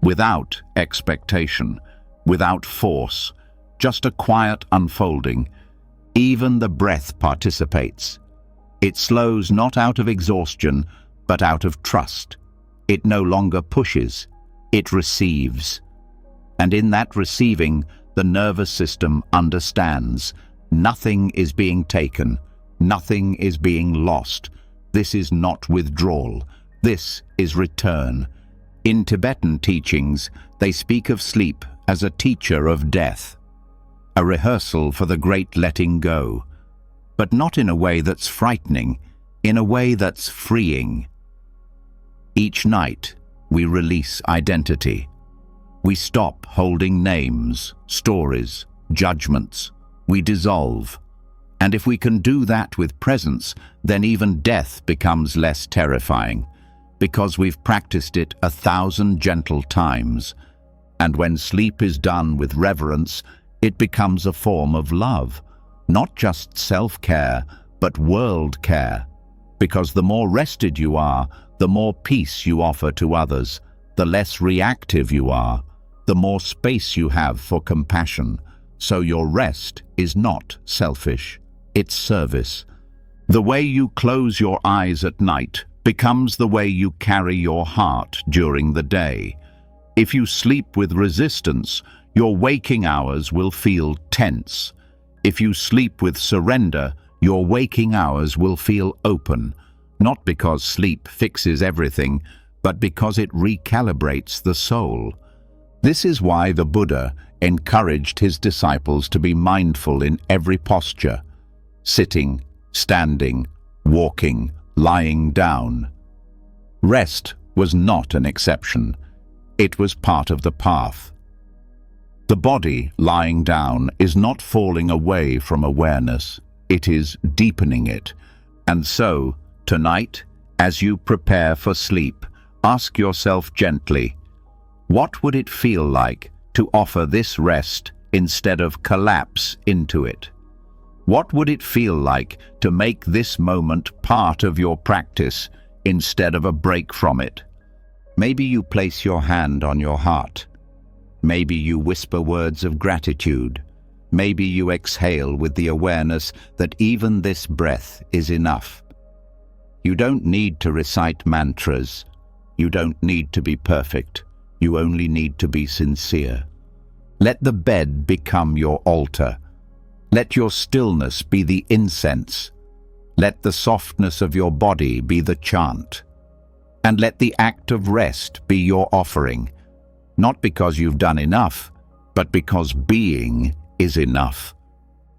without expectation, without force, just a quiet unfolding. Even the breath participates. It slows not out of exhaustion, but out of trust. It no longer pushes, it receives. And in that receiving, the nervous system understands. Nothing is being taken. Nothing is being lost. This is not withdrawal. This is return. In Tibetan teachings, they speak of sleep as a teacher of death, a rehearsal for the great letting go, but not in a way that's frightening, in a way that's freeing. Each night, we release identity. We stop holding names, stories, judgments. We dissolve. And if we can do that with presence, then even death becomes less terrifying, because we've practiced it 1,000 gentle times. And when sleep is done with reverence, it becomes a form of love, not just self-care, but world care. Because the more rested you are, the more peace you offer to others, the less reactive you are, the more space you have for compassion. So your rest is not selfish, it's service. The way you close your eyes at night becomes the way you carry your heart during the day. If you sleep with resistance, your waking hours will feel tense. If you sleep with surrender, your waking hours will feel open, not because sleep fixes everything, but because it recalibrates the soul. This is why the Buddha encouraged his disciples to be mindful in every posture, sitting, standing, walking, lying down. Rest was not an exception. It was part of the path. The body lying down is not falling away from awareness, it is deepening it. And so, tonight, as you prepare for sleep, ask yourself gently, what would it feel like to offer this rest instead of collapse into it? What would it feel like to make this moment part of your practice instead of a break from it? Maybe you place your hand on your heart. Maybe you whisper words of gratitude. Maybe you exhale with the awareness that even this breath is enough. You don't need to recite mantras. You don't need to be perfect. You only need to be sincere. Let the bed become your altar. Let your stillness be the incense. Let the softness of your body be the chant. And let the act of rest be your offering, not because you've done enough, but because being is enough.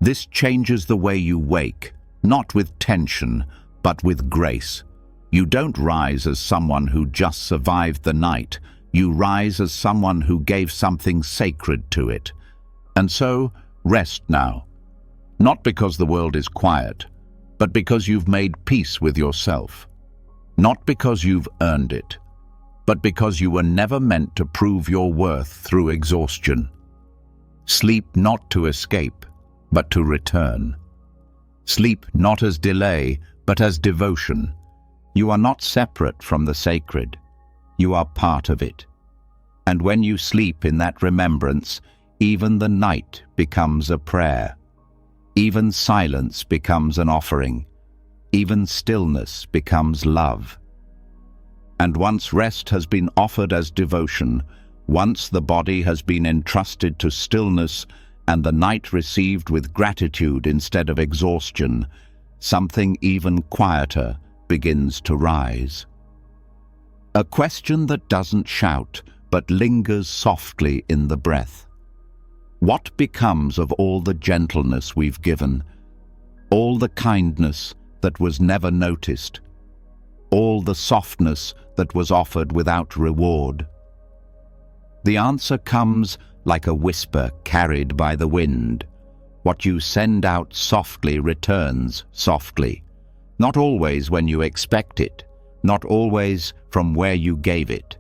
This changes the way you wake, not with tension, but with grace. You don't rise as someone who just survived the night. You rise as someone who gave something sacred to it. And so, rest now. Not because the world is quiet, but because you've made peace with yourself. Not because you've earned it, but because you were never meant to prove your worth through exhaustion. Sleep not to escape, but to return. Sleep not as delay, but as devotion. You are not separate from the sacred. You are part of it. And when you sleep in that remembrance, even the night becomes a prayer. Even silence becomes an offering. Even stillness becomes love. And once rest has been offered as devotion, once the body has been entrusted to stillness and the night received with gratitude instead of exhaustion, something even quieter begins to rise. A question that doesn't shout, but lingers softly in the breath. What becomes of all the gentleness we've given, all the kindness that was never noticed, all the softness that was offered without reward? The answer comes like a whisper carried by the wind. What you send out softly returns softly, not always when you expect it, not always from where you gave it,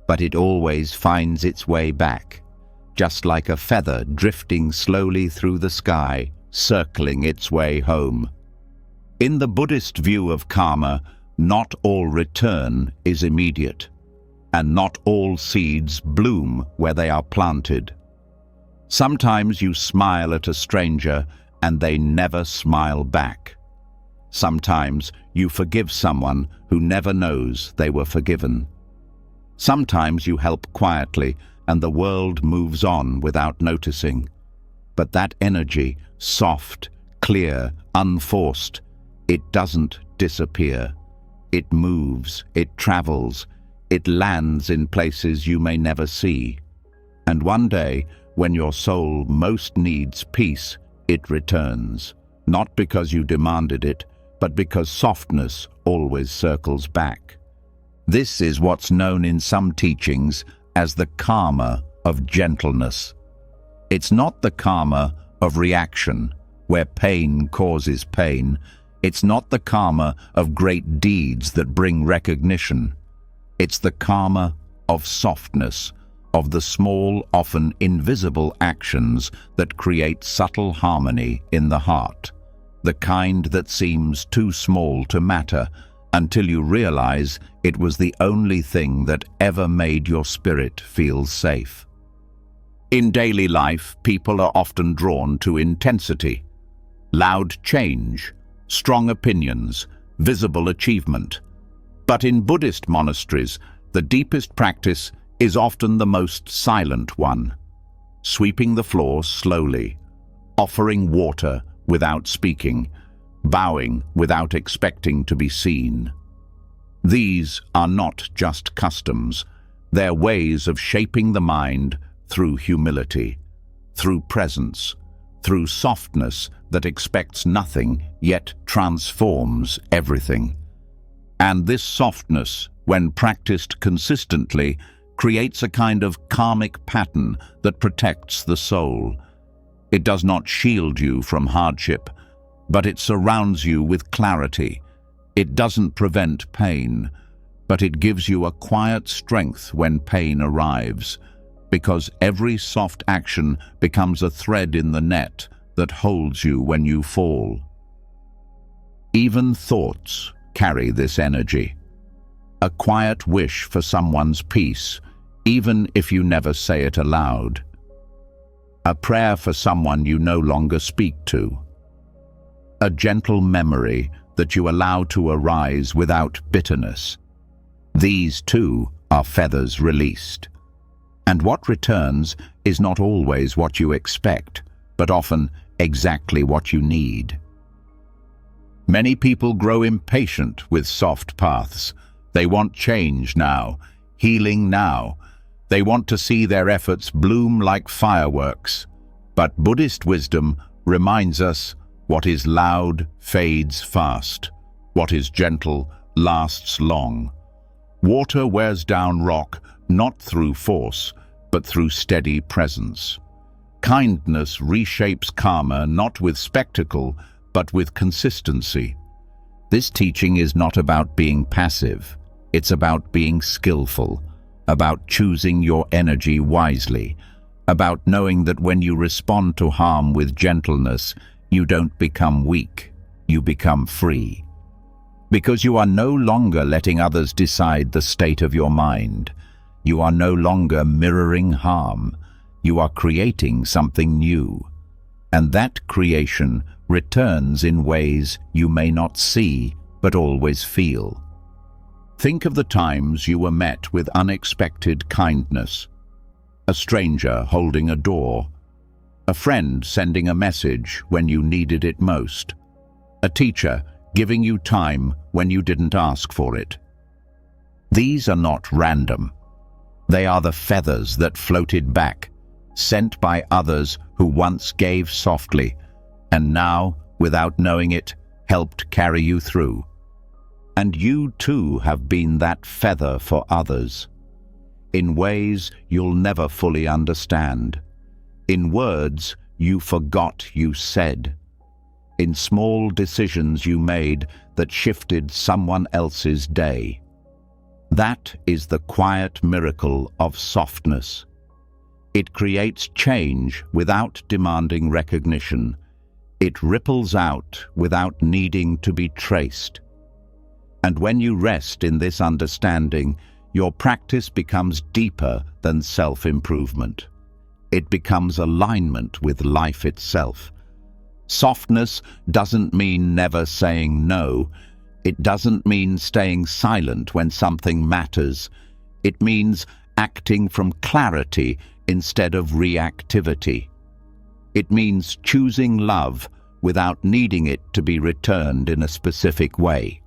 but it always finds its way back, just like a feather drifting slowly through the sky, circling its way home. In the Buddhist view of karma, not all return is immediate, and not all seeds bloom where they are planted. Sometimes you smile at a stranger and they never smile back. Sometimes you forgive someone who never knows they were forgiven. Sometimes you help quietly and the world moves on without noticing. But that energy, soft, clear, unforced, it doesn't disappear. It moves, it travels, it lands in places you may never see. And one day, when your soul most needs peace, it returns, not because you demanded it, but because softness always circles back. This is what's known in some teachings as the karma of gentleness. It's not the karma of reaction, where pain causes pain. It's not the karma of great deeds that bring recognition. It's the karma of softness, of the small, often invisible actions that create subtle harmony in the heart, the kind that seems too small to matter until you realize it was the only thing that ever made your spirit feel safe. In daily life, people are often drawn to intensity, loud change, strong opinions, visible achievement. But in Buddhist monasteries, the deepest practice is often the most silent one. Sweeping the floor slowly, offering water without speaking, bowing without expecting to be seen. These are not just customs, they're ways of shaping the mind through humility, through presence, through softness that expects nothing yet transforms everything. And this softness, when practiced consistently, creates a kind of karmic pattern that protects the soul. It does not shield you from hardship, but it surrounds you with clarity. It doesn't prevent pain, but it gives you a quiet strength when pain arrives, because every soft action becomes a thread in the net that holds you when you fall. Even thoughts carry this energy. A quiet wish for someone's peace, even if you never say it aloud. A prayer for someone you no longer speak to. A gentle memory that you allow to arise without bitterness. These too are feathers released. And what returns is not always what you expect, but often exactly what you need. Many people grow impatient with soft paths. They want change now, healing now. They want to see their efforts bloom like fireworks. But Buddhist wisdom reminds us what is loud fades fast. What is gentle lasts long. Water wears down rock, not through force, but through steady presence. Kindness reshapes karma not with spectacle, but with consistency. This teaching is not about being passive. It's about being skillful, about choosing your energy wisely, about knowing that when you respond to harm with gentleness, you don't become weak, you become free. Because you are no longer letting others decide the state of your mind. You are no longer mirroring harm. You are creating something new. And that creation returns in ways you may not see, but always feel. Think of the times you were met with unexpected kindness. A stranger holding a door. A friend sending a message when you needed it most. A teacher giving you time when you didn't ask for it. These are not random. They are the feathers that floated back, sent by others who once gave softly, and now, without knowing it, helped carry you through. And you too have been that feather for others, in ways you'll never fully understand, in words you forgot you said, in small decisions you made that shifted someone else's day. That is the quiet miracle of softness. It creates change without demanding recognition. It ripples out without needing to be traced. And when you rest in this understanding, your practice becomes deeper than self-improvement. It becomes alignment with life itself. Softness doesn't mean never saying no. It doesn't mean staying silent when something matters. It means acting from clarity instead of reactivity. It means choosing love without needing it to be returned in a specific way.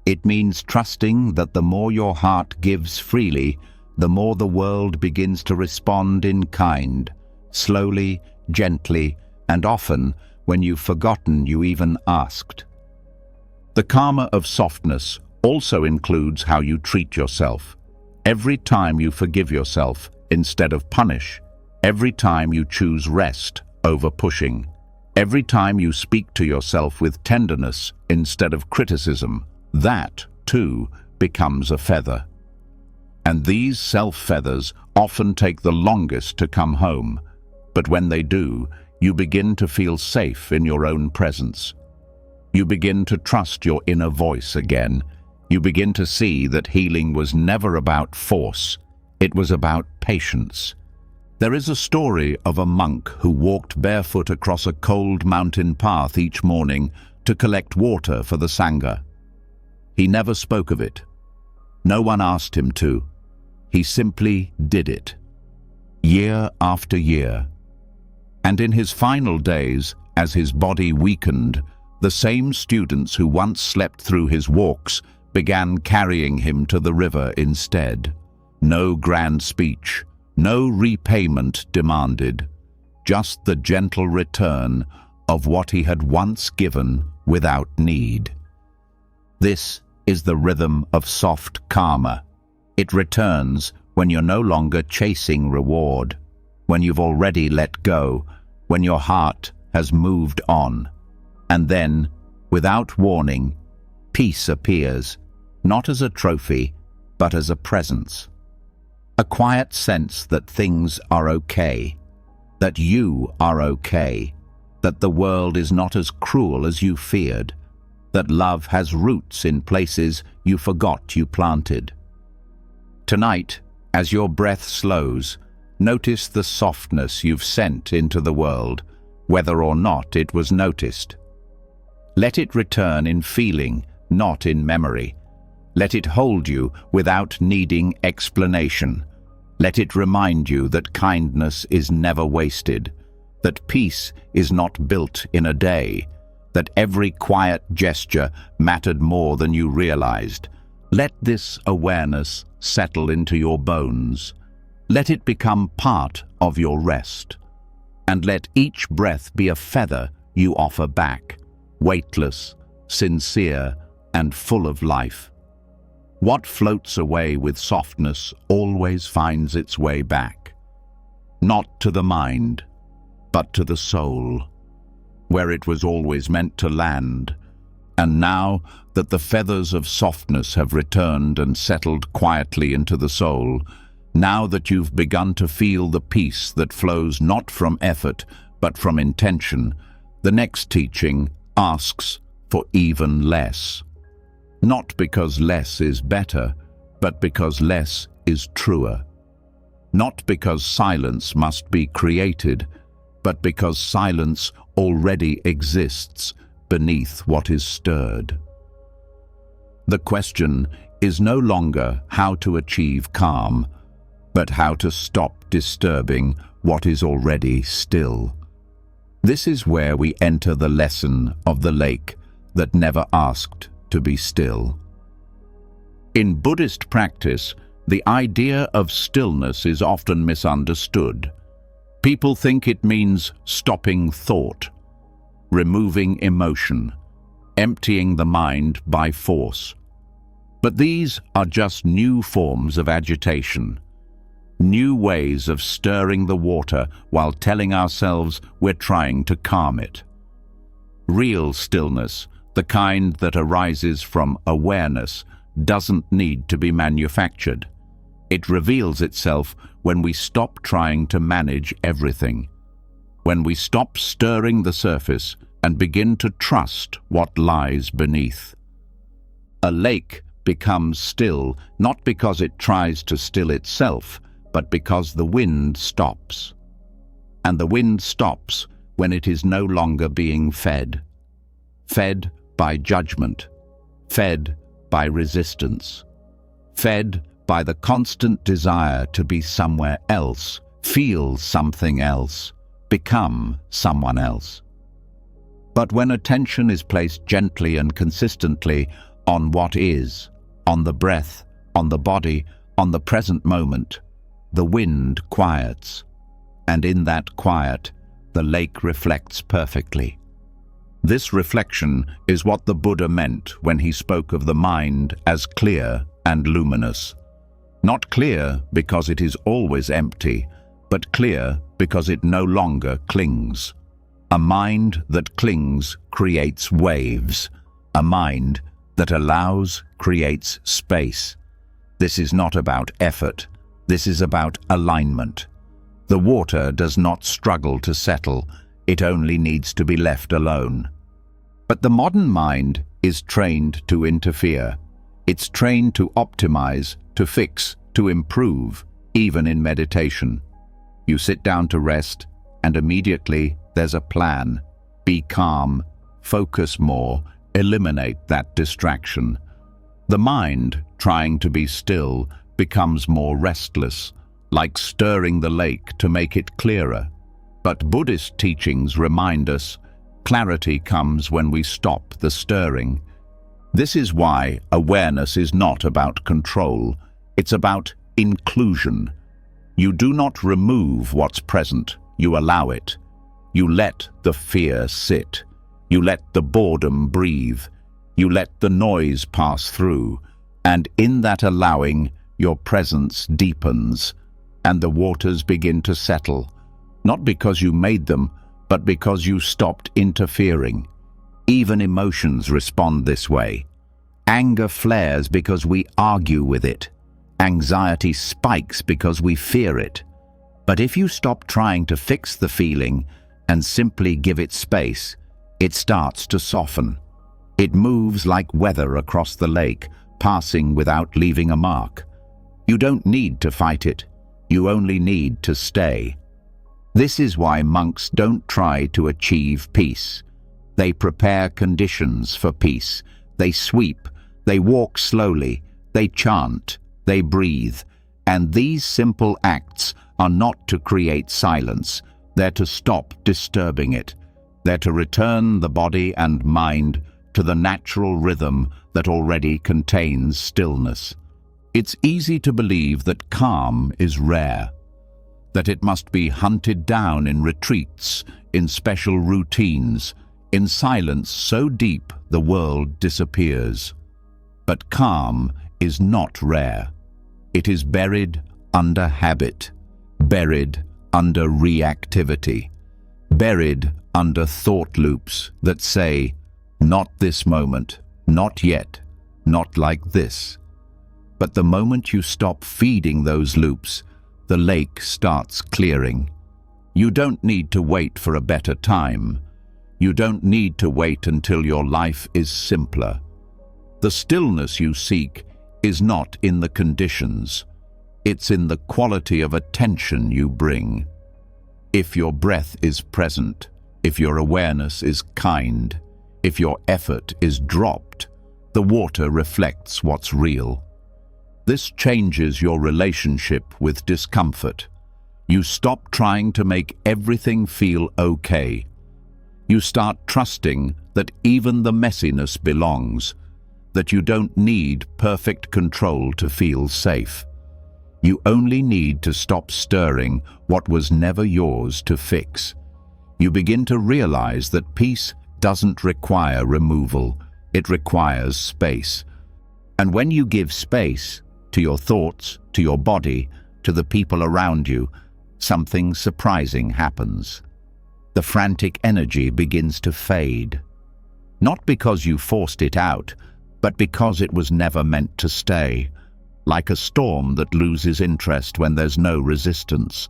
It means trusting that the more your heart gives freely, the more the world begins to respond in kind, slowly, gently, and often when you've forgotten you even asked. The karma of softness also includes how you treat yourself. Every time you forgive yourself instead of punish, every time you choose rest over pushing, every time you speak to yourself with tenderness instead of criticism, that, too, becomes a feather. And these self-feathers often take the longest to come home, but when they do, you begin to feel safe in your own presence. You begin to trust your inner voice again. You begin to see that healing was never about force. It was about patience. There is a story of a monk who walked barefoot across a cold mountain path each morning to collect water for the Sangha. He never spoke of it. No one asked him to. He simply did it, year after year. And in his final days, as his body weakened, the same students who once slept through his walks began carrying him to the river instead. No grand speech, no repayment demanded, just the gentle return of what he had once given without need. This is the rhythm of soft karma. It returns when you're no longer chasing reward, when you've already let go, when your heart has moved on. And then, without warning, peace appears, not as a trophy, but as a presence. A quiet sense that things are okay, that you are okay, that the world is not as cruel as you feared, that love has roots in places you forgot you planted. Tonight, as your breath slows, notice the softness you've sent into the world, whether or not it was noticed. Let it return in feeling, not in memory. Let it hold you without needing explanation. Let it remind you that kindness is never wasted, that peace is not built in a day, that every quiet gesture mattered more than you realized. Let this awareness settle into your bones. Let it become part of your rest. And let each breath be a feather you offer back, weightless, sincere, and full of life. What floats away with softness always finds its way back, not to the mind, but to the soul, where it was always meant to land. And now that the feathers of softness have returned and settled quietly into the soul, now that you've begun to feel the peace that flows not from effort but from intention, the next teaching asks for even less. Not because less is better, but because less is truer. Not because silence must be created, but because silence already exists beneath what is stirred. The question is no longer how to achieve calm, but how to stop disturbing what is already still. This is where we enter the lesson of the lake that never asked to be still. In Buddhist practice, the idea of stillness is often misunderstood. People think it means stopping thought, removing emotion, emptying the mind by force. But these are just new forms of agitation, new ways of stirring the water while telling ourselves we're trying to calm it. Real stillness, the kind that arises from awareness, doesn't need to be manufactured. It reveals itself when we stop trying to manage everything, when we stop stirring the surface and begin to trust what lies beneath. A lake becomes still not because it tries to still itself, but because the wind stops. And the wind stops when it is no longer being fed. Fed by judgment, fed by resistance, fed by the constant desire to be somewhere else, feel something else, become someone else. But when attention is placed gently and consistently on what is, on the breath, on the body, on the present moment, the wind quiets, and in that quiet, the lake reflects perfectly. This reflection is what the Buddha meant when he spoke of the mind as clear and luminous. Not clear because it is always empty, but clear because it no longer clings. A mind that clings creates waves. A mind that allows creates space. This is not about effort. This is about alignment. The water does not struggle to settle. It only needs to be left alone. But the modern mind is trained to interfere. It's trained to optimize, to fix, to improve, even in meditation. You sit down to rest, and immediately there's a plan. Be calm, focus more, eliminate that distraction. The mind, trying to be still, becomes more restless, like stirring the lake to make it clearer. But Buddhist teachings remind us, clarity comes when we stop the stirring. This is why awareness is not about control. It's about inclusion. You do not remove what's present, you allow it. You let the fear sit. You let the boredom breathe. You let the noise pass through. And in that allowing, your presence deepens, and the waters begin to settle, not because you made them, but because you stopped interfering. Even emotions respond this way. Anger flares because we argue with it. Anxiety spikes because we fear it. But if you stop trying to fix the feeling and simply give it space, it starts to soften. It moves like weather across the lake, passing without leaving a mark. You don't need to fight it. You only need to stay. This is why monks don't try to achieve peace. They prepare conditions for peace. They sweep, they walk slowly, they chant, they breathe. And these simple acts are not to create silence. They're to stop disturbing it. They're to return the body and mind to the natural rhythm that already contains stillness. It's easy to believe that calm is rare, that it must be hunted down in retreats, in special routines, in silence so deep the world disappears. But calm is not rare. It is buried under habit, buried under reactivity, buried under thought loops that say, not this moment, not yet, not like this. But the moment you stop feeding those loops, the lake starts clearing. You don't need to wait for a better time. You don't need to wait until your life is simpler. The stillness you seek is not in the conditions. It's in the quality of attention you bring. If your breath is present, if your awareness is kind, if your effort is dropped, the water reflects what's real. This changes your relationship with discomfort. You stop trying to make everything feel okay. You start trusting that even the messiness belongs, that you don't need perfect control to feel safe. You only need to stop stirring what was never yours to fix. You begin to realize that peace doesn't require removal, it requires space. And when you give space to your thoughts, to your body, to the people around you, something surprising happens. The frantic energy begins to fade. Not because you forced it out, but because it was never meant to stay. Like a storm that loses interest when there's no resistance.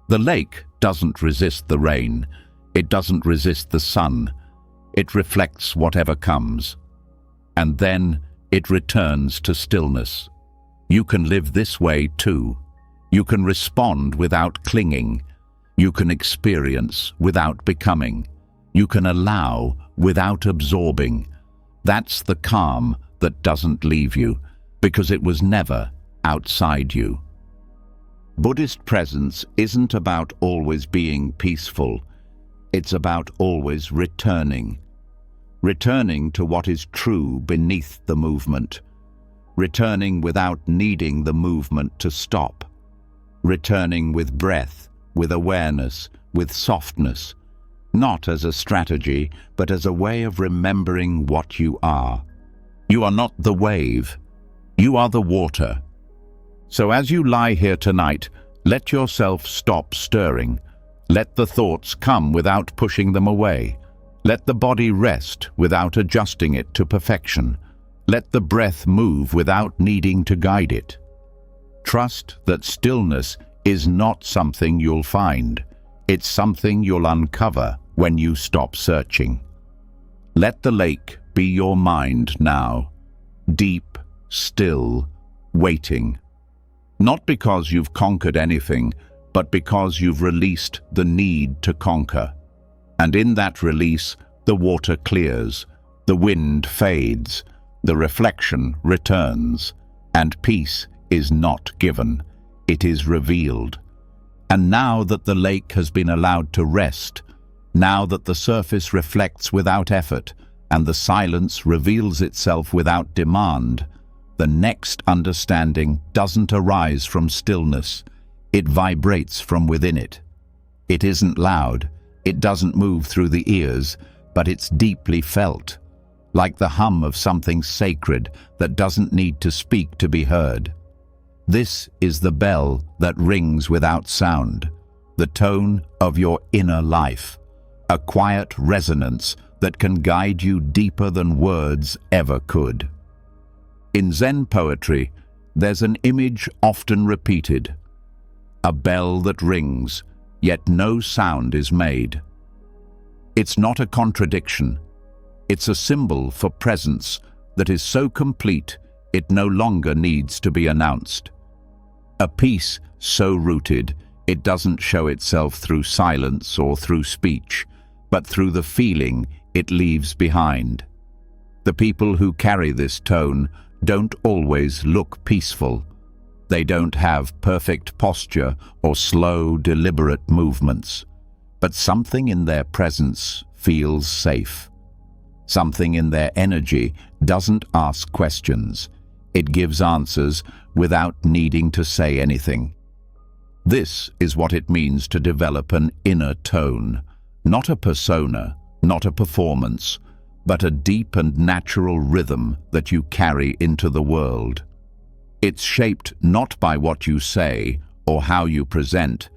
The lake doesn't resist the rain. It doesn't resist the sun. It reflects whatever comes. And then it returns to stillness. You can live this way too. You can respond without clinging. You can experience without becoming. You can allow without absorbing. That's the calm that doesn't leave you, because it was never outside you. Buddhist presence isn't about always being peaceful. It's about always returning. Returning to what is true beneath the movement. Returning without needing the movement to stop. Returning with breath, with awareness, with softness. Not as a strategy, but as a way of remembering what you are. You are not the wave. You are the water. So as you lie here tonight, let yourself stop stirring. Let the thoughts come without pushing them away. Let the body rest without adjusting it to perfection. Let the breath move without needing to guide it. Trust that stillness is not something you'll find. It's something you'll uncover when you stop searching. Let the lake be your mind now. Deep, still, waiting. Not because you've conquered anything, but because you've released the need to conquer. And in that release, the water clears, the wind fades, the reflection returns, and peace is not given, it is revealed. And now that the lake has been allowed to rest, now that the surface reflects without effort, and the silence reveals itself without demand, the next understanding doesn't arise from stillness. It vibrates from within it. It isn't loud, it doesn't move through the ears, but it's deeply felt, like the hum of something sacred that doesn't need to speak to be heard. This is the bell that rings without sound, the tone of your inner life, a quiet resonance that can guide you deeper than words ever could. In Zen poetry, there's an image often repeated: a bell that rings, yet no sound is made. It's not a contradiction. It's a symbol for presence that is so complete it no longer needs to be announced. A peace so rooted it doesn't show itself through silence or through speech, but through the feeling it leaves behind. The people who carry this tone don't always look peaceful. They don't have perfect posture or slow, deliberate movements, but something in their presence feels safe. Something in their energy doesn't ask questions. It gives answers without needing to say anything. This is what it means to develop an inner tone, not a persona, not a performance, but a deep and natural rhythm that you carry into the world. It's shaped not by what you say or how you present,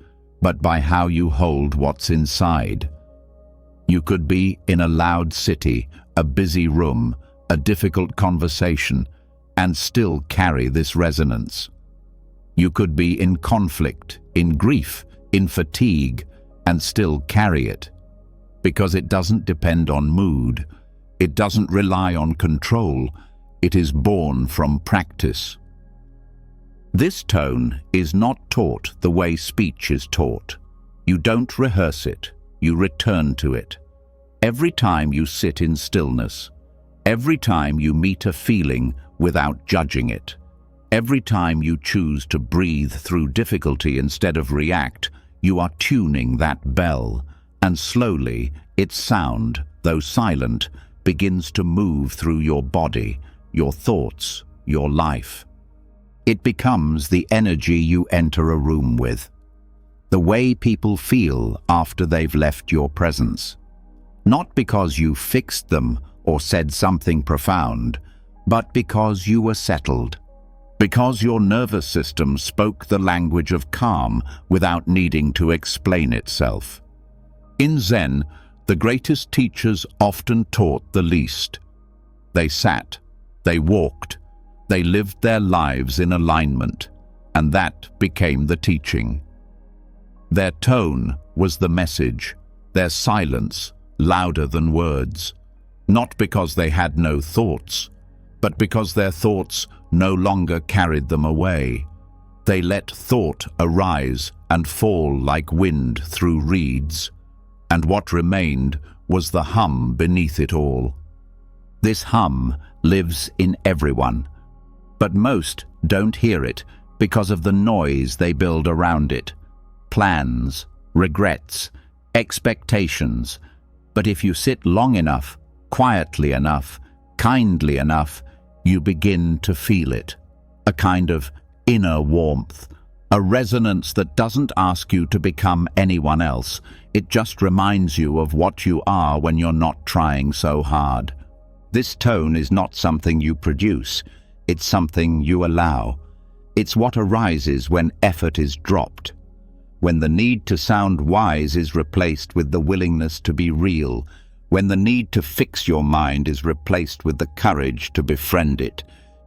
but by how you hold what's inside. You could be in a loud city, a busy room, a difficult conversation, and still carry this resonance. You could be in conflict, in grief, in fatigue, and still carry it. Because it doesn't depend on mood, it doesn't rely on control, it is born from practice. This tone is not taught the way speech is taught. You don't rehearse it, you return to it. Every time you sit in stillness, every time you meet a feeling without judging it, every time you choose to breathe through difficulty instead of react, you are tuning that bell, and slowly its sound, though silent, begins to move through your body, your thoughts, your life. It becomes the energy you enter a room with, the way people feel after they've left your presence. Not because you fixed them or said something profound, but because you were settled. Because your nervous system spoke the language of calm without needing to explain itself. In Zen, the greatest teachers often taught the least. They sat, they walked, they lived their lives in alignment, and that became the teaching. Their tone was the message, their silence louder than words, not because they had no thoughts, but because their thoughts no longer carried them away. They let thought arise and fall like wind through reeds, and what remained was the hum beneath it all. This hum lives in everyone, but most don't hear it because of the noise they build around it. Plans, regrets, expectations. But if you sit long enough, quietly enough, kindly enough, you begin to feel it. A kind of inner warmth, a resonance that doesn't ask you to become anyone else. It just reminds you of what you are when you're not trying so hard. This tone is not something you produce, it's something you allow. It's what arises when effort is dropped, when the need to sound wise is replaced with the willingness to be real, when the need to fix your mind is replaced with the courage to befriend it.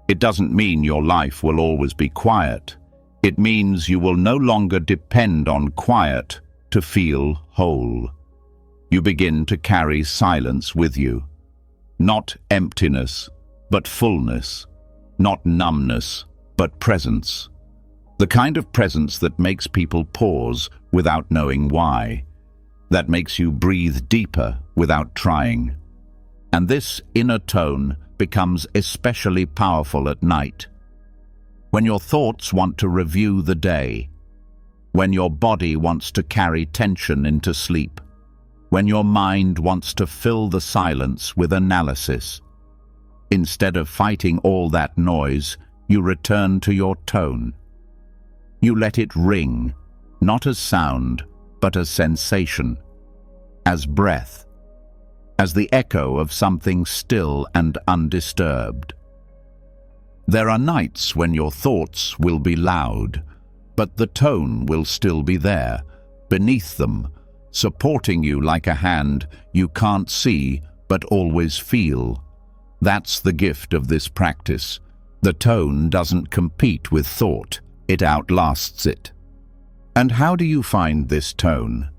It doesn't mean your life will always be quiet. It means you will no longer depend on quiet to feel whole. You begin to carry silence with you. Not emptiness, but fullness. Not numbness, but presence. The kind of presence that makes people pause without knowing why. That makes you breathe deeper without trying. And this inner tone becomes especially powerful at night. When your thoughts want to review the day. When your body wants to carry tension into sleep. when your mind wants to fill the silence with analysis. Instead of fighting all that noise, you return to your tone. You let it ring, not as sound, but as sensation, as breath, as the echo of something still and undisturbed. There are nights when your thoughts will be loud, but the tone will still be there, beneath them, supporting you like a hand you can't see but always feel. That's the gift of this practice. The tone doesn't compete with thought, it outlasts it. And how do you find this tone?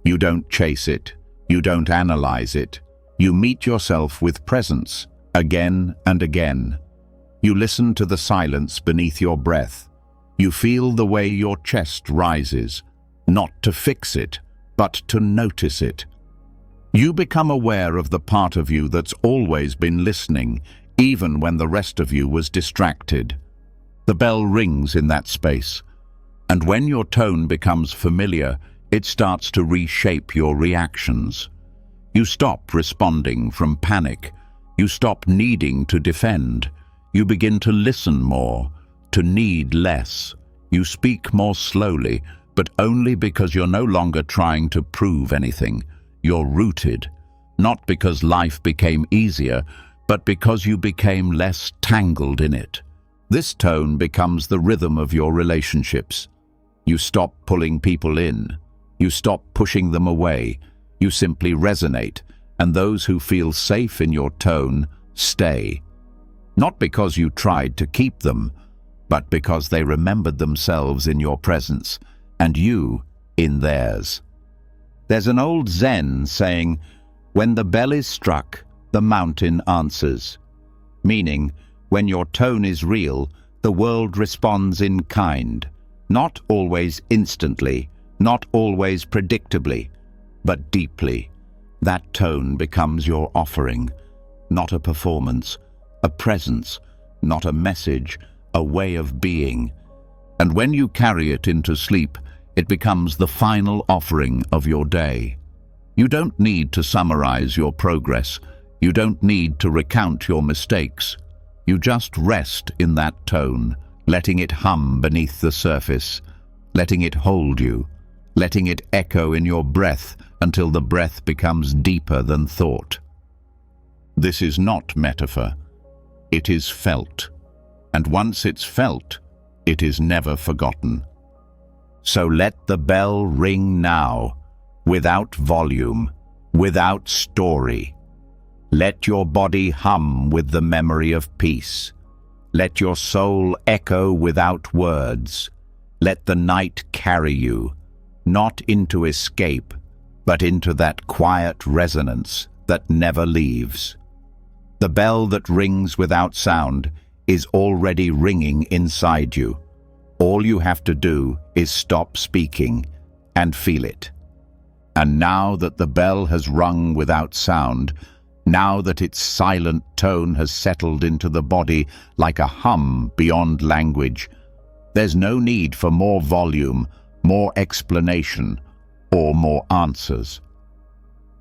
You don't chase it, you don't analyze it. You meet yourself with presence, again and again. You listen to the silence beneath your breath. You feel the way your chest rises, not to fix it, but to notice it. You become aware of the part of you that's always been listening, even when the rest of you was distracted. The bell rings in that space, and when your tone becomes familiar, it starts to reshape your reactions. You stop responding from panic. You stop needing to defend. You begin to listen more, to need less. You speak more slowly, but only because you're no longer trying to prove anything. You're rooted, not because life became easier, but because you became less tangled in it. This tone becomes the rhythm of your relationships. You stop pulling people in. You stop pushing them away. You simply resonate, and those who feel safe in your tone stay. Not because you tried to keep them, but because they remembered themselves in your presence, and you in theirs. There's an old Zen saying, "When the bell is struck, the mountain answers." Meaning, when your tone is real, the world responds in kind, not always instantly, not always predictably, but deeply. That tone becomes your offering, not a performance, a presence, not a message, a way of being. And when you carry it into sleep, it becomes the final offering of your day. You don't need to summarize your progress. You don't need to recount your mistakes. You just rest in that tone, letting it hum beneath the surface, letting it hold you, letting it echo in your breath until the breath becomes deeper than thought. This is not metaphor. It is felt. And once it's felt, it is never forgotten. So let the bell ring now, without volume, without story. Let your body hum with the memory of peace. Let your soul echo without words. Let the night carry you, not into escape, but into that quiet resonance that never leaves. The bell that rings without sound is already ringing inside you. All you have to do is stop speaking and feel it. And now that the bell has rung without sound, now that its silent tone has settled into the body like a hum beyond language, there's no need for more volume, more explanation, or more answers.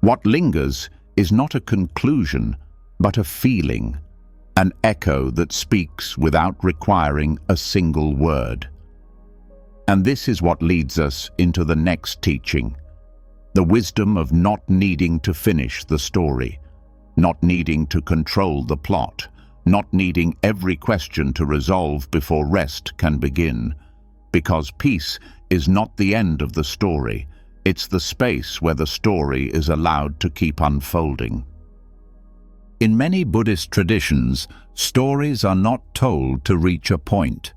What lingers is not a conclusion, but a feeling, an echo that speaks without requiring a single word. And this is what leads us into the next teaching, the wisdom of not needing to finish the story, not needing to control the plot, not needing every question to resolve before rest can begin, because peace is not the end of the story, it's the space where the story is allowed to keep unfolding. In many Buddhist traditions, stories are not told to reach a point.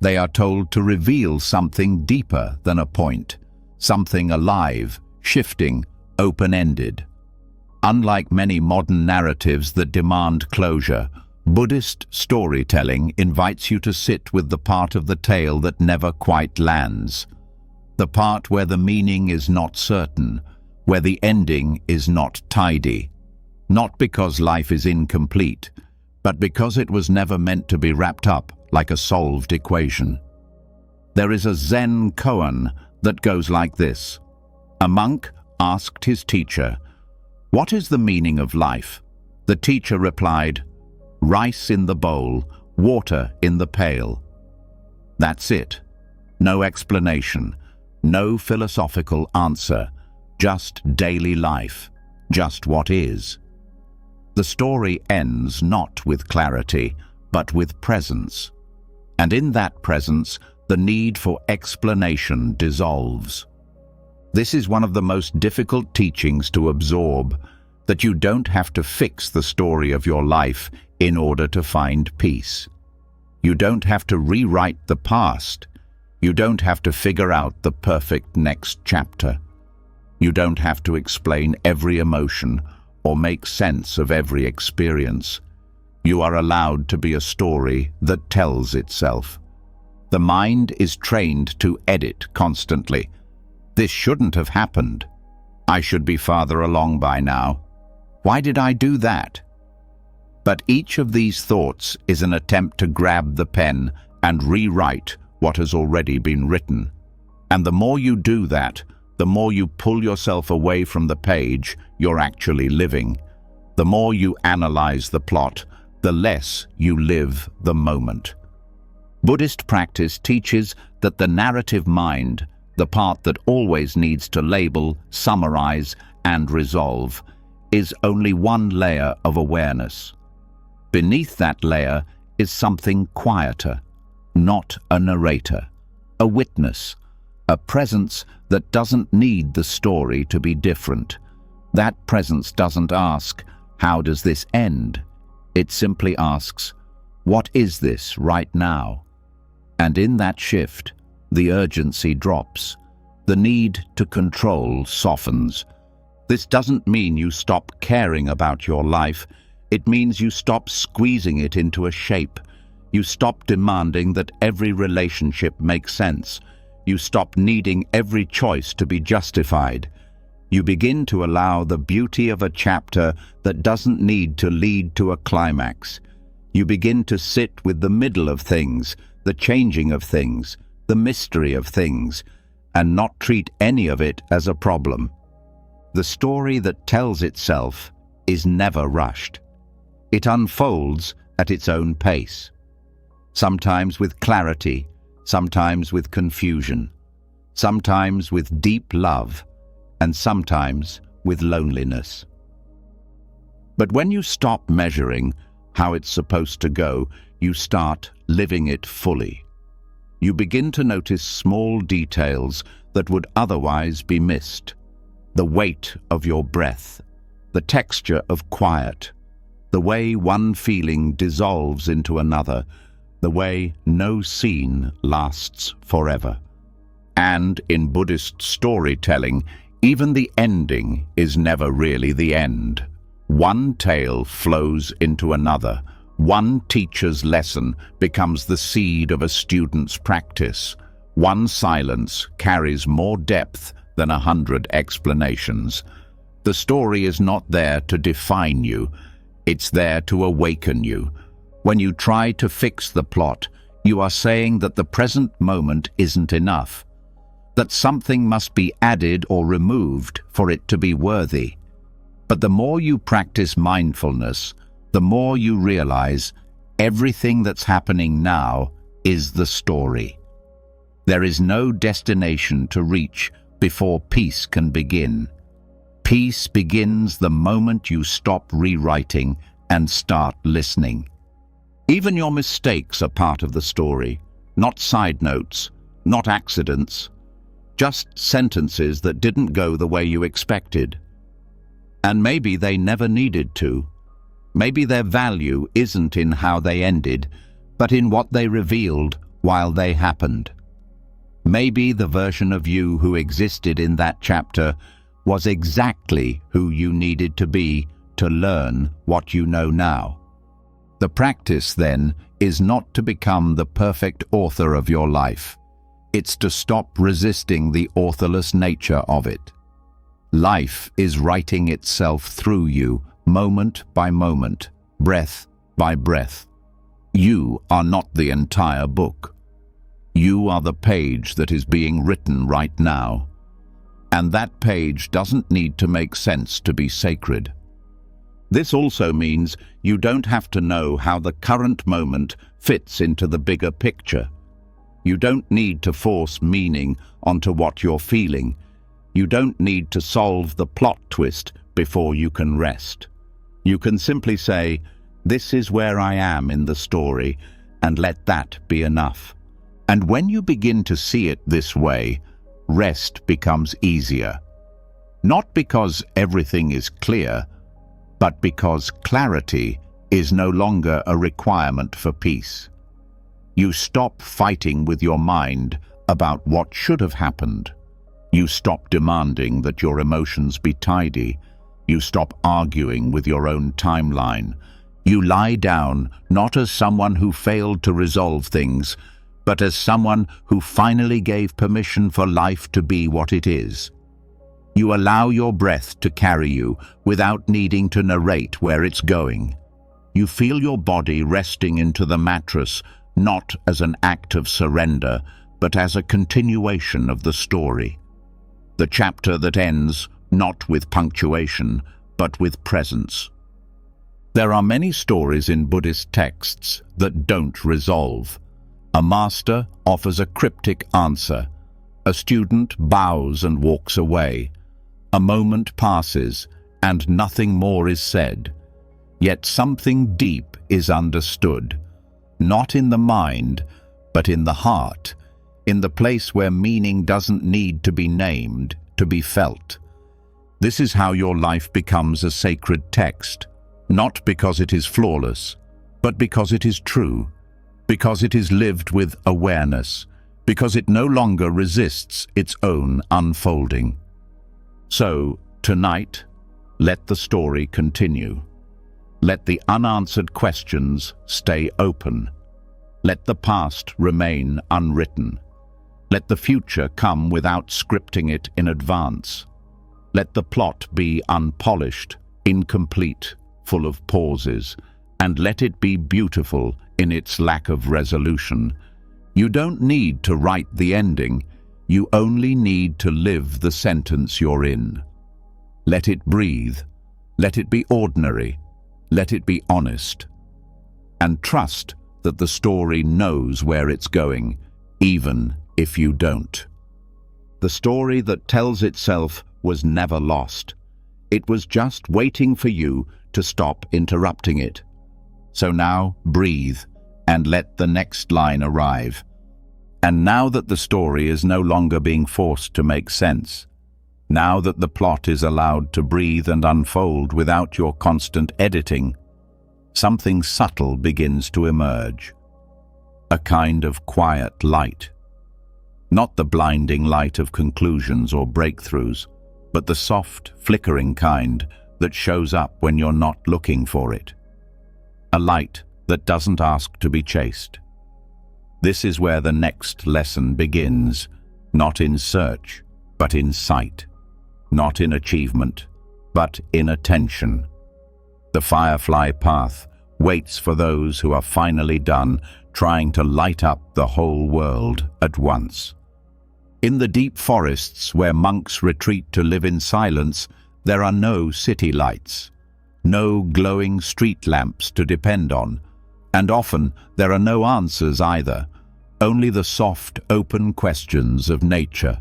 They are told to reveal something deeper than a point, something alive, shifting, open-ended. Unlike many modern narratives that demand closure, Buddhist storytelling invites you to sit with the part of the tale that never quite lands, the part where the meaning is not certain, where the ending is not tidy. Not because life is incomplete, but because it was never meant to be wrapped up like a solved equation. There is a Zen koan that goes like this: "A monk asked his teacher, "What is the meaning of life?" The teacher replied, "Rice in the bowl, water in the pail." That's it. No explanation, no philosophical answer, just daily life, just what is. The story ends not with clarity, but with presence. And in that presence, the need for explanation dissolves. This is one of the most difficult teachings to absorb, that you don't have to fix the story of your life in order to find peace. You don't have to rewrite the past. You don't have to figure out the perfect next chapter. You don't have to explain every emotion or make sense of every experience. You are allowed to be a story that tells itself. The mind is trained to edit constantly. This shouldn't have happened. I should be farther along by now. Why did I do that? But each of these thoughts is an attempt to grab the pen and rewrite what has already been written. And the more you do that, the more you pull yourself away from the page you're actually living. The more you analyze the plot, the less you live the moment. Buddhist practice teaches that the narrative mind, the part that always needs to label, summarize, and resolve, is only one layer of awareness. Beneath that layer is something quieter, not a narrator, a witness, a presence that doesn't need the story to be different. That presence doesn't ask, "How does this end?" It simply asks, "What is this right now?" And in that shift, the urgency drops. The need to control softens. This doesn't mean you stop caring about your life. It means you stop squeezing it into a shape. You stop demanding that every relationship makes sense. You stop needing every choice to be justified. You begin to allow the beauty of a chapter that doesn't need to lead to a climax. You begin to sit with the middle of things, the changing of things, the mystery of things, and not treat any of it as a problem. The story that tells itself is never rushed. It unfolds at its own pace, sometimes with clarity, sometimes with confusion, sometimes with deep love, and sometimes with loneliness. But when you stop measuring how it's supposed to go, you start living it fully. You begin to notice small details that would otherwise be missed. The weight of your breath, the texture of quiet, the way one feeling dissolves into another, the way no scene lasts forever. And in Buddhist storytelling, even the ending is never really the end. One tale flows into another. One teacher's lesson becomes the seed of a student's practice. One silence carries more depth than 100 explanations. The story is not there to define you. It's there to awaken you. When you try to fix the plot, you are saying that the present moment isn't enough, that something must be added or removed for it to be worthy. But the more you practice mindfulness, the more you realize everything that's happening now is the story. There is no destination to reach before peace can begin. Peace begins the moment you stop rewriting and start listening. Even your mistakes are part of the story, not side notes, not accidents, just sentences that didn't go the way you expected. And maybe they never needed to. Maybe their value isn't in how they ended, but in what they revealed while they happened. Maybe the version of you who existed in that chapter was exactly who you needed to be to learn what you know now. The practice, then, is not to become the perfect author of your life. It's to stop resisting the authorless nature of it. Life is writing itself through you, moment by moment, breath by breath. You are not the entire book. You are the page that is being written right now. And that page doesn't need to make sense to be sacred. This also means you don't have to know how the current moment fits into the bigger picture. You don't need to force meaning onto what you're feeling. You don't need to solve the plot twist before you can rest. You can simply say, "This is where I am in the story," and let that be enough. And when you begin to see it this way, rest becomes easier. Not because everything is clear, but because clarity is no longer a requirement for peace. You stop fighting with your mind about what should have happened. You stop demanding that your emotions be tidy. You stop arguing with your own timeline. You lie down not as someone who failed to resolve things, but as someone who finally gave permission for life to be what it is. You allow your breath to carry you without needing to narrate where it's going. You feel your body resting into the mattress, not as an act of surrender, but as a continuation of the story. The chapter that ends not with punctuation, but with presence. There are many stories in Buddhist texts that don't resolve. A master offers a cryptic answer. A student bows and walks away. A moment passes, and nothing more is said. Yet something deep is understood, not in the mind, but in the heart, in the place where meaning doesn't need to be named, to be felt. This is how your life becomes a sacred text, not because it is flawless, but because it is true, because it is lived with awareness, because it no longer resists its own unfolding. So, tonight, let the story continue. Let the unanswered questions stay open. Let the past remain unwritten. Let the future come without scripting it in advance. Let the plot be unpolished, incomplete, full of pauses, and let it be beautiful in its lack of resolution. You don't need to write the ending. You only need to live the sentence you're in. Let it breathe. Let it be ordinary. Let it be honest. And trust that the story knows where it's going, even if you don't. The story that tells itself was never lost. It was just waiting for you to stop interrupting it. So now breathe and let the next line arrive. And now that the story is no longer being forced to make sense, now that the plot is allowed to breathe and unfold without your constant editing, something subtle begins to emerge. A kind of quiet light. Not the blinding light of conclusions or breakthroughs, but the soft, flickering kind that shows up when you're not looking for it. A light that doesn't ask to be chased. This is where the next lesson begins, not in search, but in sight. Not in achievement, but in attention. The firefly path waits for those who are finally done trying to light up the whole world at once. In the deep forests where monks retreat to live in silence, there are no city lights, no glowing street lamps to depend on, and often there are no answers either, only the soft, open questions of nature.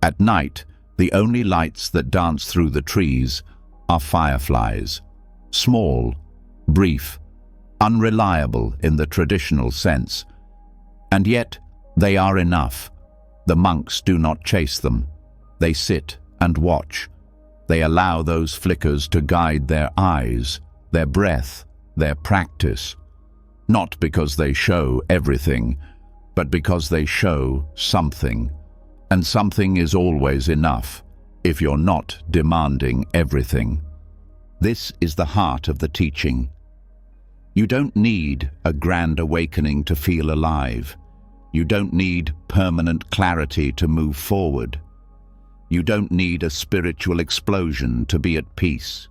At night, the only lights that dance through the trees are fireflies, small, brief, unreliable in the traditional sense. And yet, they are enough. The monks do not chase them. They sit and watch. They allow those flickers to guide their eyes, their breath, their practice. Not because they show everything, but because they show something. And something is always enough if you're not demanding everything. This is the heart of the teaching. You don't need a grand awakening to feel alive. You don't need permanent clarity to move forward. You don't need a spiritual explosion to be at peace.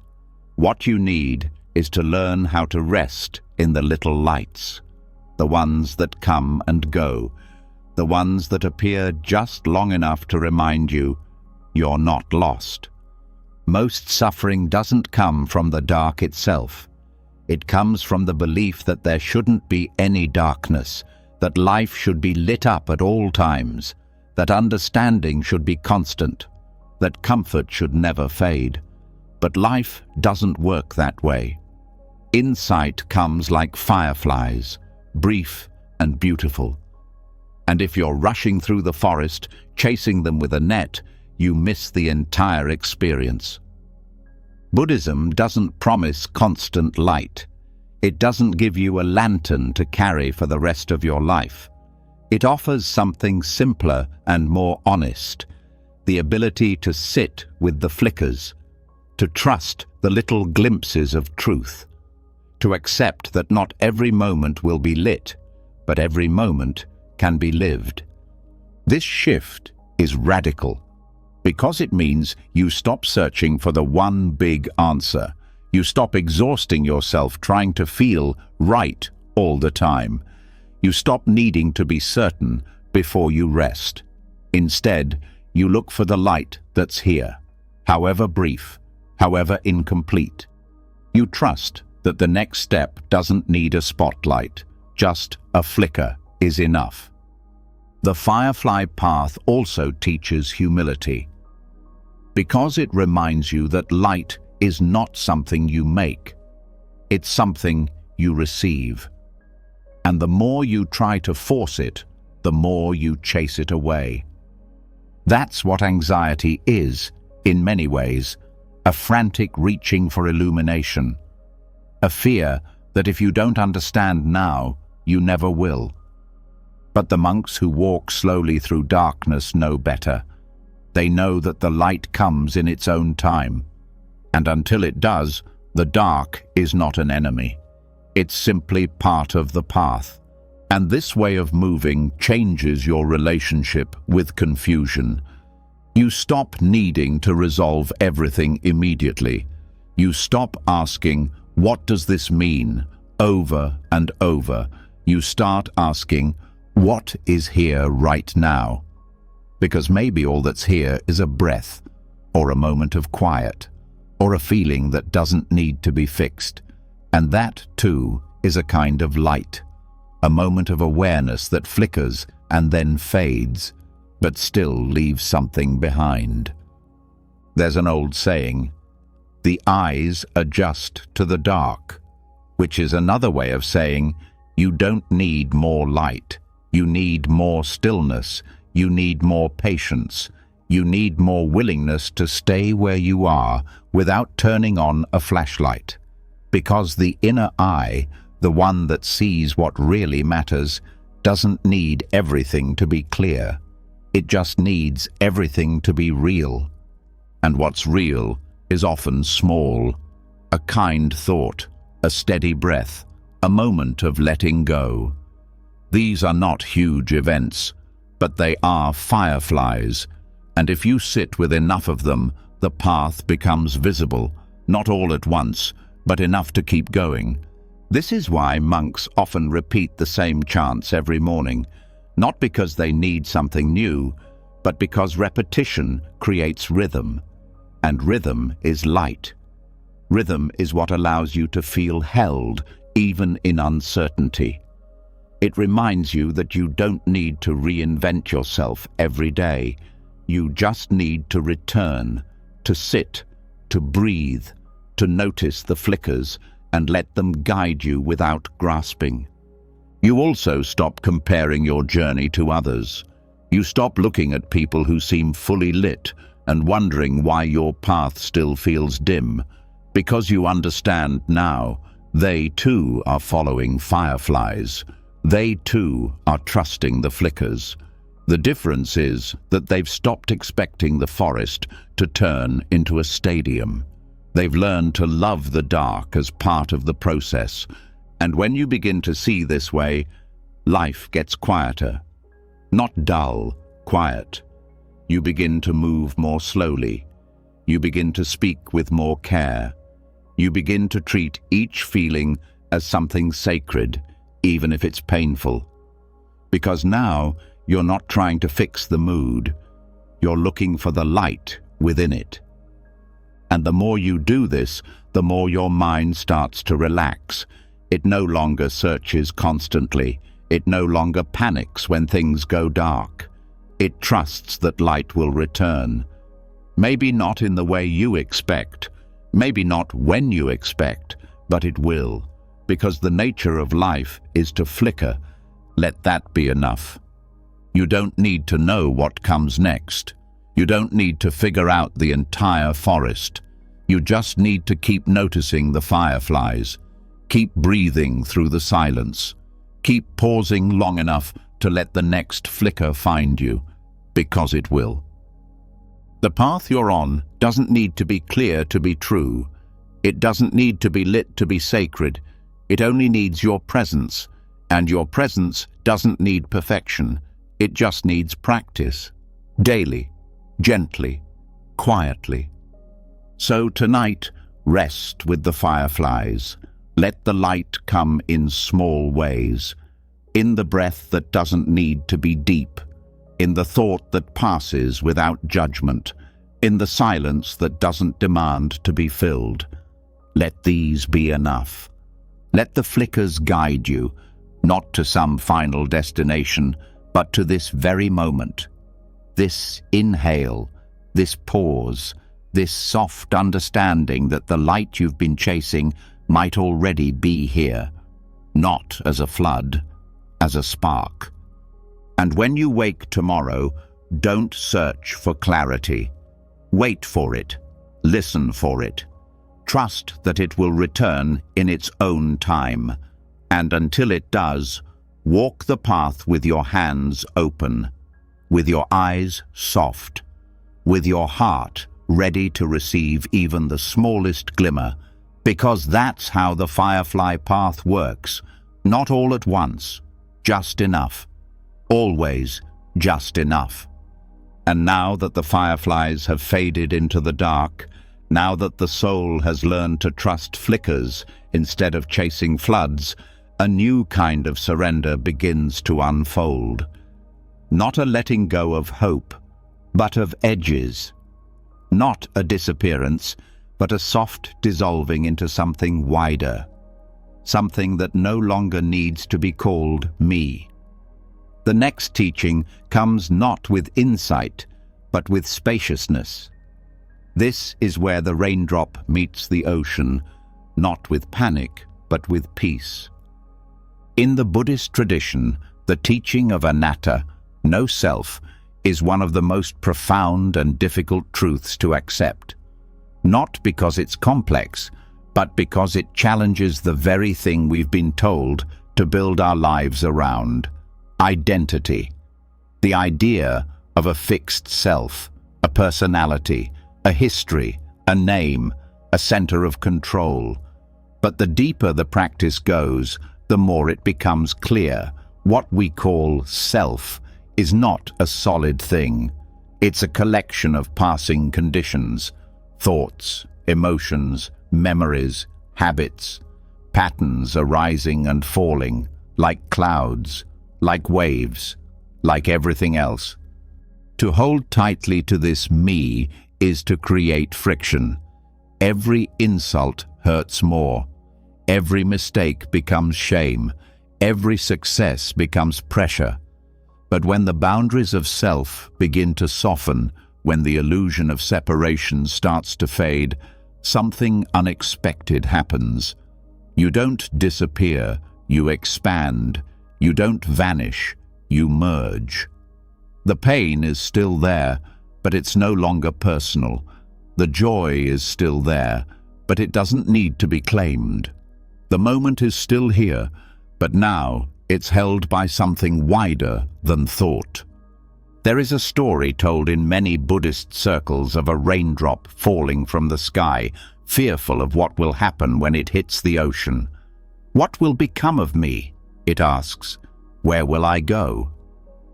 What you need is to learn how to rest in the little lights, the ones that come and go, the ones that appear just long enough to remind you, you're not lost. Most suffering doesn't come from the dark itself. It comes from the belief that there shouldn't be any darkness, that life should be lit up at all times, that understanding should be constant, that comfort should never fade. But life doesn't work that way. Insight comes like fireflies, brief and beautiful. And if you're rushing through the forest, chasing them with a net, you miss the entire experience. Buddhism doesn't promise constant light. It doesn't give you a lantern to carry for the rest of your life. It offers something simpler and more honest, the ability to sit with the flickers, to trust the little glimpses of truth, to accept that not every moment will be lit, but every moment can be lived. This shift is radical, because it means you stop searching for the one big answer. You stop exhausting yourself trying to feel right all the time. You stop needing to be certain before you rest. Instead, you look for the light that's here, however brief, however incomplete. You trust that the next step doesn't need a spotlight, just a flicker is enough. The firefly path also teaches humility, because it reminds you that light is not something you make. It's something you receive. And the more you try to force it, the more you chase it away. That's what anxiety is, in many ways, a frantic reaching for illumination, a fear that if you don't understand now, you never will. But the monks who walk slowly through darkness know better. They know that the light comes in its own time. And until it does, the dark is not an enemy. It's simply part of the path. And this way of moving changes your relationship with confusion. You stop needing to resolve everything immediately. You stop asking, "What does this mean?" over and over. You start asking, "What is here right now?" Because maybe all that's here is a breath, or a moment of quiet, or a feeling that doesn't need to be fixed. And that, too, is a kind of light, a moment of awareness that flickers and then fades, but still leaves something behind. There's an old saying, "The eyes adjust to the dark," which is another way of saying you don't need more light, you need more stillness, you need more patience, you need more willingness to stay where you are without turning on a flashlight. Because the inner eye, the one that sees what really matters, doesn't need everything to be clear. It just needs everything to be real. And what's real is often small. A kind thought, a steady breath, a moment of letting go. These are not huge events, but they are fireflies, and if you sit with enough of them, the path becomes visible, not all at once, but enough to keep going. This is why monks often repeat the same chants every morning, not because they need something new, but because repetition creates rhythm, and rhythm is light. Rhythm is what allows you to feel held, even in uncertainty. It reminds you that you don't need to reinvent yourself every day. You just need to return, to sit, to breathe, to notice the flickers and let them guide you without grasping. You also stop comparing your journey to others. You stop looking at people who seem fully lit and wondering why your path still feels dim, because you understand now they too are following fireflies. They too are trusting the flickers. The difference is that they've stopped expecting the forest to turn into a stadium. They've learned to love the dark as part of the process. And when you begin to see this way, life gets quieter. Not dull, quiet. You begin to move more slowly. You begin to speak with more care. You begin to treat each feeling as something sacred, even if it's painful. Because now you're not trying to fix the mood. you're looking for the light within it. And the more you do this, the more your mind starts to relax. It no longer searches constantly. It no longer panics when things go dark. It trusts that light will return. Maybe not in the way you expect, maybe not when you expect, but it will, because the nature of life is to flicker. Let that be enough. You don't need to know what comes next. You don't need to figure out the entire forest. You just need to keep noticing the fireflies. Keep breathing through the silence. Keep pausing long enough to let the next flicker find you, because it will. The path you're on doesn't need to be clear to be true. It doesn't need to be lit to be sacred. It only needs your presence, and your presence doesn't need perfection. It just needs practice. Daily, gently, quietly. So tonight, rest with the fireflies. Let the light come in small ways. In the breath that doesn't need to be deep. In the thought that passes without judgment. In the silence that doesn't demand to be filled. Let these be enough. Let the flickers guide you, not to some final destination, but to this very moment. This inhale, this pause, this soft understanding that the light you've been chasing might already be here, not as a flood, as a spark. And when you wake tomorrow, don't search for clarity. Wait for it. Listen for it. Trust that it will return in its own time. And until it does, walk the path with your hands open, with your eyes soft, with your heart ready to receive even the smallest glimmer, because that's how the firefly path works. Not all at once, just enough. Always just enough. And now that the fireflies have faded into the dark, now that the soul has learned to trust flickers instead of chasing floods, a new kind of surrender begins to unfold. Not a letting go of hope, but of edges. Not a disappearance, but a soft dissolving into something wider. Something that no longer needs to be called me. The next teaching comes not with insight, but with spaciousness. This is where the raindrop meets the ocean, not with panic, but with peace. In the Buddhist tradition, the teaching of anatta, no self, is one of the most profound and difficult truths to accept. Not because it's complex, but because it challenges the very thing we've been told to build our lives around: identity. The idea of a fixed self, a personality, a history, a name, a center of control. But the deeper the practice goes, the more it becomes clear what we call self is not a solid thing. It's a collection of passing conditions, thoughts, emotions, memories, habits, patterns arising and falling, like clouds, like waves, like everything else. To hold tightly to this me is to create friction. Every insult hurts more. Every mistake becomes shame. Every success becomes pressure. But when the boundaries of self begin to soften, when the illusion of separation starts to fade, something unexpected happens. You don't disappear, you expand. You don't vanish, you merge. The pain is still there, but it's no longer personal. The joy is still there, but it doesn't need to be claimed. The moment is still here, but now it's held by something wider than thought. There is a story told in many Buddhist circles of a raindrop falling from the sky, fearful of what will happen when it hits the ocean. What will become of me? It asks. Where will I go?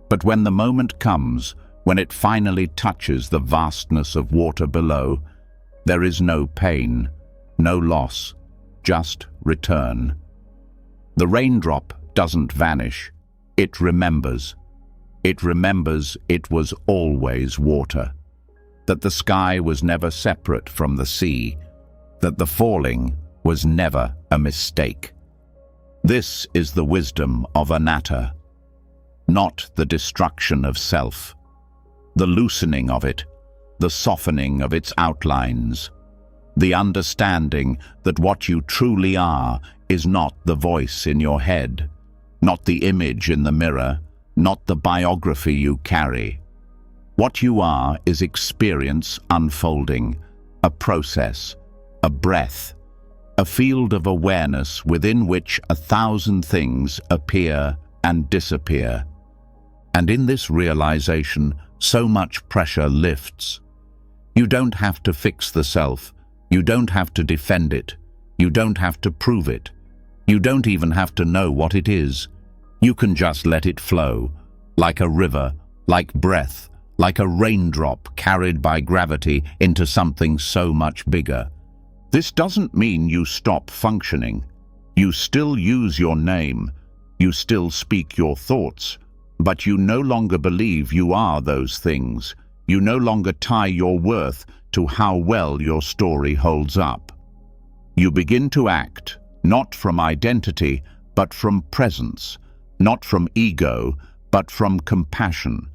But when the moment comes, when it finally touches the vastness of water below, there is no pain, no loss, just return. The raindrop doesn't vanish, it remembers. It remembers it was always water, that the sky was never separate from the sea, that the falling was never a mistake. This is the wisdom of anatta, not the destruction of self, the loosening of it, the softening of its outlines, the understanding that what you truly are is not the voice in your head, not the image in the mirror, not the biography you carry. What you are is experience unfolding, a process, a breath, a field of awareness within which 1,000 things appear and disappear. And in this realization, so much pressure lifts. You don't have to fix the self. You don't have to defend it. You don't have to prove it. You don't even have to know what it is. You can just let it flow, like a river, like breath, like a raindrop carried by gravity into something so much bigger. This doesn't mean you stop functioning. You still use your name. You still speak your thoughts. But you no longer believe you are those things. You no longer tie your worth to how well your story holds up. You begin to act, not from identity, but from presence, not from ego, but from compassion.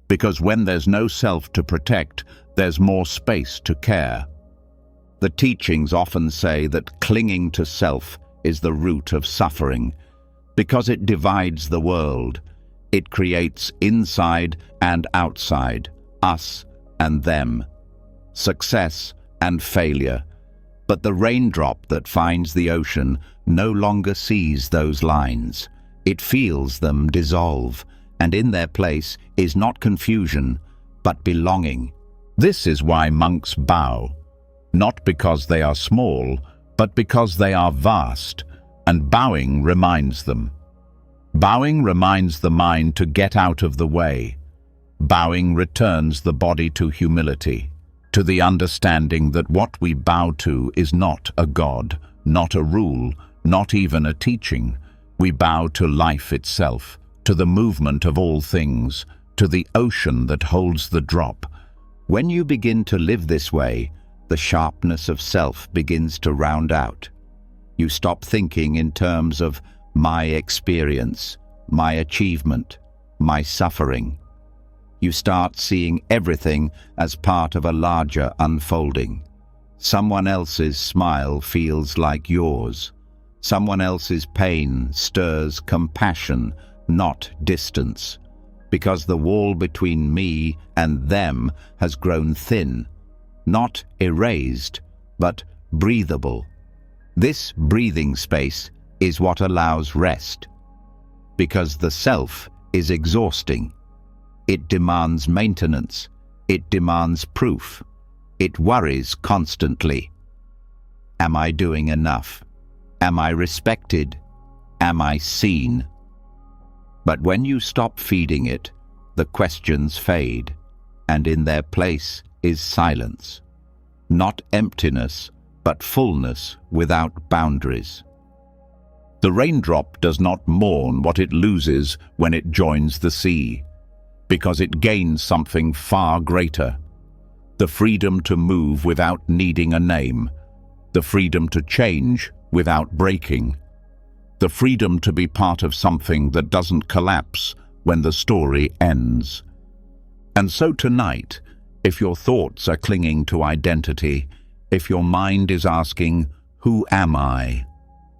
Because when there's no self to protect, there's more space to care. The teachings often say that clinging to self is the root of suffering, because it divides the world. It creates inside and outside, us and them, success and failure. But the raindrop that finds the ocean no longer sees those lines. It feels them dissolve, and in their place is not confusion, but belonging. This is why monks bow, not because they are small, but because they are vast, and bowing reminds them. Bowing reminds the mind to get out of the way. Bowing returns the body to humility, to the understanding that what we bow to is not a god, not a rule, not even a teaching. We bow to life itself, to the movement of all things, to the ocean that holds the drop. When you begin to live this way, the sharpness of self begins to round out. You stop thinking in terms of my experience, my achievement, my suffering. You start seeing everything as part of a larger unfolding. Someone else's smile feels like yours. Someone else's pain stirs compassion, not distance, because the wall between me and them has grown thin, not erased, but breathable. This breathing space is what allows rest, because the self is exhausting. It demands maintenance. It demands proof. It worries constantly. Am I doing enough? Am I respected? Am I seen? But when you stop feeding it, the questions fade, and in their place is silence. Not emptiness, but fullness without boundaries. The raindrop does not mourn what it loses when it joins the sea, because it gains something far greater. The freedom to move without needing a name, the freedom to change without breaking, the freedom to be part of something that doesn't collapse when the story ends. And so tonight, if your thoughts are clinging to identity, if your mind is asking, "Who am I?"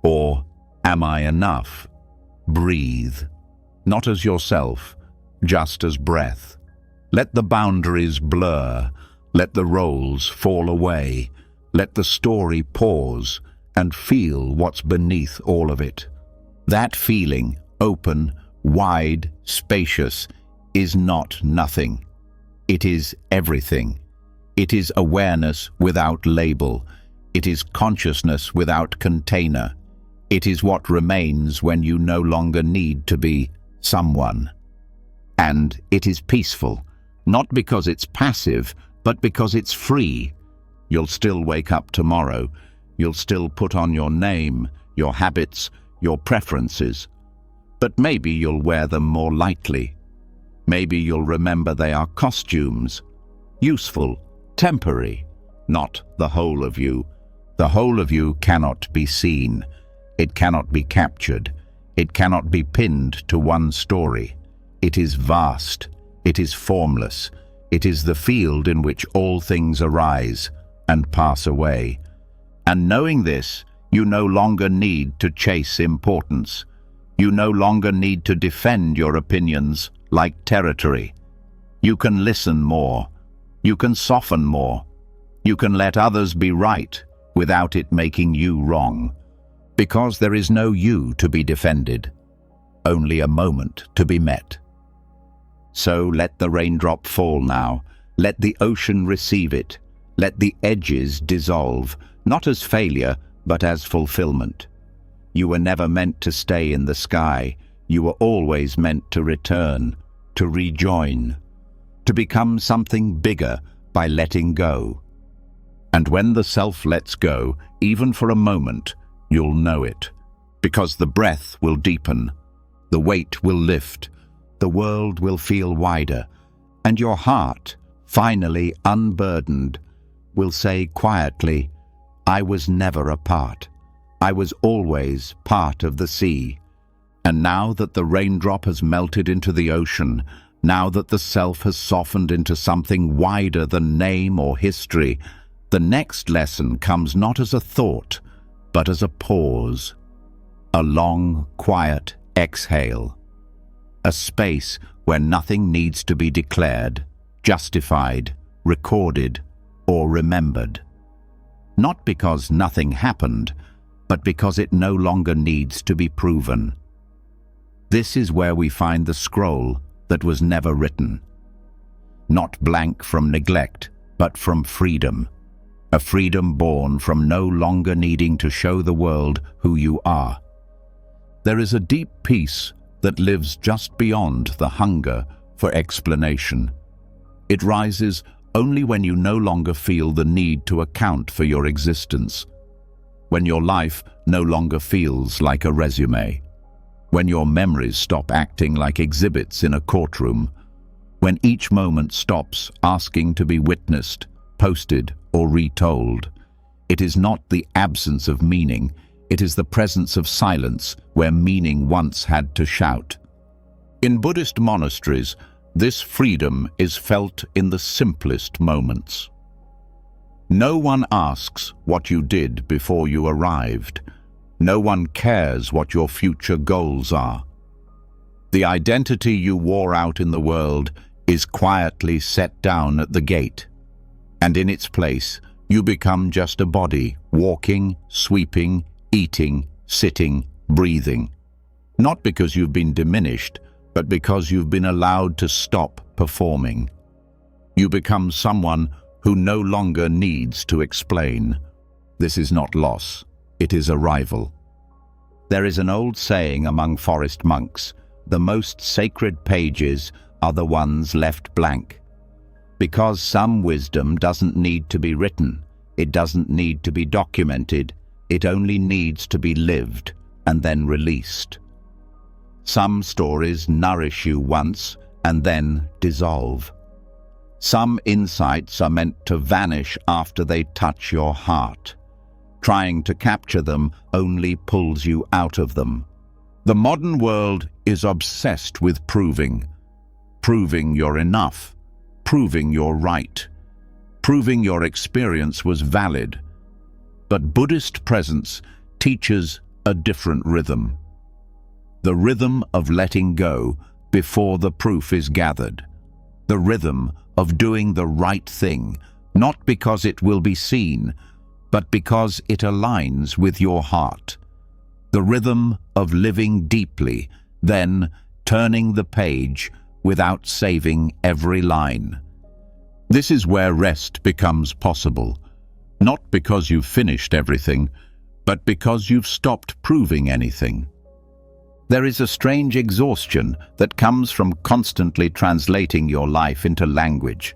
or "Am I enough?" breathe, not as yourself, just as breath. Let the boundaries blur, let the roles fall away, let the story pause, and feel what's beneath all of it. That feeling, open, wide, spacious, is not nothing. It is everything. It is awareness without label. It is consciousness without container. It is what remains when you no longer need to be someone. And it is peaceful, not because it's passive, but because it's free. You'll still wake up tomorrow. You'll still put on your name, your habits, your preferences. But maybe you'll wear them more lightly. Maybe you'll remember they are costumes, useful, temporary, not the whole of you. The whole of you cannot be seen. It cannot be captured. It cannot be pinned to one story. It is vast. It is formless. It is the field in which all things arise and pass away. And knowing this, you no longer need to chase importance. You no longer need to defend your opinions like territory. You can listen more. You can soften more. You can let others be right without it making you wrong. Because there is no you to be defended, only a moment to be met. So let the raindrop fall now. Let the ocean receive it. Let the edges dissolve, not as failure, but as fulfillment. You were never meant to stay in the sky. You were always meant to return, to rejoin, to become something bigger by letting go. And when the self lets go, even for a moment, you'll know it, because the breath will deepen, the weight will lift, the world will feel wider, and your heart, finally unburdened, will say quietly, I was never apart. I was always part of the sea. And now that the raindrop has melted into the ocean, now that the self has softened into something wider than name or history, the next lesson comes not as a thought, but as a pause, a long, quiet exhale, a space where nothing needs to be declared, justified, recorded, or remembered. Not because nothing happened, but because it no longer needs to be proven. This is where we find the scroll that was never written. Not blank from neglect, but from freedom. A freedom born from no longer needing to show the world who you are. There is a deep peace that lives just beyond the hunger for explanation. It rises only when you no longer feel the need to account for your existence, when your life no longer feels like a resume, when your memories stop acting like exhibits in a courtroom, when each moment stops asking to be witnessed, posted, or retold. It is not the absence of meaning, it is the presence of silence where meaning once had to shout. In Buddhist monasteries, this freedom is felt in the simplest moments. No one asks what you did before you arrived. No one cares what your future goals are. The identity you wore out in the world is quietly set down at the gate, and in its place you become just a body, walking, sweeping, eating, sitting, breathing. Not because you've been diminished, but because you've been allowed to stop performing. You become someone who no longer needs to explain. This is not loss, it is arrival. There is an old saying among forest monks, the most sacred pages are the ones left blank. Because some wisdom doesn't need to be written, it doesn't need to be documented, it only needs to be lived and then released. Some stories nourish you once and then dissolve. Some insights are meant to vanish after they touch your heart. Trying to capture them only pulls you out of them. The modern world is obsessed with proving you're enough, proving you're right, proving your experience was valid. But Buddhist presence teaches a different rhythm. The rhythm of letting go before the proof is gathered. The rhythm of doing the right thing, not because it will be seen, but because it aligns with your heart. The rhythm of living deeply, then turning the page without saving every line. This is where rest becomes possible, not because you've finished everything, but because you've stopped proving anything. There is a strange exhaustion that comes from constantly translating your life into language.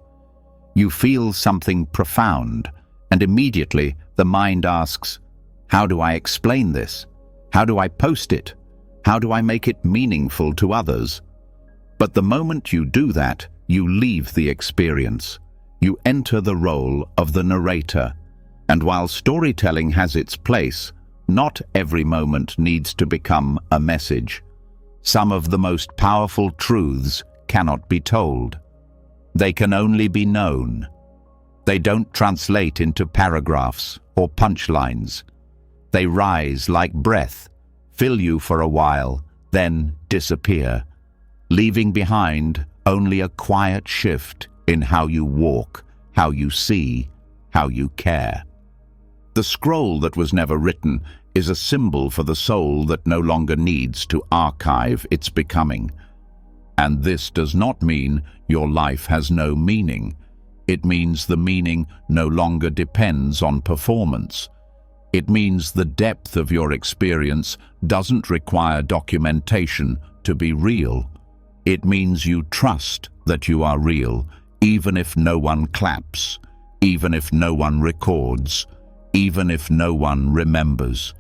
You feel something profound, and immediately the mind asks, how do I explain this? How do I post it? How do I make it meaningful to others? But the moment you do that, you leave the experience. You enter the role of the narrator. And while storytelling has its place, not every moment needs to become a message. Some of the most powerful truths cannot be told. They can only be known. They don't translate into paragraphs or punchlines. They rise like breath, fill you for a while, then disappear, leaving behind only a quiet shift in how you walk, how you see, how you care. The scroll that was never written is a symbol for the soul that no longer needs to archive its becoming. And this does not mean your life has no meaning. It means the meaning no longer depends on performance. It means the depth of your experience doesn't require documentation to be real. It means you trust that you are real, even if no one claps, even if no one records, even if no one remembers.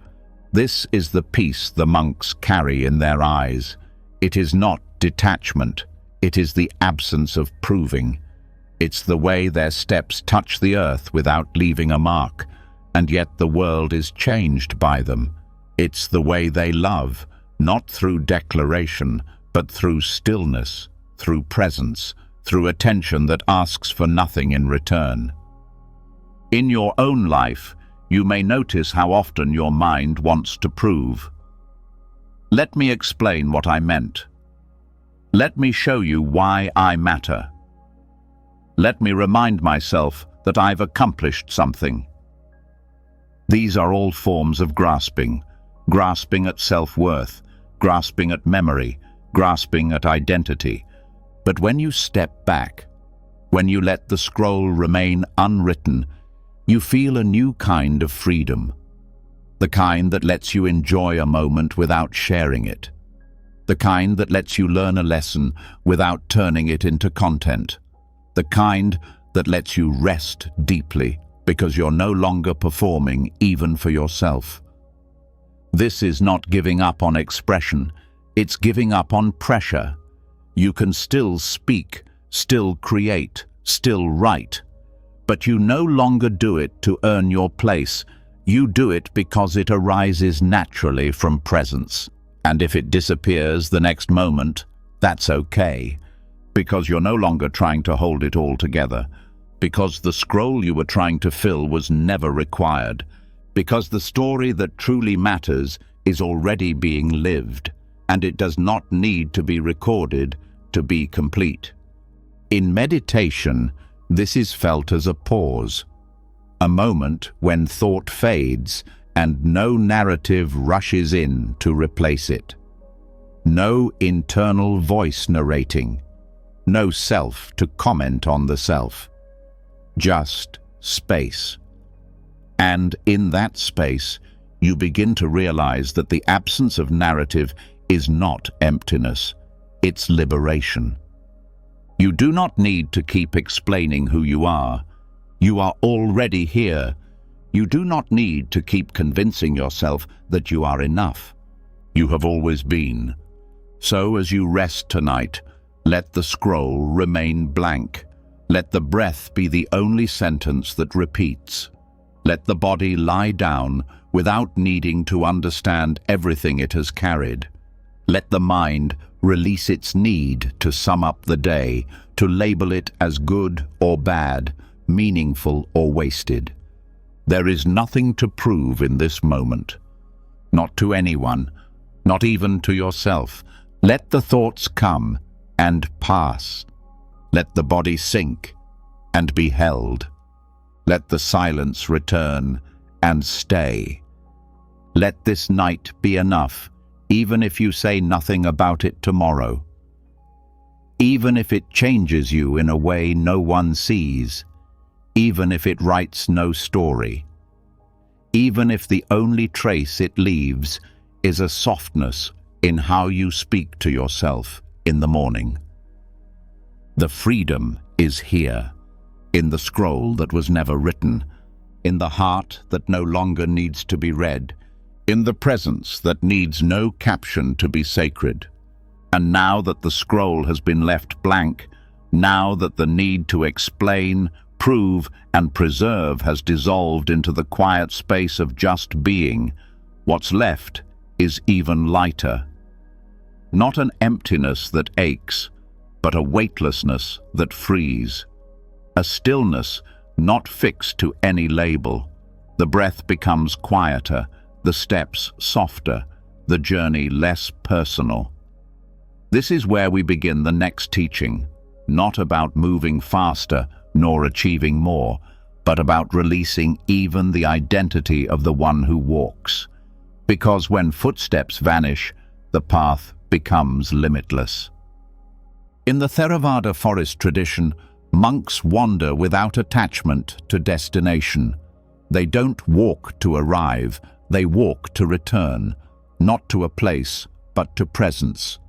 This is the peace the monks carry in their eyes. It is not detachment. It is the absence of proving. It's the way their steps touch the earth without leaving a mark, and yet the world is changed by them. It's the way they love, not through declaration, but through stillness, through presence, through attention that asks for nothing in return. In your own life, you may notice how often your mind wants to prove. Let me explain what I meant. Let me show you why I matter. Let me remind myself that I've accomplished something. These are all forms of grasping, grasping at self-worth, grasping at memory, grasping at identity. But when you step back, when you let the scroll remain unwritten, you feel a new kind of freedom. The kind that lets you enjoy a moment without sharing it. The kind that lets you learn a lesson without turning it into content. The kind that lets you rest deeply because you're no longer performing even for yourself. This is not giving up on expression, it's giving up on pressure. You can still speak, still create, still write, but you no longer do it to earn your place. You do it because it arises naturally from presence. And if it disappears the next moment, that's okay. Because you're no longer trying to hold it all together, because the scroll you were trying to fill was never required, because the story that truly matters is already being lived, and it does not need to be recorded to be complete. In meditation, this is felt as a pause, a moment when thought fades and no narrative rushes in to replace it. No internal voice narrating. No self to comment on the self. Just space. And in that space, you begin to realize that the absence of narrative is not emptiness, it's liberation. You do not need to keep explaining who you are. You are already here. You do not need to keep convincing yourself that you are enough. You have always been. So as you rest tonight, let the scroll remain blank. Let the breath be the only sentence that repeats. Let the body lie down without needing to understand everything it has carried. Let the mind release its need to sum up the day, to label it as good or bad, meaningful or wasted. There is nothing to prove in this moment. Not to anyone, not even to yourself. Let the thoughts come and pass. Let the body sink and be held. Let the silence return and stay. Let this night be enough, even if you say nothing about it tomorrow. Even if it changes you in a way no one sees. Even if it writes no story. Even if the only trace it leaves is a softness in how you speak to yourself in the morning. The freedom is here, in the scroll that was never written, in the heart that no longer needs to be read, in the presence that needs no caption to be sacred. And now that the scroll has been left blank, now that the need to explain, prove, and preserve has dissolved into the quiet space of just being, what's left is even lighter. Not an emptiness that aches, but a weightlessness that frees. A stillness not fixed to any label. The breath becomes quieter, the steps softer, the journey less personal. This is where we begin the next teaching, not about moving faster nor achieving more, but about releasing even the identity of the one who walks. Because when footsteps vanish, the path becomes limitless. In the Theravada forest tradition, monks wander without attachment to destination. They don't walk to arrive, they walk to return, not to a place, but to presence.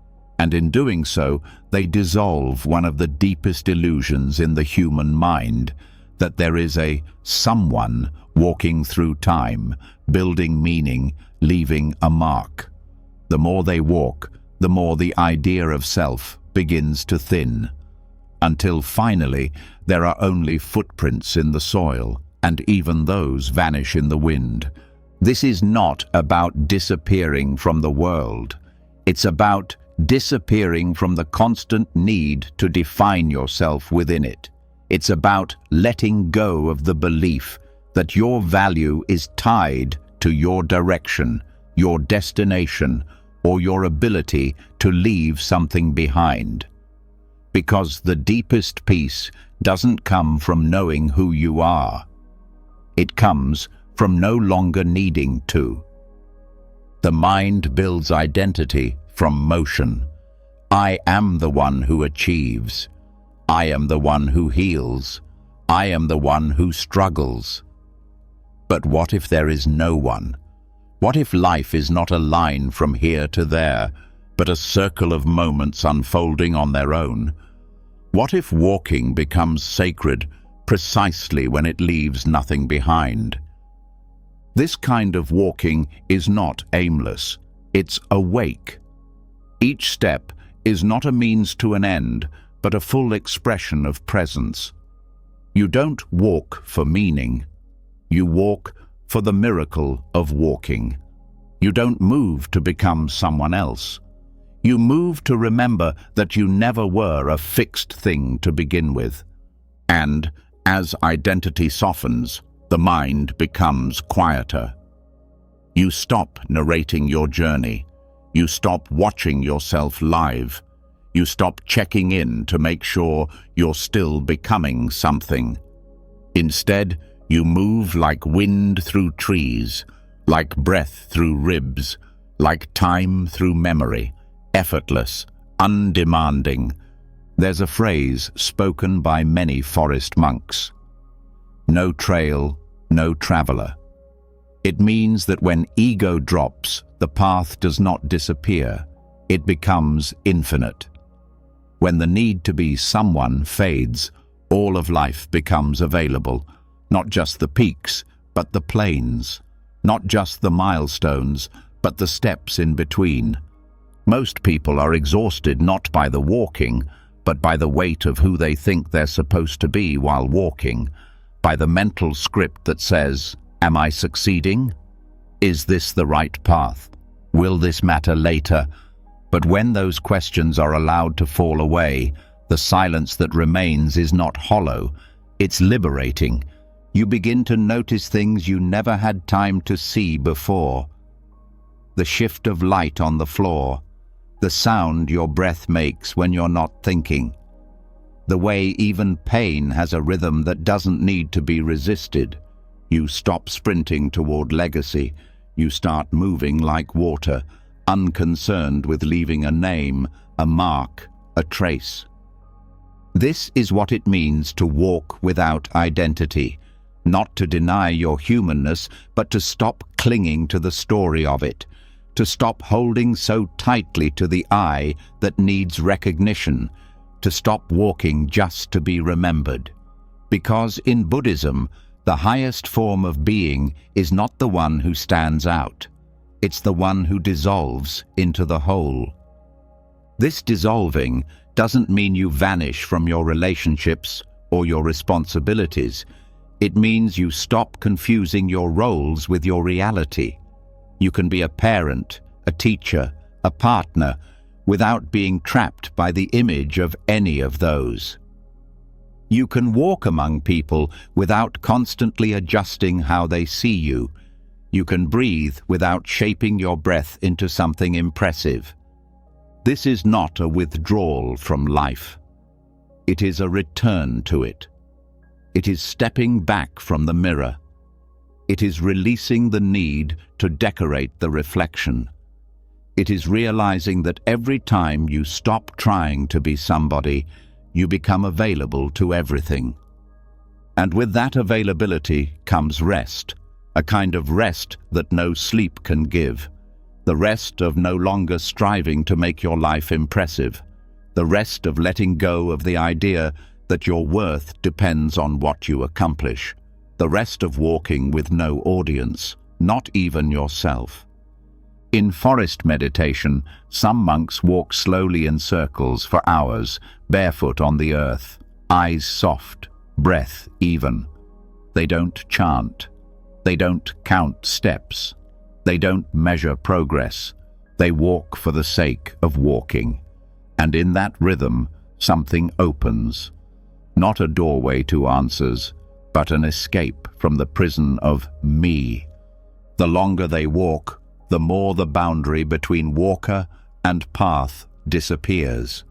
And in doing so, they dissolve one of the deepest illusions in the human mind, that there is a someone walking through time, building meaning, leaving a mark. The more they walk, the more the idea of self begins to thin, until finally there are only footprints in the soil, and even those vanish in the wind. This is not about disappearing from the world. It's about disappearing from the constant need to define yourself within it. It's about letting go of the belief that your value is tied to your direction, your destination, or your ability to leave something behind. Because the deepest peace doesn't come from knowing who you are. It comes from no longer needing to. The mind builds identity from motion. I am the one who achieves. I am the one who heals. I am the one who struggles. But what if there is no one? What if life is not a line from here to there, but a circle of moments unfolding on their own? What if walking becomes sacred precisely when it leaves nothing behind? This kind of walking is not aimless, it's awake. Each step is not a means to an end, but a full expression of presence. You don't walk for meaning. You walk for the miracle of walking. You don't move to become someone else. You move to remember that you never were a fixed thing to begin with. And as identity softens, the mind becomes quieter. You stop narrating your journey. You stop watching yourself live. You stop checking in to make sure you're still becoming something. Instead, you move like wind through trees, like breath through ribs, like time through memory, effortless, undemanding. There's a phrase spoken by many forest monks. No trail, no traveler. It means that when ego drops, the path does not disappear. It becomes infinite. When the need to be someone fades, all of life becomes available. Not just the peaks, but the plains. Not just the milestones, but the steps in between. Most people are exhausted not by the walking, but by the weight of who they think they're supposed to be while walking, by the mental script that says, "Am I succeeding? Is this the right path? Will this matter later?" But when those questions are allowed to fall away, the silence that remains is not hollow, it's liberating. You begin to notice things you never had time to see before. The shift of light on the floor, the sound your breath makes when you're not thinking, the way even pain has a rhythm that doesn't need to be resisted. You stop sprinting toward legacy. You start moving like water, unconcerned with leaving a name, a mark, a trace. This is what it means to walk without identity, not to deny your humanness, but to stop clinging to the story of it, to stop holding so tightly to the I that needs recognition, to stop walking just to be remembered. Because in Buddhism, the highest form of being is not the one who stands out. It's the one who dissolves into the whole. This dissolving doesn't mean you vanish from your relationships or your responsibilities. It means you stop confusing your roles with your reality. You can be a parent, a teacher, a partner, without being trapped by the image of any of those. You can walk among people without constantly adjusting how they see you. You can breathe without shaping your breath into something impressive. This is not a withdrawal from life. It is a return to it. It is stepping back from the mirror. It is releasing the need to decorate the reflection. It is realizing that every time you stop trying to be somebody, you become available to everything. And with that availability comes rest, a kind of rest that no sleep can give. The rest of no longer striving to make your life impressive. The rest of letting go of the idea that your worth depends on what you accomplish. The rest of walking with no audience, not even yourself. In forest meditation, some monks walk slowly in circles for hours, barefoot on the earth, eyes soft, breath even. They don't chant. They don't count steps. They don't measure progress. They walk for the sake of walking. And in that rhythm, something opens. Not a doorway to answers, but an escape from the prison of me. The longer they walk, the more the boundary between walker and path disappears.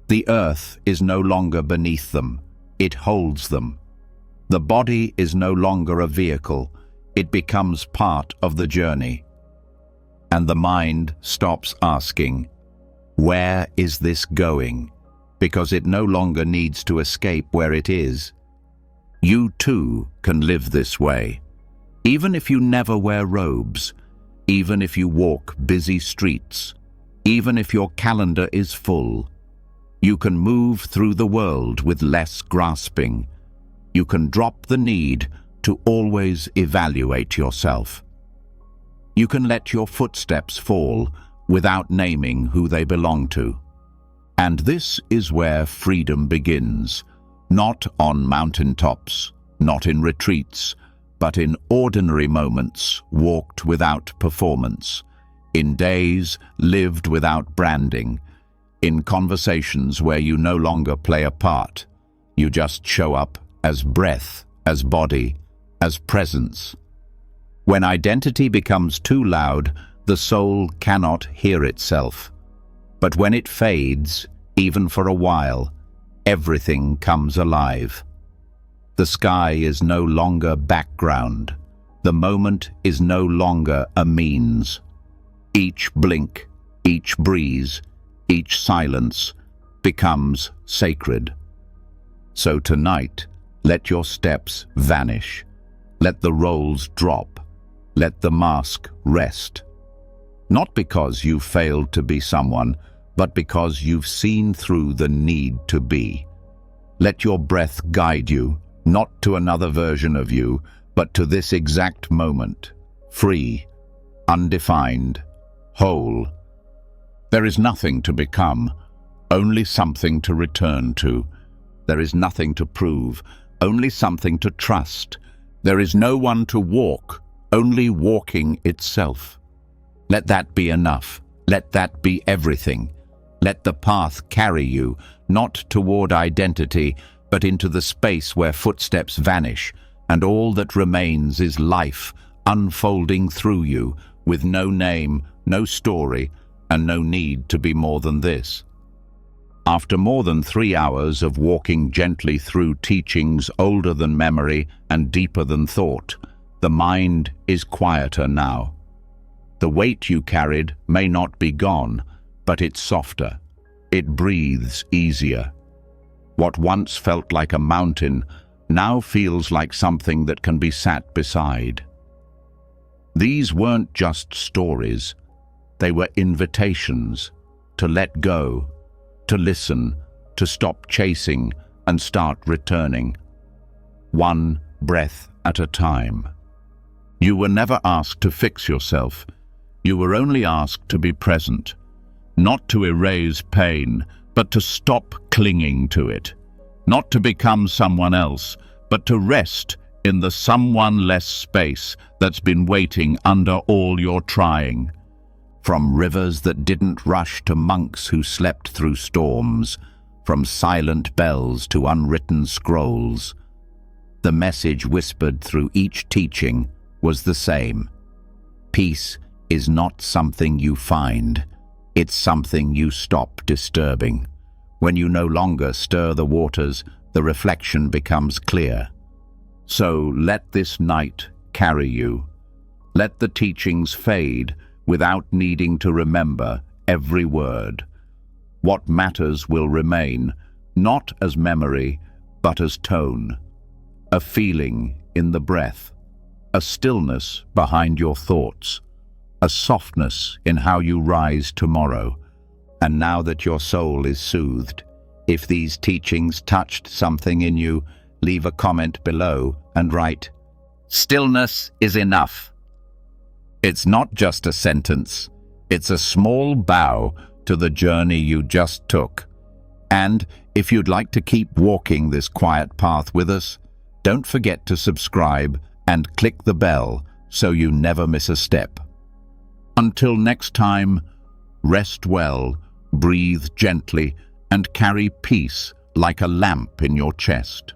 The earth is no longer beneath them, it holds them. The body is no longer a vehicle, it becomes part of the journey. And the mind stops asking, where is this going? Because it no longer needs to escape where it is. You too can live this way. Even if you never wear robes, even if you walk busy streets, even if your calendar is full, you can move through the world with less grasping. You can drop the need to always evaluate yourself. You can let your footsteps fall without naming who they belong to. And this is where freedom begins, not on mountaintops, not in retreats, but in ordinary moments walked without performance, in days lived without branding, in conversations where you no longer play a part. You just show up as breath, as body, as presence. When identity becomes too loud, the soul cannot hear itself. But when it fades, even for a while, everything comes alive. The sky is no longer background. The moment is no longer a means. Each blink, each breeze, each silence becomes sacred. So tonight, let your steps vanish. Let the roles drop. Let the mask rest. Not because you failed to be someone, but because you've seen through the need to be. Let your breath guide you, not to another version of you, but to this exact moment, free, undefined, whole. There is nothing to become, only something to return to. There is nothing to prove, only something to trust. There is no one to walk, only walking itself. Let that be enough. Let that be everything. Let the path carry you, not toward identity, but into the space where footsteps vanish, and all that remains is life unfolding through you, with no name, no story, and no need to be more than this. After more than 3 hours of walking gently through teachings older than memory and deeper than thought, the mind is quieter now. The weight you carried may not be gone, but it's softer. It breathes easier. What once felt like a mountain now feels like something that can be sat beside. These weren't just stories. They were invitations to let go, to listen, to stop chasing and start returning. One breath at a time. You were never asked to fix yourself. You were only asked to be present. not to erase pain, but to stop clinging to it. Not to become someone else, but to rest in the someone less space that's been waiting under all your trying. From rivers that didn't rush to monks who slept through storms, from silent bells to unwritten scrolls, the message whispered through each teaching was the same. Peace is not something you find, it's something you stop disturbing. When you no longer stir the waters, the reflection becomes clear. So let this night carry you. Let the teachings fade without needing to remember every word. What matters will remain, not as memory, but as tone. A feeling in the breath, a stillness behind your thoughts, a softness in how you rise tomorrow. And now that your soul is soothed, if these teachings touched something in you, leave a comment below and write, "Stillness is enough." It's not just a sentence, it's a small bow to the journey you just took. And if you'd like to keep walking this quiet path with us, don't forget to subscribe and click the bell so you never miss a step. Until next time, rest well, breathe gently, and carry peace like a lamp in your chest.